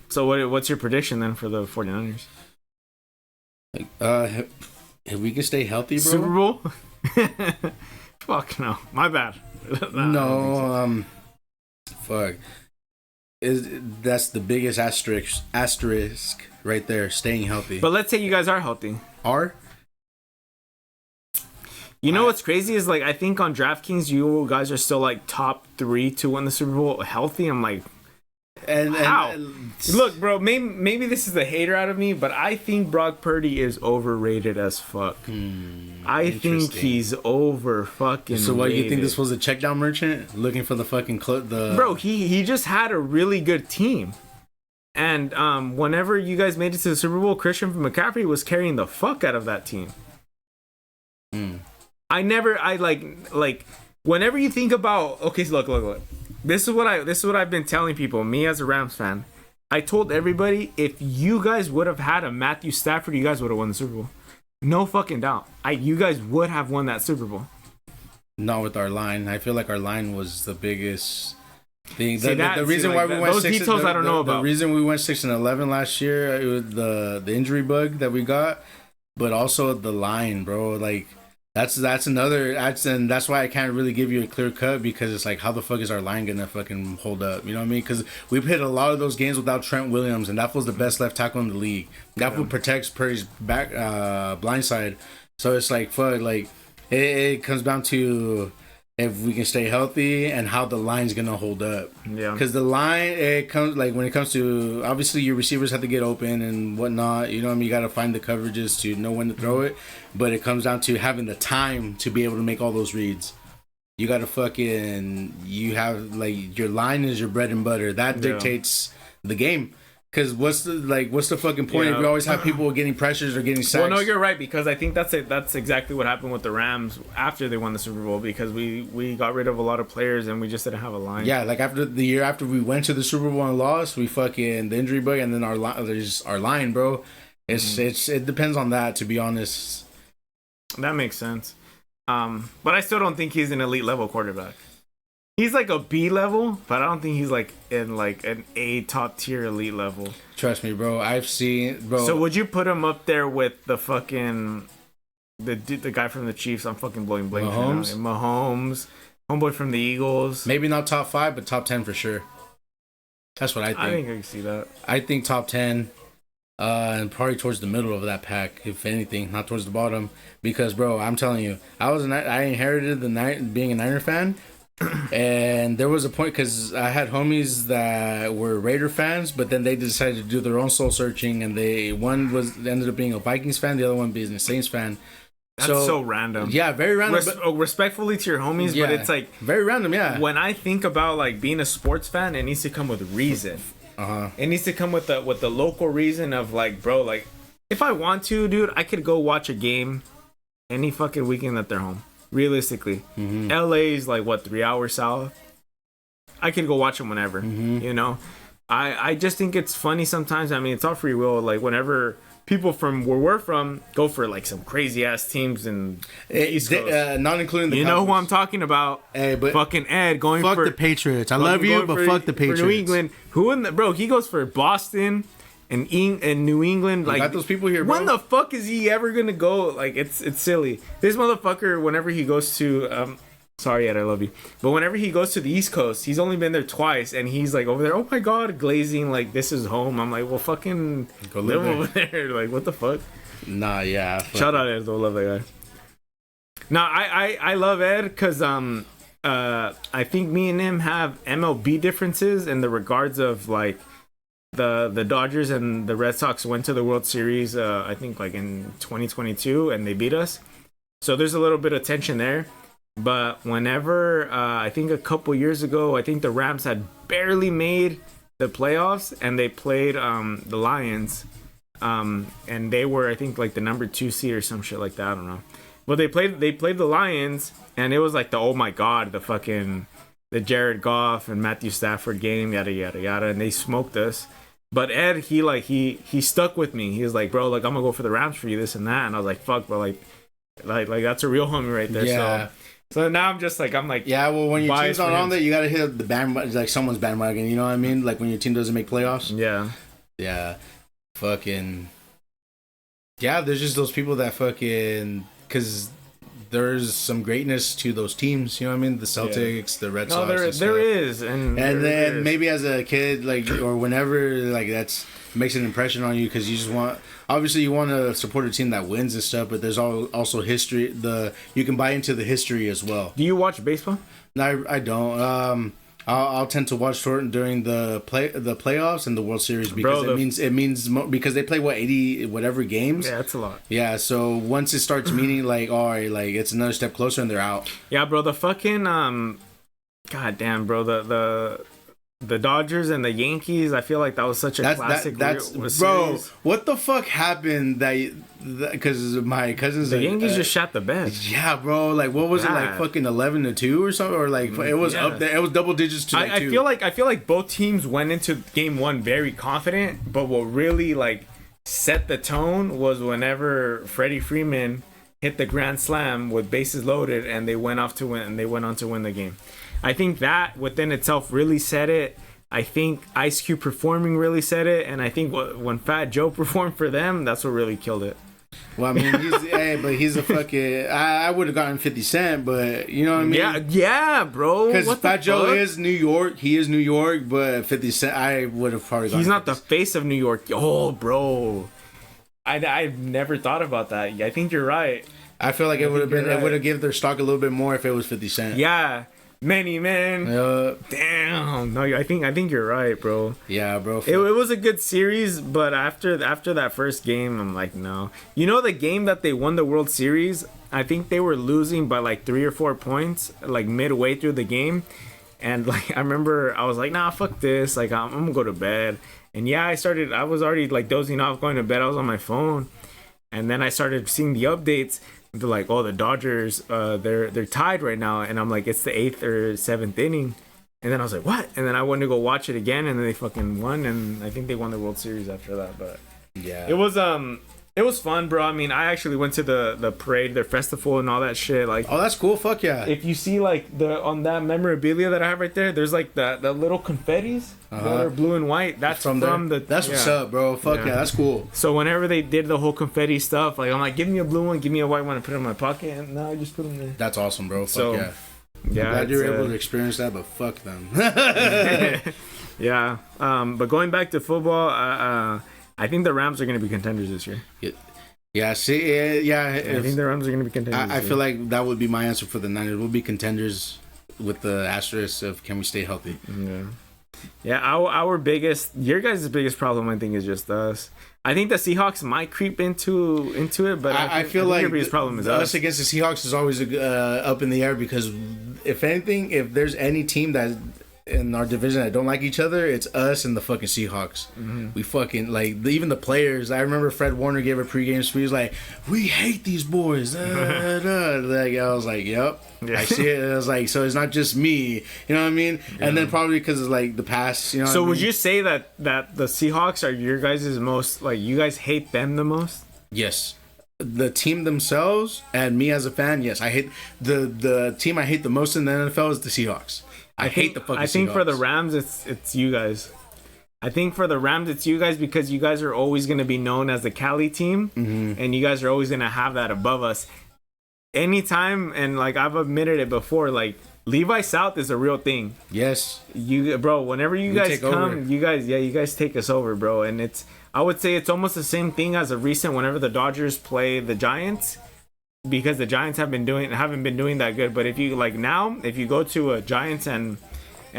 So what's your prediction then for the 49ers? Like, if we can stay healthy, bro. Super Bowl? Fuck no. My bad. No, fuck. That's the biggest asterisk right there, staying healthy. But let's say you guys are healthy. You know what's crazy is like I think on DraftKings you guys are still like top 3 to win the Super Bowl healthy. I'm like, how? Look, bro, maybe this is the hater out of me, but I think Brock Purdy is overrated as fuck. I think he's over fucking. So what, you think this was a check down merchant looking for the fucking Bro, he just had a really good team. And whenever you guys made it to the Super Bowl, Christian McCaffrey was carrying the fuck out of that team. Whenever you think about, okay, so look. This is what I've been telling people. Me as a Rams fan, I told everybody if you guys would have had a Matthew Stafford, you guys would have won the Super Bowl. No fucking doubt. You guys would have won that Super Bowl. Not with our line. I feel like our line was the biggest thing. The reason why we went those 6 details I don't know about. The reason we went 6-11 last year, it was the injury bug that we got, but also the line, bro. Like That's another and that's why I can't really give you a clear cut, because it's like, how the fuck is our line gonna fucking hold up? You know what I mean? Because we've hit a lot of those games without Trent Williams, and that was the best left tackle in the league. That fool protects Purdy's back blind side. So it's like, fuck, like it comes down to if we can stay healthy and how the line's gonna hold up. Yeah. Because the line, it comes like when it comes to, obviously your receivers have to get open and whatnot. You know what I mean? You got to find the coverages to know when to throw it. But it comes down to having the time to be able to make all those reads. You got to fucking, you have like, your line is your bread and butter. That dictates the game. Because what's the fucking point if you always have people getting pressures or getting sacks? Well, no, you're right, because I think that's exactly what happened with the Rams after they won the Super Bowl, because we got rid of a lot of players and we just didn't have a line. Yeah, like after the year after we went to the Super Bowl and lost, we fucking the injury bug, and then our line, bro. It depends on that, to be honest. That makes sense. But I still don't think he's an elite level quarterback. He's like a B level, but I don't think he's like in like an A top tier elite level. Trust me, bro. I've seen, bro. So would you put him up there with the fucking the guy from the Chiefs? I'm fucking blowing blank. Mahomes, homeboy from the Eagles. Maybe not top 5, but top 10 for sure. That's what I think. I think I can see that. I think top 10, and probably towards the middle of that pack, if anything, not towards the bottom. Because, bro, I'm telling you, I inherited being a Niner fan. And there was a point, because I had homies that were Raider fans, but then they decided to do their own soul searching, and one ended up being a Vikings fan, the other one being a Saints fan. That's so random. Yeah, very random. Respectfully to your homies, but it's like very random. Yeah. When I think about like being a sports fan, it needs to come with reason. It needs to come with the local reason of like, bro, like if I want to, dude, I could go watch a game any fucking weekend that they're home. Realistically, LA is like what, 3 hours south. I could go watch them whenever. You know, I just think it's funny sometimes. I mean, it's all free will. Like whenever people from where we're from go for like some crazy ass teams and East Coast, not including the. You know who I'm talking about? Hey, but fucking Ed going fuck for the Patriots. I love you, but fuck the Patriots. For New England, who in the bro? He goes for Boston. And New England, like, got those people here, bro. When the fuck is he ever gonna go? Like, it's silly. This motherfucker, whenever he goes to, sorry Ed, I love you, but whenever he goes to the East Coast, he's only been there twice, and he's like over there, oh my god, glazing, like this is home. I'm like, well, fucking go live over there. Like, what the fuck? Nah, yeah. Shout out Ed, though, love that guy. Nah, I love Ed because I think me and him have MLB differences in the regards of like. The Dodgers and the Red Sox went to the World Series, I think like in 2022, and they beat us. So there's a little bit of tension there. But whenever, I think a couple years ago, I think the Rams had barely made the playoffs, and they played the Lions. And they were, I think, like the number 2 seed or some shit like that. I don't know. But they played the Lions, and it was like the, oh my god, the Jared Goff and Matthew Stafford game, yada yada yada, and they smoked us. But Ed, he stuck with me. He was like, bro, like I'm gonna go for the Rams for you, this and that. And I was like, fuck, bro, like that's a real homie right there. Yeah. So now I'm like, yeah. Well, when your team's not on there, you gotta hit the bandwagon, like someone's bandwagon. You know what I mean? Like when your team doesn't make playoffs. Yeah. Yeah. Fucking. Yeah, there's just those people that fucking, because there's some greatness to those teams, you know what I mean? The Celtics, the Red Sox. There is, and then maybe as a kid, like, or whenever, like, that's makes an impression on you, because you just want, obviously you want to support a team that wins and stuff, but there's also history. You can buy into the history as well. Do you watch baseball? No, I don't. I'll tend to watch short during the playoffs and the World Series, because it means because they play 80 whatever games. Yeah, that's a lot. Yeah, so once it starts meaning like, all right, like it's another step closer and they're out. Yeah, bro, the fucking goddamn, bro, the Dodgers and the Yankees, I feel like that was such a classic. Bro, what the fuck happened because my cousins, the Yankees just shot the bed. Yeah, bro. Like, what was it, like fucking 11-2 or something, or like it was up there. It was double digits to like 2. I feel like both teams went into game 1 very confident, but what really like set the tone was whenever Freddie Freeman hit the grand slam with bases loaded, and they went on to win the game. I think that within itself really said it. I think Ice Cube performing really said it, and I think when Fat Joe performed for them, that's what really killed it. Well, I mean, he's a fucking. I would have gotten 50 Cent, but you know what I mean? Yeah, bro. Because Fat Joe is New York. He is New York, but 50 Cent, I would have probably gotten. He's not the face of New York. Oh, bro. I've never thought about that. I think you're right. I feel like it would have been. It would have given their stock a little bit more if it was 50 Cent. Yeah. Many man. Damn. No, I think you're right, bro. Yeah, bro. It was a good series, but after that first game, I'm like, no. You know the game that they won the World Series? I think they were losing by like 3 or 4 points, like midway through the game. And like I remember I was like, nah, fuck this. Like I'm gonna go to bed. And yeah, I was already like dozing off, going to bed. I was on my phone. And then I started seeing the updates. They're like, oh, the Dodgers, they're tied right now, and I'm like, it's the 8th or 7th inning, and then I was like, what? And then I went to go watch it again, and then they fucking won, and I think they won the World Series after that. But yeah, it was fun, bro. I mean, I actually went to the parade, their festival, and all that shit. Like, oh, that's cool. Fuck yeah. If you see like on that memorabilia that I have right there, there's like the little confettis that are blue and white. That's from the. That's what's up, bro. Fuck yeah, that's cool. So whenever they did the whole confetti stuff, like I'm like, give me a blue one, give me a white one, and put it in my pocket. And now I just put them there. That's awesome, bro. Fuck so, yeah. Yeah, I'm glad you were able to experience that, but fuck them. Yeah. But going back to football, I think the Rams are going to be contenders this year. Yeah, see, yeah. I think the Rams are going to be contenders. I feel like that would be my answer for the Niners. We'll be contenders with the asterisk of can we stay healthy. Yeah. Our biggest, your guys' biggest problem, I think, is just us. I think the Seahawks might creep into it, but I feel like your biggest problem is us against the Seahawks is always up in the air because if anything, if there's any team that in our division that don't like each other, it's us and the fucking Seahawks. We fucking like even the players. I remember Fred Warner gave a pregame speech like, "We hate these boys." Like I was like, "Yep." Yeah. I see it. And I was like, so it's not just me, you know what I mean? Yeah. And then probably because it's like the past, you know. So would you say that the Seahawks are your guys' most, like, you guys hate them the most? Yes. The team themselves and me as a fan, yes. I hate the team I hate the most in the NFL is the Seahawks. I hate the fucking Seahawks. I think for the Rams, it's you guys. I think for the Rams, it's you guys because you guys are always going to be known as the Cali team, and you guys are always going to have that above us. Anytime, and like I've admitted it before, like Levi South is a real thing. Yes, whenever you guys come, you guys take us over, bro. And I would say it's almost the same thing as a recent whenever the Dodgers play the Giants, because the Giants haven't been doing that good. But if you if you go to a Giants and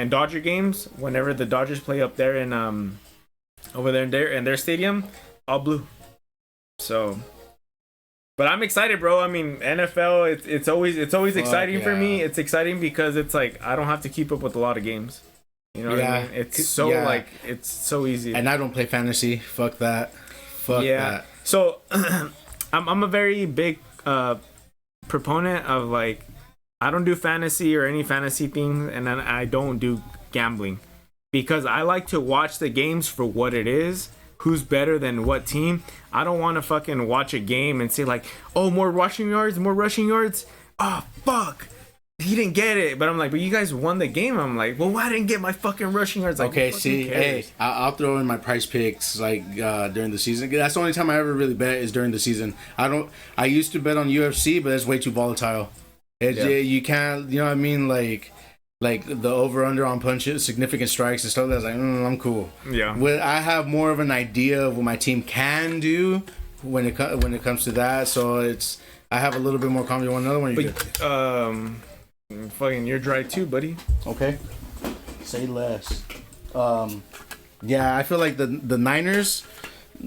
Dodger games, whenever the Dodgers play up there in over there in their stadium, all blue. So. But I'm excited, bro. I mean, NFL, it's always exciting for me. It's exciting because it's like I don't have to keep up with a lot of games. You know what I mean? It's so it's so easy. And I don't play fantasy. Fuck that. Fuck that. So I'm a very big proponent of like I don't do fantasy or any fantasy things, and then I don't do gambling because I like to watch the games for what it is. Who's better than what team? I don't want to fucking watch a game and say like, oh, more rushing yards. Oh, fuck. He didn't get it. But I'm like, but you guys won the game. I'm like, well, I didn't get my fucking rushing yards. Like, okay, see, hey, I'll throw in my price picks like during the season. That's the only time I ever really bet is during the season. I used to bet on UFC, but it's way too volatile. You can't, you know what I mean? Like the over/under on punches, significant strikes and stuff. That's like, I'm cool. Yeah. I have more of an idea of what my team can do when it comes to that. So I have a little bit more confidence. Another one you get. Fucking, you're dry too, buddy. Okay. Say less. Yeah, I feel like the Niners.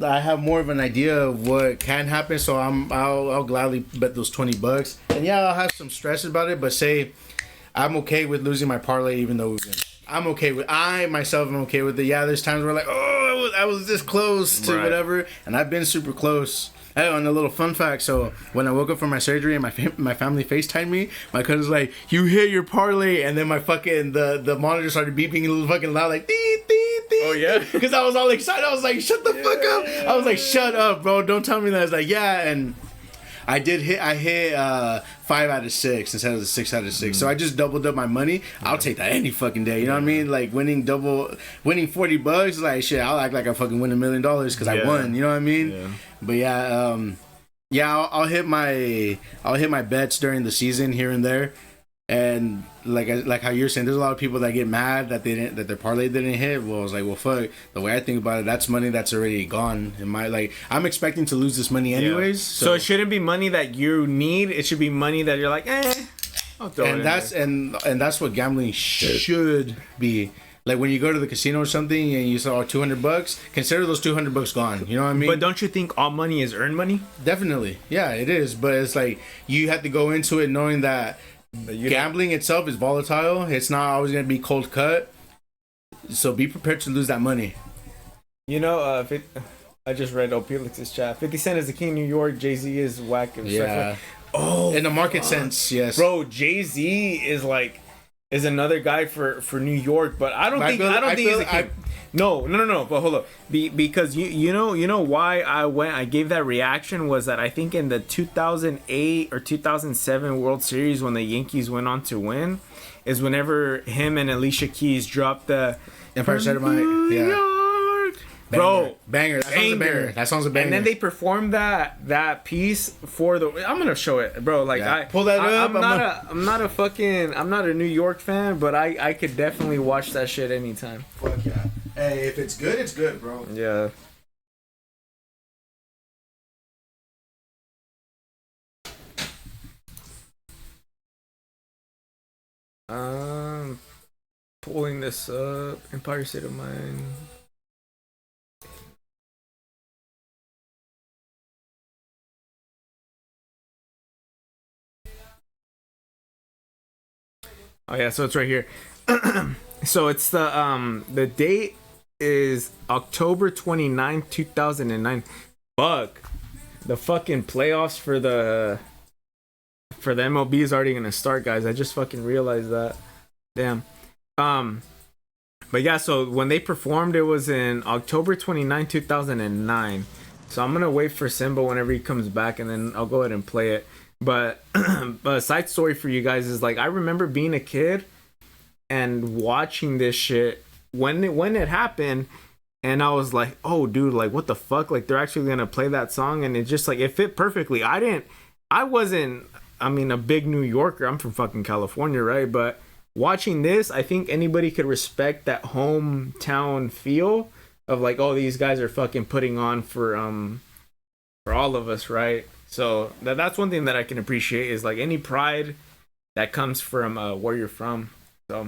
I have more of an idea of what can happen, so I'll gladly bet those $20. And yeah, I'll have some stress about it, but say. I'm okay with losing my parlay even though we win. I myself am okay with it. Yeah, there's times where like, oh, I was this close to whatever, and I've been super close. Oh, and a little fun fact. So when I woke up from my surgery and my family FaceTimed me, my cousin's like, "You hit your parlay," and then my fucking the monitor started beeping a little fucking loud, like, dee, dee, dee. Oh yeah, because I was all excited. I was like, "Shut the fuck up!" I was like, "Shut up, bro! Don't tell me that." I was like, "Yeah," and I hit 5 out of 6 instead of the 6 out of 6. So I just doubled up my money. I'll take that any fucking day. You know what I mean? Like winning $40 is like shit. I'll act like I fucking win $1 million because I won. You know what I mean? Yeah. But yeah, Yeah, I'll hit my bets during the season here and there, and like how you're saying, there's a lot of people that get mad that their parlay didn't hit. Well, I was like, well, fuck. The way I think about it, that's money that's already gone. I'm expecting to lose this money anyways. So it shouldn't be money that you need. It should be money that you're like, I'll throw it in that's there. and that's what gambling should be. Like when you go to the casino or something and you saw $200, consider those $200 gone. You know what I mean? But don't you think all money is earned money? Definitely, yeah, it is. But it's like you have to go into it knowing that gambling itself is volatile. It's not always gonna be cold cut. So be prepared to lose that money. You know, I just read Felix's chat. 50 Cent is the king of New York. Jay-Z is whack. Yeah. Oh, in the market sense, yes. Bro, Jay-Z is another guy for New York, but I don't think he's a king. No. But hold up, because you know why I gave that reaction was that I think in the 2008 or 2007 World Series when the Yankees went on to win is whenever him and Alicia Keys dropped the Empire State of Mind. Yeah. Bro, banger. That song's a banger. That song's a banger. And then they performed that piece for the. I'm gonna show it, bro. Like yeah. I pull that up. I'm not a New York fan, but I could definitely watch that shit anytime. Fuck yeah. Hey, if it's good, it's good, bro. Yeah. Pulling this up. Empire State of Mind. Oh yeah, so it's right here. So it's the date is October 29, 2009. Fuck. The fucking playoffs for the MLB is already gonna start, guys. I just fucking realized that. Damn. But yeah, so when they performed, it was in October 29, 2009. So I'm gonna wait for Simba whenever he comes back, and then I'll go ahead and play it. But a side story for you guys is like I remember being a kid and watching this shit when it happened, and I was like, oh dude, like what the fuck, like they're actually gonna play that song, and it just like it fit perfectly. I wasn't a big New Yorker. I'm from fucking California, right? But watching this, I think anybody could respect that hometown feel of like, oh, these guys are fucking putting on for all of us, right? So that's one thing that I can appreciate is like any pride that comes from where you're from. So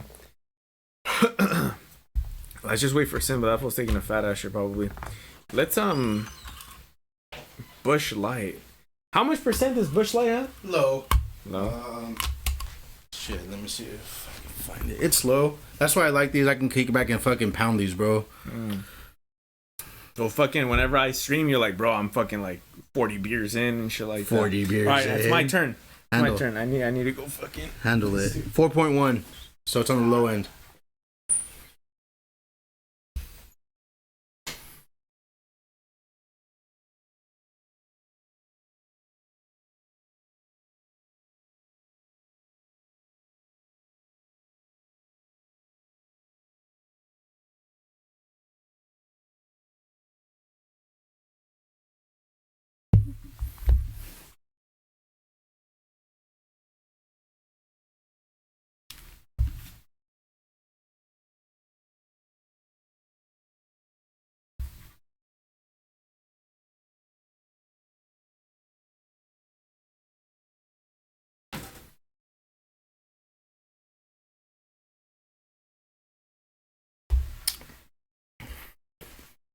let's just wait for Simba. That fool's taking a fat ass shit probably. Let's Bush Light. How much percent does Bush Light have? Low. Shit, let me see if I can find it. It's low. That's why I like these. I can kick back and fucking pound these, bro. So fucking whenever I stream, you're like, bro, I'm fucking like 40 beers in and shit like 40 that. beers All right, in. it's my turn. Handle. My turn. I need to go fucking handle it. 4.1. So it's on the low end.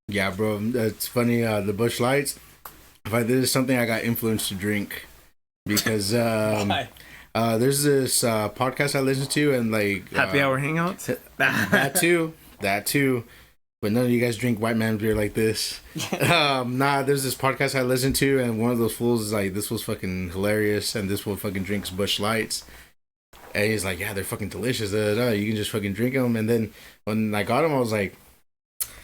Yeah, bro. It's funny. The Bush Lights. If I did something, I got influenced to drink because there's this podcast I listen to and like happy hour hangouts. that too. But none of you guys drink white man beer like this. There's this podcast I listen to and one of those fools is like, this was fucking hilarious and this fool fucking drinks Bush Lights. And he's like, yeah, they're fucking delicious. You can just fucking drink them. And then when I got them, I was like,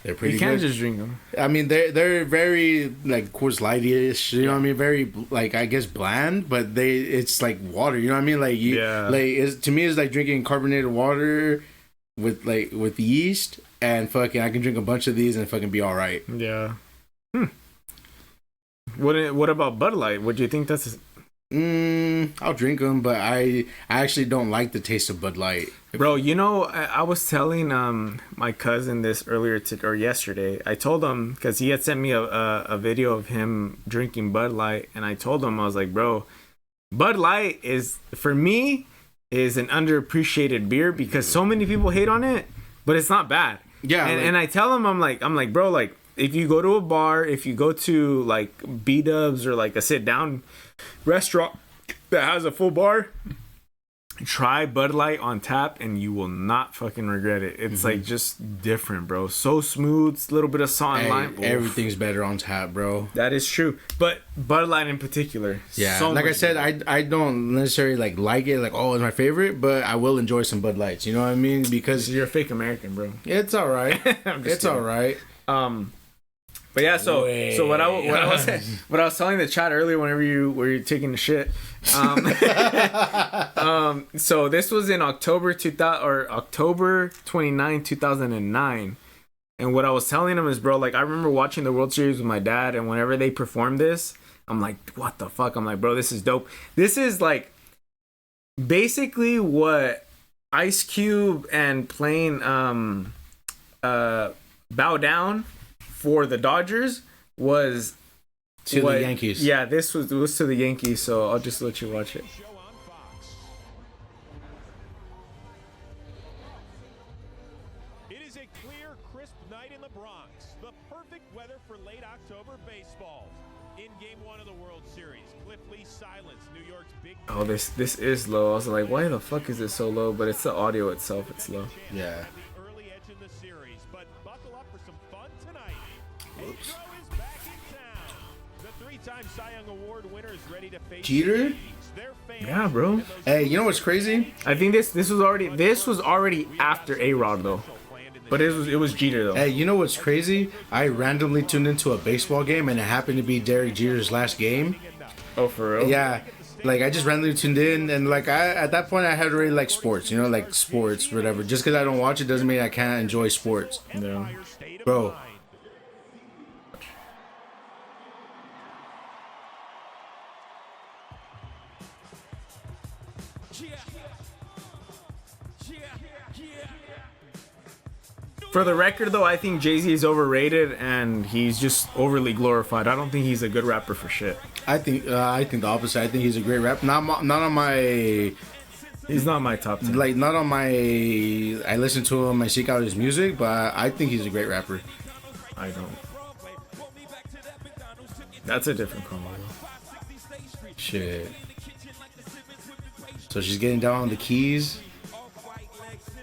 they're pretty good. You can't just drink them. I mean, they're very like Coors Light-ish, you know what I mean? Very like I guess bland, but it's like water, you know what I mean? Like to me it's like drinking carbonated water with yeast and fucking I can drink a bunch of these and fucking be all right. Yeah. What about Bud Light? What do you think that's? I'll drink them, but I actually don't like the taste of Bud Light. Bro, you know, I was telling my cousin this earlier or yesterday. I told him because he had sent me a video of him drinking Bud Light, and I told him, I was like, bro, Bud Light is for me is an underappreciated beer because so many people hate on it, but it's not bad. Yeah, and I tell him, I'm like, bro, like if you go to a bar, if you go to like B-dubs or like a sit down restaurant that has a full bar, try Bud Light on tap and you will not fucking regret it. It's like just different, bro. So smooth, a little bit of salt and lime. Everything's better on tap, bro. That is true, but Bud Light in particular, yeah. So like I said, I don't necessarily like it. Like, oh, it's my favorite, but I will enjoy some Bud Lights. You know what I mean? Because you're a fake American, bro. It's all right. It's all right. But yeah, so what I was telling the chat earlier, whenever you were taking the shit, so this was in October 29, 2009, and what I was telling him is, bro, like I remember watching the World Series with my dad, and whenever they performed this, I'm like, what the fuck? I'm like, bro, this is dope. This is like basically what Ice Cube and playing Bow Down for the Dodgers was to the Yankees. Yeah, this was to the Yankees, so I'll just let you watch it. It is a clear, crisp night in the Bronx. The perfect weather for late October baseball. In Game 1 of the World Series, Cliff Lee silence New York's big. Oh, this is low. I was like, why the fuck is it so low? But it's the audio itself. It's low. Yeah. Oops. Jeter? Yeah, bro. Hey, you know what's crazy? I think this was already after A-Rod though. But it was Jeter though. Hey, you know what's crazy? I randomly tuned into a baseball game and it happened to be Derek Jeter's last game. Oh, for real? Yeah. Like I just randomly tuned in and like at that point I had already like sports, you know, like sports, whatever. Just because I don't watch it doesn't mean I can't enjoy sports. Yeah. Bro. For the record, though, I think Jay-Z is overrated and he's just overly glorified. I don't think he's a good rapper for shit. I think the opposite. I think he's a great rapper. Not on my. He's not my top 10. Like not on my. I listen to him. I seek out his music, but I think he's a great rapper. I don't. That's a different combo. Shit. So she's getting down on the keys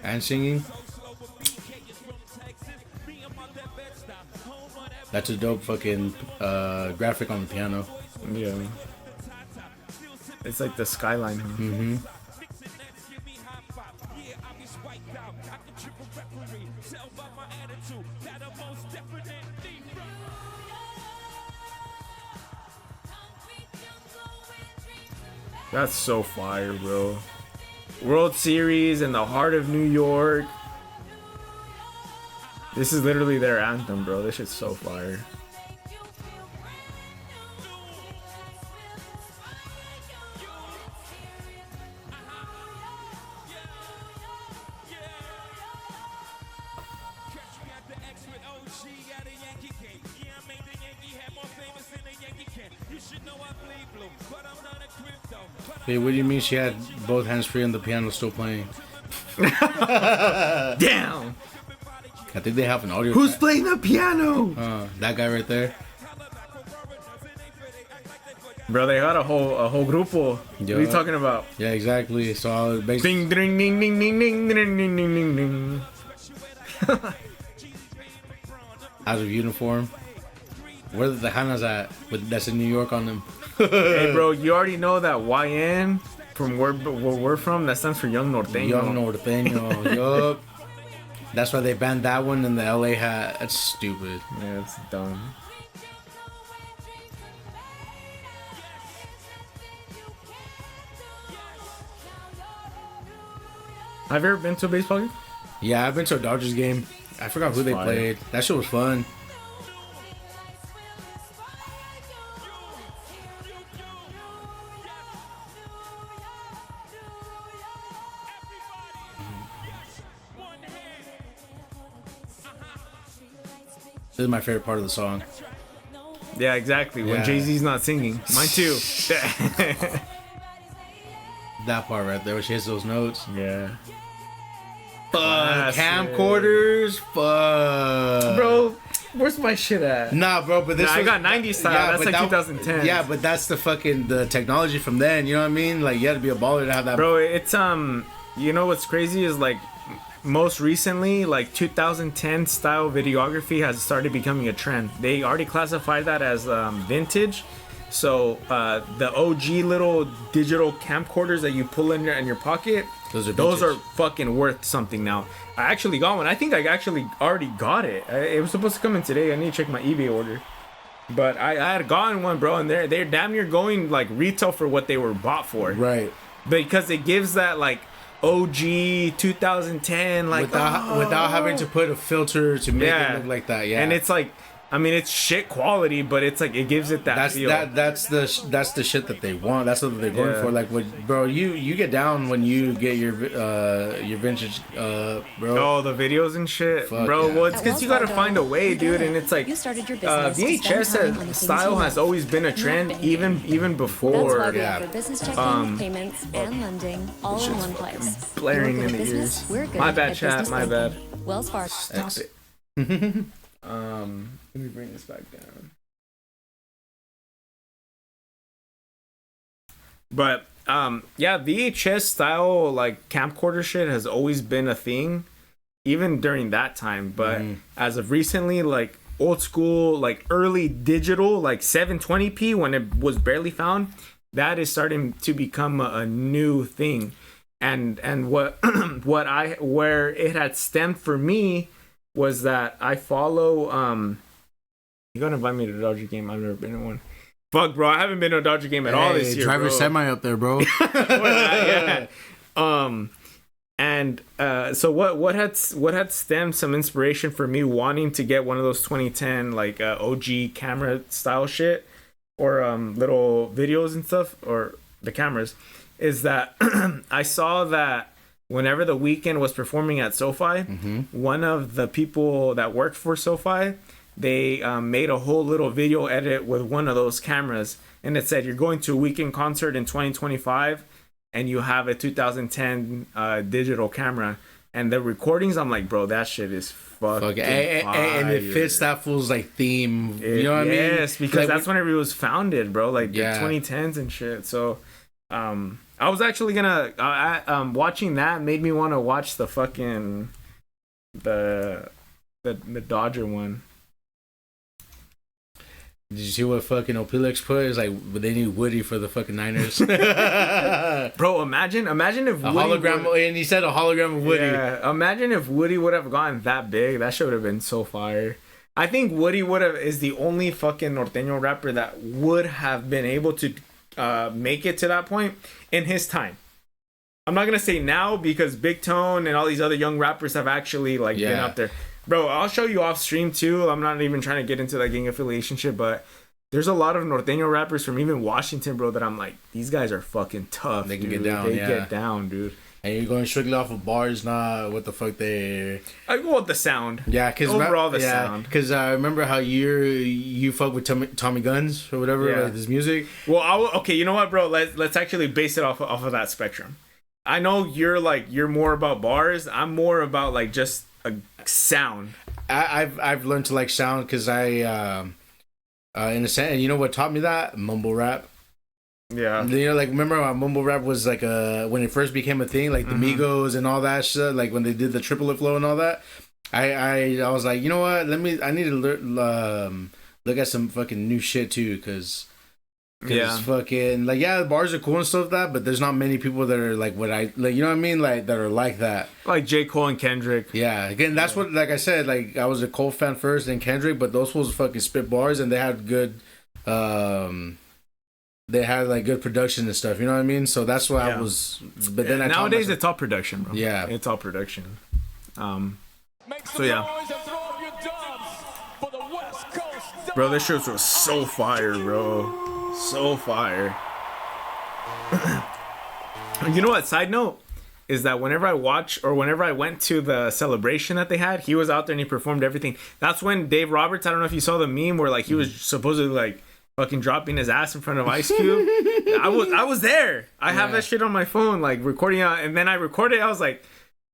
and singing. That's a dope fucking graphic on the piano. Yeah. It's like the skyline. Huh? Mm-hmm. That's so fire, bro. World Series in the heart of New York. This is literally their anthem, bro. This shit's so fire. Hey, what do you mean she had both hands free and the piano still playing? Damn! I think they have an audio. Who's playing the piano? That guy right there. Bro, they got a whole grupo. What are you talking about? Yeah, exactly. So basically, Ding ding ding ding ding ding ding ding ding ding ding. out of uniform. Where the Tejanas at? That's in New York on them. Hey, bro, you already know that YN from where we're from. That stands for Young Norteño. Young Norteño. Yup. That's why they banned that one in the LA hat. That's stupid. Yeah, it's dumb. Have you ever been to a baseball game? Yeah, I've been to a Dodgers game. I forgot who they played. That shit was fun. This is my favorite part of the song. Yeah, exactly. When Yeah. Jay-Z's not singing. Mine too. That part right there, where she hits those notes. Yeah. Fuck, camcorders. Fuck. Bro, where's my shit at? Nah, bro, but this Nah, I was- got 90s style. That's but like 2010. Yeah, but that's the technology from then. You know what I mean? Like, you had to be a baller to have that. Bro, it's you know what's crazy is like most recently, like 2010 style videography has started becoming a trend. They already classified that as vintage. So the OG little digital camcorders that you pull in your pocket, Those are those are vintage. fucking worth something now. I actually got one. I think I actually already got it. It was supposed to come in today. I need to check my eBay order. But I had gotten one, bro, and they're damn near going like retail for what they were bought for. Right. Because it gives that like OG 2010 like Without having to put a filter to make it look like that. Yeah. And it's like, I mean, it's shit quality, but it's like it gives it that feel. That's the shit that they want. That's what they're going for. Like, bro, you get down when you get your vintage, bro. Oh, the videos and shit, Fuck bro. yeah. Well, it's because you gotta find a way, dude. And it's like You started your business to spend VHS time on the things style you has love. always been a trend, Not even That's before. why we yeah. offer business checking, payments, and lending all in one place. blaring You're in good the at business, ears. we're good My bad, at chat. business My bad. banking. Wells Fargo. Stop it. Let me bring this back down. But yeah, VHS style like camcorder shit has always been a thing, even during that time. But as of recently, like old school, like early digital, like 720p when it was barely found, that is starting to become a new thing. And what where it had stemmed for me was that I follow you're gonna invite me to the Dodger game. I've never been in one. Fuck, bro, I haven't been to a Dodger game at all this year, driver bro. semi up there, bro. Yeah. So what had stemmed some inspiration for me wanting to get one of those 2010 like OG camera style shit or little videos and stuff, or the cameras, is that I saw that whenever The Weeknd was performing at SoFi, one of the people that worked for SoFi, they made a whole little video edit with one of those cameras, and it said, you're going to a Weeknd concert in 2025 and you have a 2010 digital camera. And the recordings, I'm like, bro, that shit is fucking and it fits that fool's like theme. You know what I mean? Yes, because Like, that's whenever it was founded, bro, like the 2010s and shit. So I was actually gonna watching that made me want to watch the fucking the Dodger one. Did you see what fucking Opelix put? It's like, but they need Woody for the fucking Niners. Bro, imagine if A Woody hologram, and he said a hologram of Woody. Yeah, imagine if Woody would have gotten that big. That shit would have been so fire. I think Woody is the only fucking norteño rapper that would have been able to make it to that point in his time. I'm not gonna say now because Big Tone and all these other young rappers have actually like been up there. Bro, I'll show you off stream too. I'm not even trying to get into that gang affiliation shit, but there's a lot of norteño rappers from even Washington, bro, that I'm like, these guys are fucking tough. They can dude. get down, They yeah. get down, dude. And you're going strictly off of bars, not what the fuck they. I go with the sound. Yeah, because overall the sound. Because I remember how you fuck with Tommy Guns or whatever, Yeah. like his music. Well, okay, you know what, bro? Let's actually base it off of that spectrum. I know you're more about bars. I'm more about like just a sound. I've learned to like sound because I in a sense, and you know what taught me that? Mumble rap. Yeah. You know, like remember how mumble rap was like when it first became a thing, like the Migos and all that shit, like when they did the triplet flow and all that. I was like, you know what? I need to look at some fucking new shit too, because fucking like the bars are cool and stuff like that, but there's not many people that are like what I like, you know what I mean, like that are like that. Like J. Cole and Kendrick. Yeah, again, that's what, like I said, like I was a Cole fan first, then Kendrick, but those fools fucking spit bars and they had good, they had like good production and stuff. You know what I mean? So that's why I was. But then nowadays it's all production, bro. Yeah, it's all production. Make So yeah. noise and throw up your dubs for the West Coast Bro, this shit was so fire, bro. So fire. You know what? Side note, is that whenever I watch or whenever I went to the celebration that they had, he was out there and he performed everything. That's when Dave Roberts, I don't know if you saw the meme where like he was supposedly like fucking dropping his ass in front of Ice Cube. I was there. I have that shit on my phone, like recording out, and then I recorded. I was like,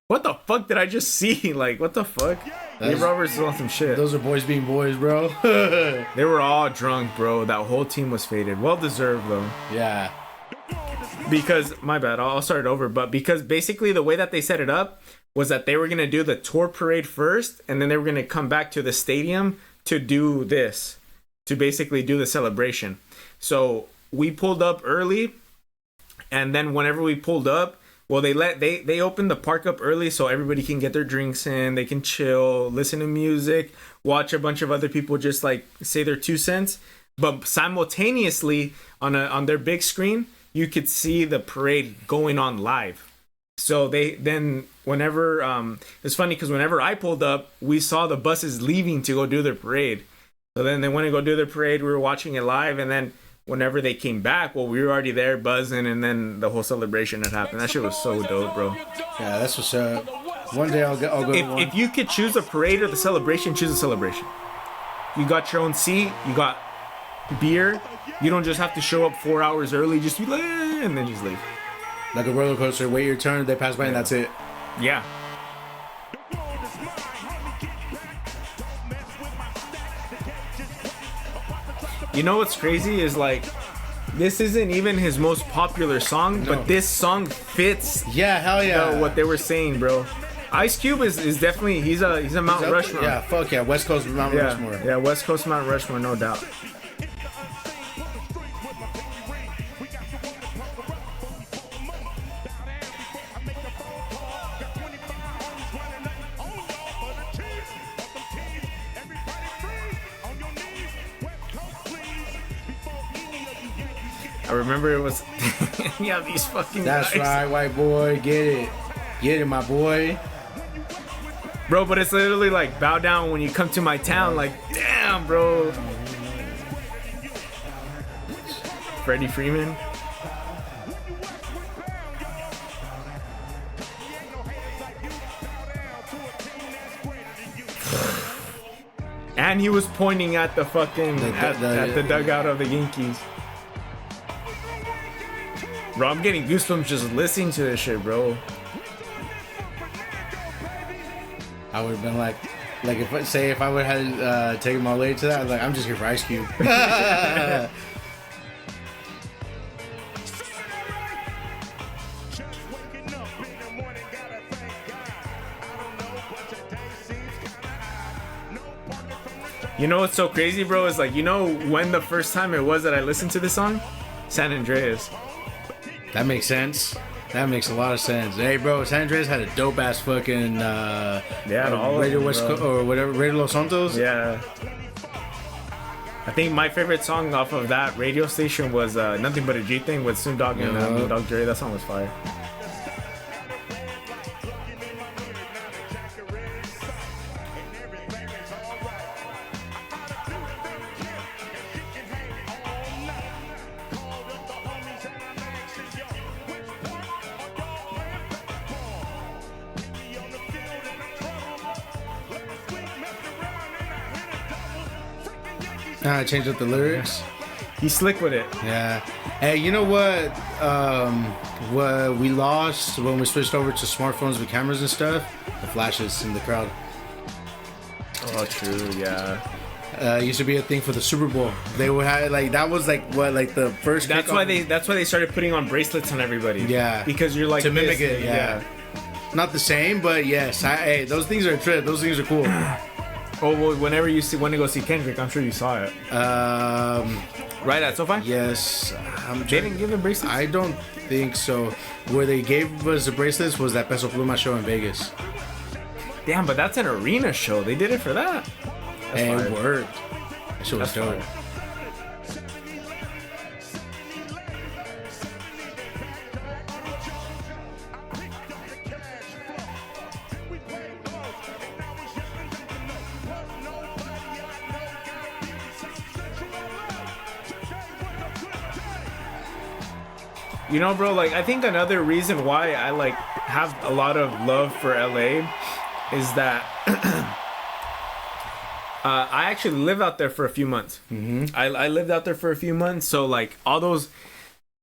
what the fuck did I just see? Like, what the fuck? Dave Roberts is on some shit. Those are boys being boys, bro. They were all drunk, bro. That whole team was faded. Well deserved, though. Yeah. Because, my bad, I'll start it over. But because basically the way that they set it up was that they were going to do the tour parade first, and then they were going to come back to the stadium to do this, to basically do the celebration. So we pulled up early, and then whenever we pulled up, well, they opened the park up early so everybody can get their drinks in, they can chill, listen to music, watch a bunch of other people just like say their 2 cents. But simultaneously on their big screen, you could see the parade going on live. So they then whenever it's funny because whenever I pulled up, we saw the buses leaving to go do their parade. So then they went to go do their parade. We were watching it live, and then whenever they came back, well, we were already there buzzing, and then the whole celebration had happened. That shit was so dope, bro. Yeah, that's what's up. One day I'll go. If you could choose a parade or the celebration, choose a celebration. You got your own seat. You got beer. You don't just have to show up 4 hours early. Just be like, and then just leave. Like a roller coaster, wait your turn, they pass by, and that's it. Yeah. You know what's crazy is like, this isn't even his most popular song, but this song fits. Yeah, hell yeah. What they were saying, bro. Ice Cube is definitely he's a Mount Rushmore. Yeah, fuck yeah, West Coast Mount Rushmore. Yeah, West Coast Mount Rushmore, no doubt. I remember it was yeah, these fucking That's guys. right, white boy, get it, my boy. Bro, but it's literally like bow down when you come to my town. Like, damn, bro. Freddie Freeman. And he was pointing at the fucking at the dugout of the Yankees. Bro, I'm getting goosebumps just listening to this shit, bro. I would have been like if I would have had taken my lady to that, I was like, I'm just here for Ice Cube. You know what's so crazy, bro? Is like, you know when the first time it was that I listened to this song? San Andreas. That makes sense. That makes a lot of sense. Hey, bro, San Andreas had a dope ass fucking all Radio them, West bro. or whatever, Radio Los Santos. Yeah. I think my favorite song off of that radio station was Nothing But a G Thing with Snoop Dogg and Dr. Dre. That song was fire. I changed up the lyrics. He's slick with it. Yeah. Hey, you know what? What we lost when we switched over to smartphones with cameras and stuff? The flashes in the crowd. Oh, true. Yeah. It used to be a thing for the Super Bowl. They would have like that was like what like the first. That's why they started putting on bracelets on everybody. Yeah. Because you're like to mimic this, it. Yeah. Not the same, but yes. Hey, those things are a trip. Those things are cool. Oh, well, whenever you want to go see Kendrick, I'm sure you saw it. Right at SoFi? Yes. They didn't give him bracelets? I don't think so. Where they gave us the bracelets was that Peso Pluma show in Vegas. Damn, but that's an arena show. They did it for that. And it worked. That shit was dope. Fire. You know, bro, like, I think another reason why I, like, have a lot of love for LA is that I actually lived out there for a few months. I lived out there for a few months, so like all those,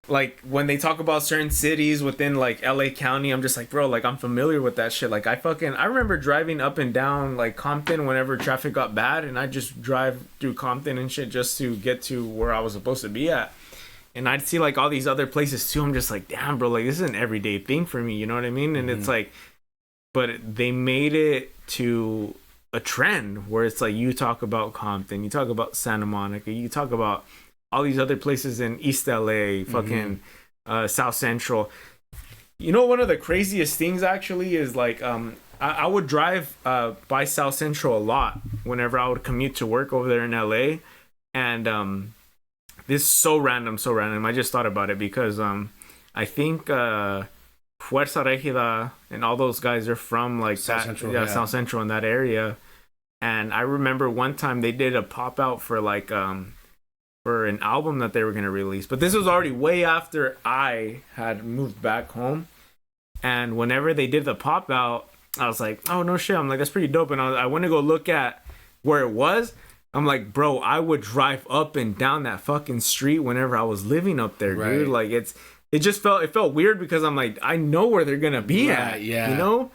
like when they talk about certain cities within like LA County, I'm just like, bro, like I'm familiar with that shit. Like I remember driving up and down like Compton whenever traffic got bad, and I just drive through Compton and shit just to get to where I was supposed to be at. And I'd see like all these other places too. I'm just like, damn, bro, like this is an everyday thing for me. You know what I mean? And it's like, but they made it to a trend where it's like you talk about Compton, you talk about Santa Monica, you talk about all these other places in East LA, fucking South Central. You know, one of the craziest things actually is like I would drive by South Central a lot whenever I would commute to work over there in LA. And this is so random. I just thought about it because I think Fuerza Regida and all those guys are from like South that, Central, South Central in that area. And I remember one time they did a pop out for like for an album that they were gonna release, but this was already way after I had moved back home. And whenever they did the pop out, I was like, oh no shit, I'm like, that's pretty dope. And I went to go look at where it was. I'm like, bro, I would drive up and down that fucking street whenever I was living up there, dude. Like it felt weird because I'm like, I know where they're gonna be at, you know.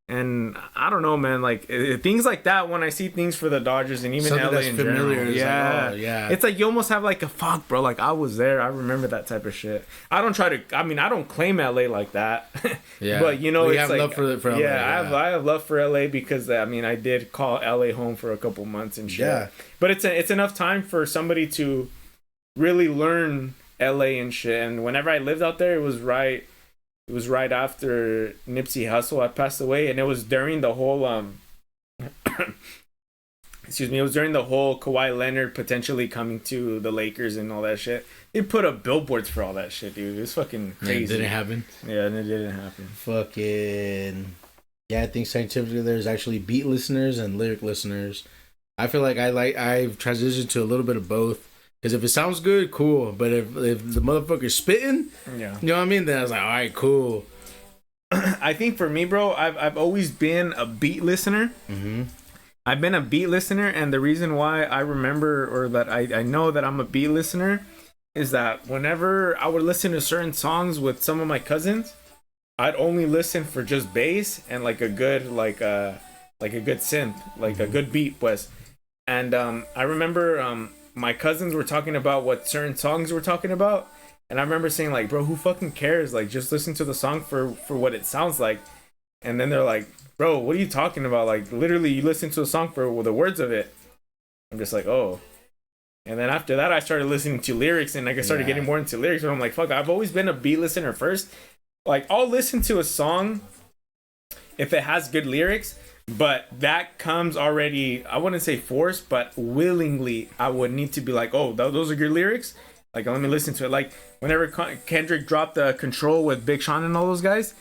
And I don't know, man, like things like that, when I see things for the Dodgers and even Something LA that's in familiar, general, it's yeah. like, oh, yeah, it's like you almost have like a fuck, bro, like I was there, I remember that type of shit. I don't claim LA like that. yeah. But you know, we it's have like, love for LA, I have love for LA because I mean I did call LA home for a couple months and shit. Yeah. But it's enough time for somebody to really learn LA and shit. And whenever I lived out there, it was right after Nipsey Hussle had passed away, and it was during the whole it was during the whole Kawhi Leonard potentially coming to the Lakers and all that shit. They put up billboards for all that shit, dude. It was fucking crazy. It didn't happen. Yeah, and it didn't happen. Fucking yeah, I think scientifically there's actually beat listeners and lyric listeners. I feel like I've transitioned to a little bit of both. Because if it sounds good, cool. But if the motherfucker's spitting, you know what I mean? Then I was like, all right, cool. I think for me, bro, I've always been a beat listener. I've been a beat listener, and the reason why I remember, or that I know that I'm a beat listener, is that whenever I would listen to certain songs with some of my cousins, I'd only listen for just bass and like a good a good synth, like a good beat, pues. And I remember my cousins were talking about what certain songs were talking about, and I remember saying like, bro, who fucking cares? Like, just listen to the song for what it sounds like. And then they're like, bro, what are you talking about? Like, literally, you listen to a song for the words of it. I'm just like, oh. And then after that, I started listening to lyrics, and like I started getting more into lyrics. But I'm like, fuck, I've always been a beat listener first. Like, I'll listen to a song if it has good lyrics, but that comes already, I wouldn't say forced, but willingly, I would need to be like, oh, those are good lyrics. Like, let me listen to it. Like, whenever Kendrick dropped the Control with Big Sean and all those guys,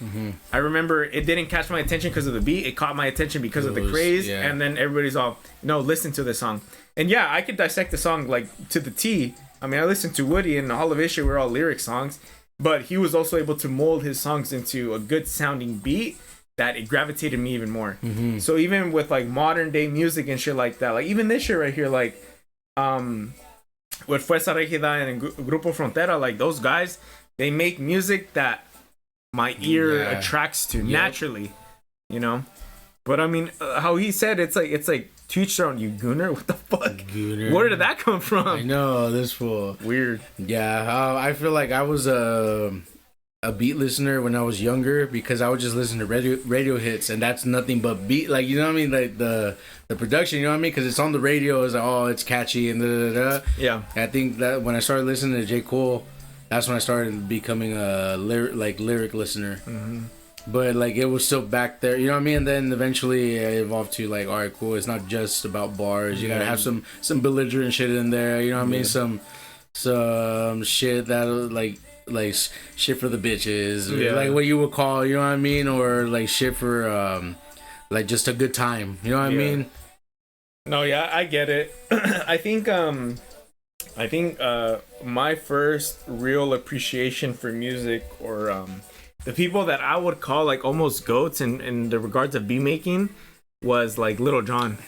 I remember it didn't catch my attention because of the beat. It caught my attention because of the craze. Yeah. And then everybody's all, no, listen to this song. And yeah, I could dissect the song like to the T. I mean, I listened to Woody and all of his shit were all lyric songs, but he was also able to mold his songs into a good sounding beat that it gravitated me even more. So even with like modern day music and shit like that, like even this shit right here, like with Fuerza Regida and Grupo Frontera, like those guys, they make music that my ear attracts to naturally, you know. But I mean, how he said it's like to each their own. You gooner, what the fuck? Gooner. Where did that come from? I know, this fool. Weird. Yeah, I feel like I was a beat listener when I was younger because I would just listen to radio hits, and that's nothing but beat. Like, you know what I mean? Like the production, you know what I mean? Because it's on the radio, it's like, oh, it's catchy and da da da. Yeah. And I think that when I started listening to J. Cole, that's when I started becoming a lyric listener. But like it was still back there, you know what I mean? And then eventually it evolved to like, all right, cool. It's not just about bars. You gotta have some belligerent shit in there. You know what I mean? Some shit that like shit for the bitches, like what you would call, you know what I mean, or like shit for like just a good time. You know what I mean? No, yeah, I get it. I think my first real appreciation for music or the people that I would call like almost goats in the regards of beat making was like Little John,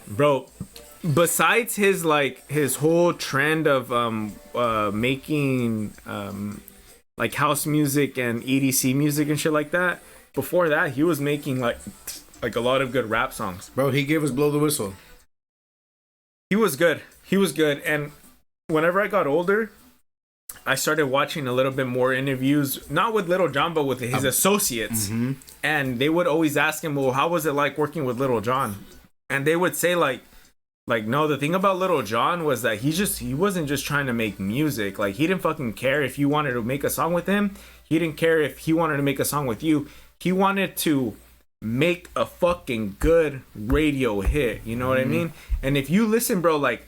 bro. Besides his whole trend of making like house music and EDC music and shit like that. Before that, he was making like a lot of good rap songs. Bro, he gave us Blow the Whistle. He was good. And whenever I got older, I started watching a little bit more interviews, not with Little John, but with his associates. Mm-hmm. And they would always ask him, well, how was it like working with Little John? And they would say like, no, the thing about Little John was that he wasn't just trying to make music. Like, he didn't fucking care if you wanted to make a song with him. He didn't care if he wanted to make a song with you. He wanted to make a fucking good radio hit. You know what I mean? And if you listen, bro, like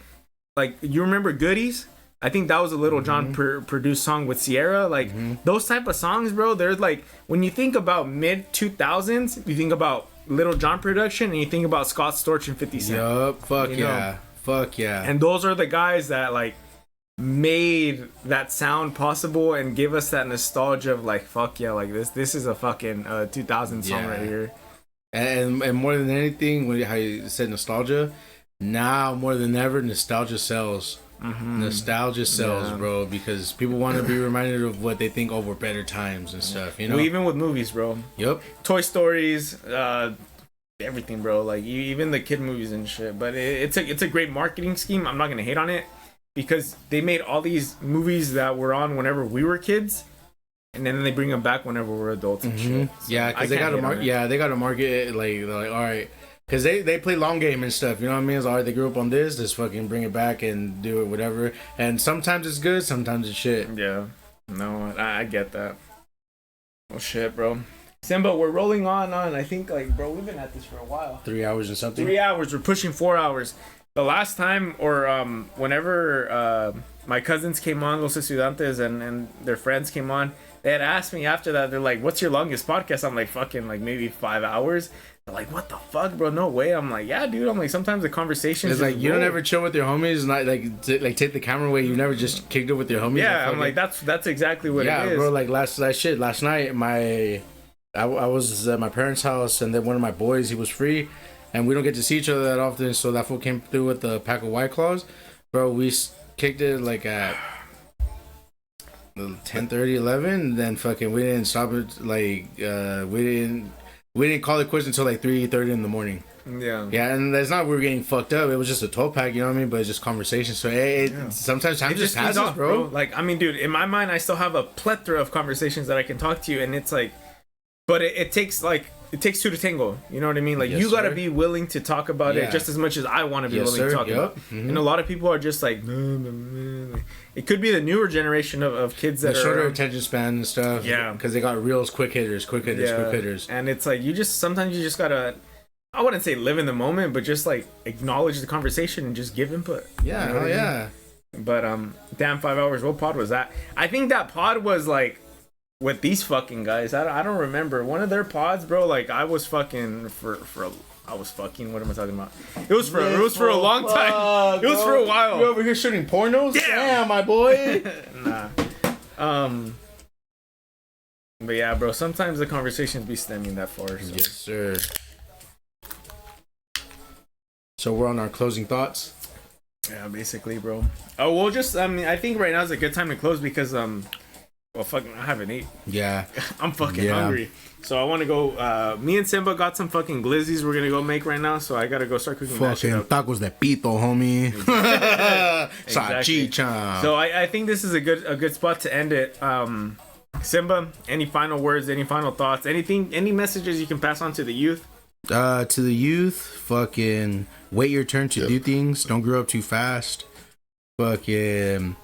you remember Goodies? I think that was a Little John produced song with Sierra. Like, those type of songs, bro, they're like, when you think about mid 2000s, you think about Little John production, and you think about Scott Storch and 50 Cent. Yup, fuck yeah. And those are the guys that like made that sound possible and give us that nostalgia of like, fuck yeah, like this is a fucking 2000 song right here. And more than anything, how you said nostalgia, now more than ever, nostalgia sells. Nostalgia sells, bro, because people want to be reminded of what they think were better times and stuff, you know? Well, even with movies, bro. Yep. Toy Stories, everything, bro. Like, even the kid movies and shit. But it's a great marketing scheme. I'm not going to hate on it, because they made all these movies that were on whenever we were kids, and then they bring them back whenever we're adults and shit. So yeah, because they got to market it like all right. Because they play long game and stuff, you know what I mean? It's all right, they grew up on this, just fucking bring it back and do it, whatever. And sometimes it's good, sometimes it's shit. Yeah. No, I get that. Oh, shit, bro. Simba, we're rolling on. I think, like, bro, we've been at this for a while. 3 hours and something? 3 hours. We're pushing 4 hours. The last time, or whenever my cousins came on, Los Estudiantes, and their friends came on, they had asked me after that, they're like, what's your longest podcast? I'm like, fucking, like, maybe 5 hours. They're like, what the fuck, bro? No way. I'm like, yeah, dude. I'm like, sometimes the conversation is like, you don't ever chill with your homies, not like take the camera away. You never just kicked it with your homies. Yeah, I'm like, that's exactly what it is. Yeah, bro. Like last night, I was at my parents' house, and then one of my boys, he was free, and we don't get to see each other that often. So that fool came through with a pack of White Claws, bro. We kicked it like at 10:30, 11. Then fucking we didn't stop it. Like we didn't call it quits until like 3:30 in the morning. Yeah, and that's not we were getting fucked up. It was just a 12-pack, you know what I mean? But it's just conversation. So sometimes time just passes, off, bro. Like, I mean, dude, in my mind, I still have a plethora of conversations that I can talk to you, and it's like, but it takes two to tango. You know what I mean? Like, you gotta be willing to talk about it just as much as I want to be willing to talk about it. And a lot of people are just like, it could be the newer generation of kids that are shorter attention span and stuff. Yeah, because they got reels, quick hitters. And it's like, sometimes you just gotta, I wouldn't say live in the moment, but just like acknowledge the conversation and just give input. Yeah, you know yeah. But damn, 5 hours. What pod was that? I think that pod was like with these fucking guys. I don't remember one of their pods, bro. Like, I was fucking I was fucking. What am I talking about? It was for a long time. It was for a while. You over here shooting pornos? Damn, my boy. Nah. But yeah, bro. Sometimes the conversations be stemming that far. So. Yes, sir. So we're on our closing thoughts. Yeah, basically, bro. Oh, we'll just. I mean, I think right now is a good time to close because well, fucking, I haven't ate. Yeah. I'm fucking hungry. So I want to go. Me and Simba got some fucking glizzies we're gonna go make right now. So I gotta go start cooking that shit up. Tacos de pito, homie. Exactly. Salchicha. So I think this is a good spot to end it. Simba, any final words? Any final thoughts? Anything? Any messages you can pass on to the youth? To the youth, fucking wait your turn to do things. Don't grow up too fast. Fucking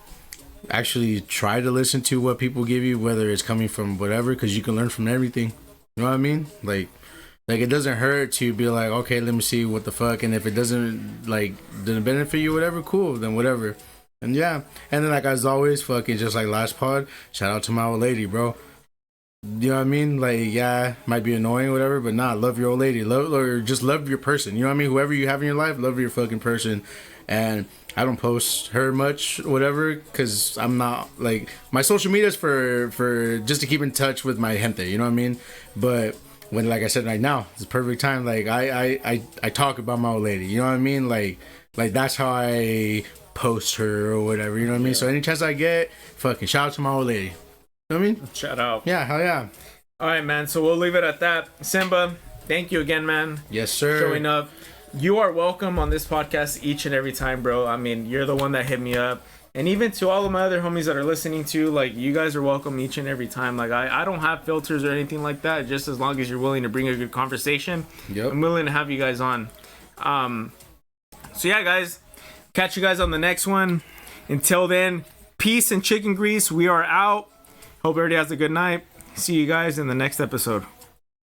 actually try to listen to what people give you, whether it's coming from whatever, because you can learn from everything. You know what I mean? Like it doesn't hurt to be like, okay, let me see what the fuck, and if it doesn't benefit you, whatever, cool, then whatever. And yeah, and then like as always, fucking just like last pod, shout out to my old lady, bro. You know what I mean? Like, yeah, might be annoying or whatever, but nah, love your old lady. Love, or just love your person. You know what I mean? Whoever you have in your life, love your fucking person. And I don't post her much, whatever, because I'm not like my social media is for just to keep in touch with my gente. You know what I mean? But when, like I said, right now, it's the perfect time. Like I talk about my old lady. You know what I mean? Like that's how I post her or whatever. You know what I mean? So any chance I get, fucking shout out to my old lady. You know what I mean? Shout out. Yeah, hell yeah. All right, man. So we'll leave it at that. Simba, thank you again, man. Yes, sir. Showing up. You are welcome on this podcast each and every time, bro. I mean, you're the one that hit me up. And even to all of my other homies that are listening to, like, you guys are welcome each and every time. Like, I don't have filters or anything like that. Just as long as you're willing to bring a good conversation, Yep. I'm willing to have you guys on. So, yeah, guys. Catch you guys on the next one. Until then, peace and chicken grease. We are out. Hope everybody has a good night. See you guys in the next episode.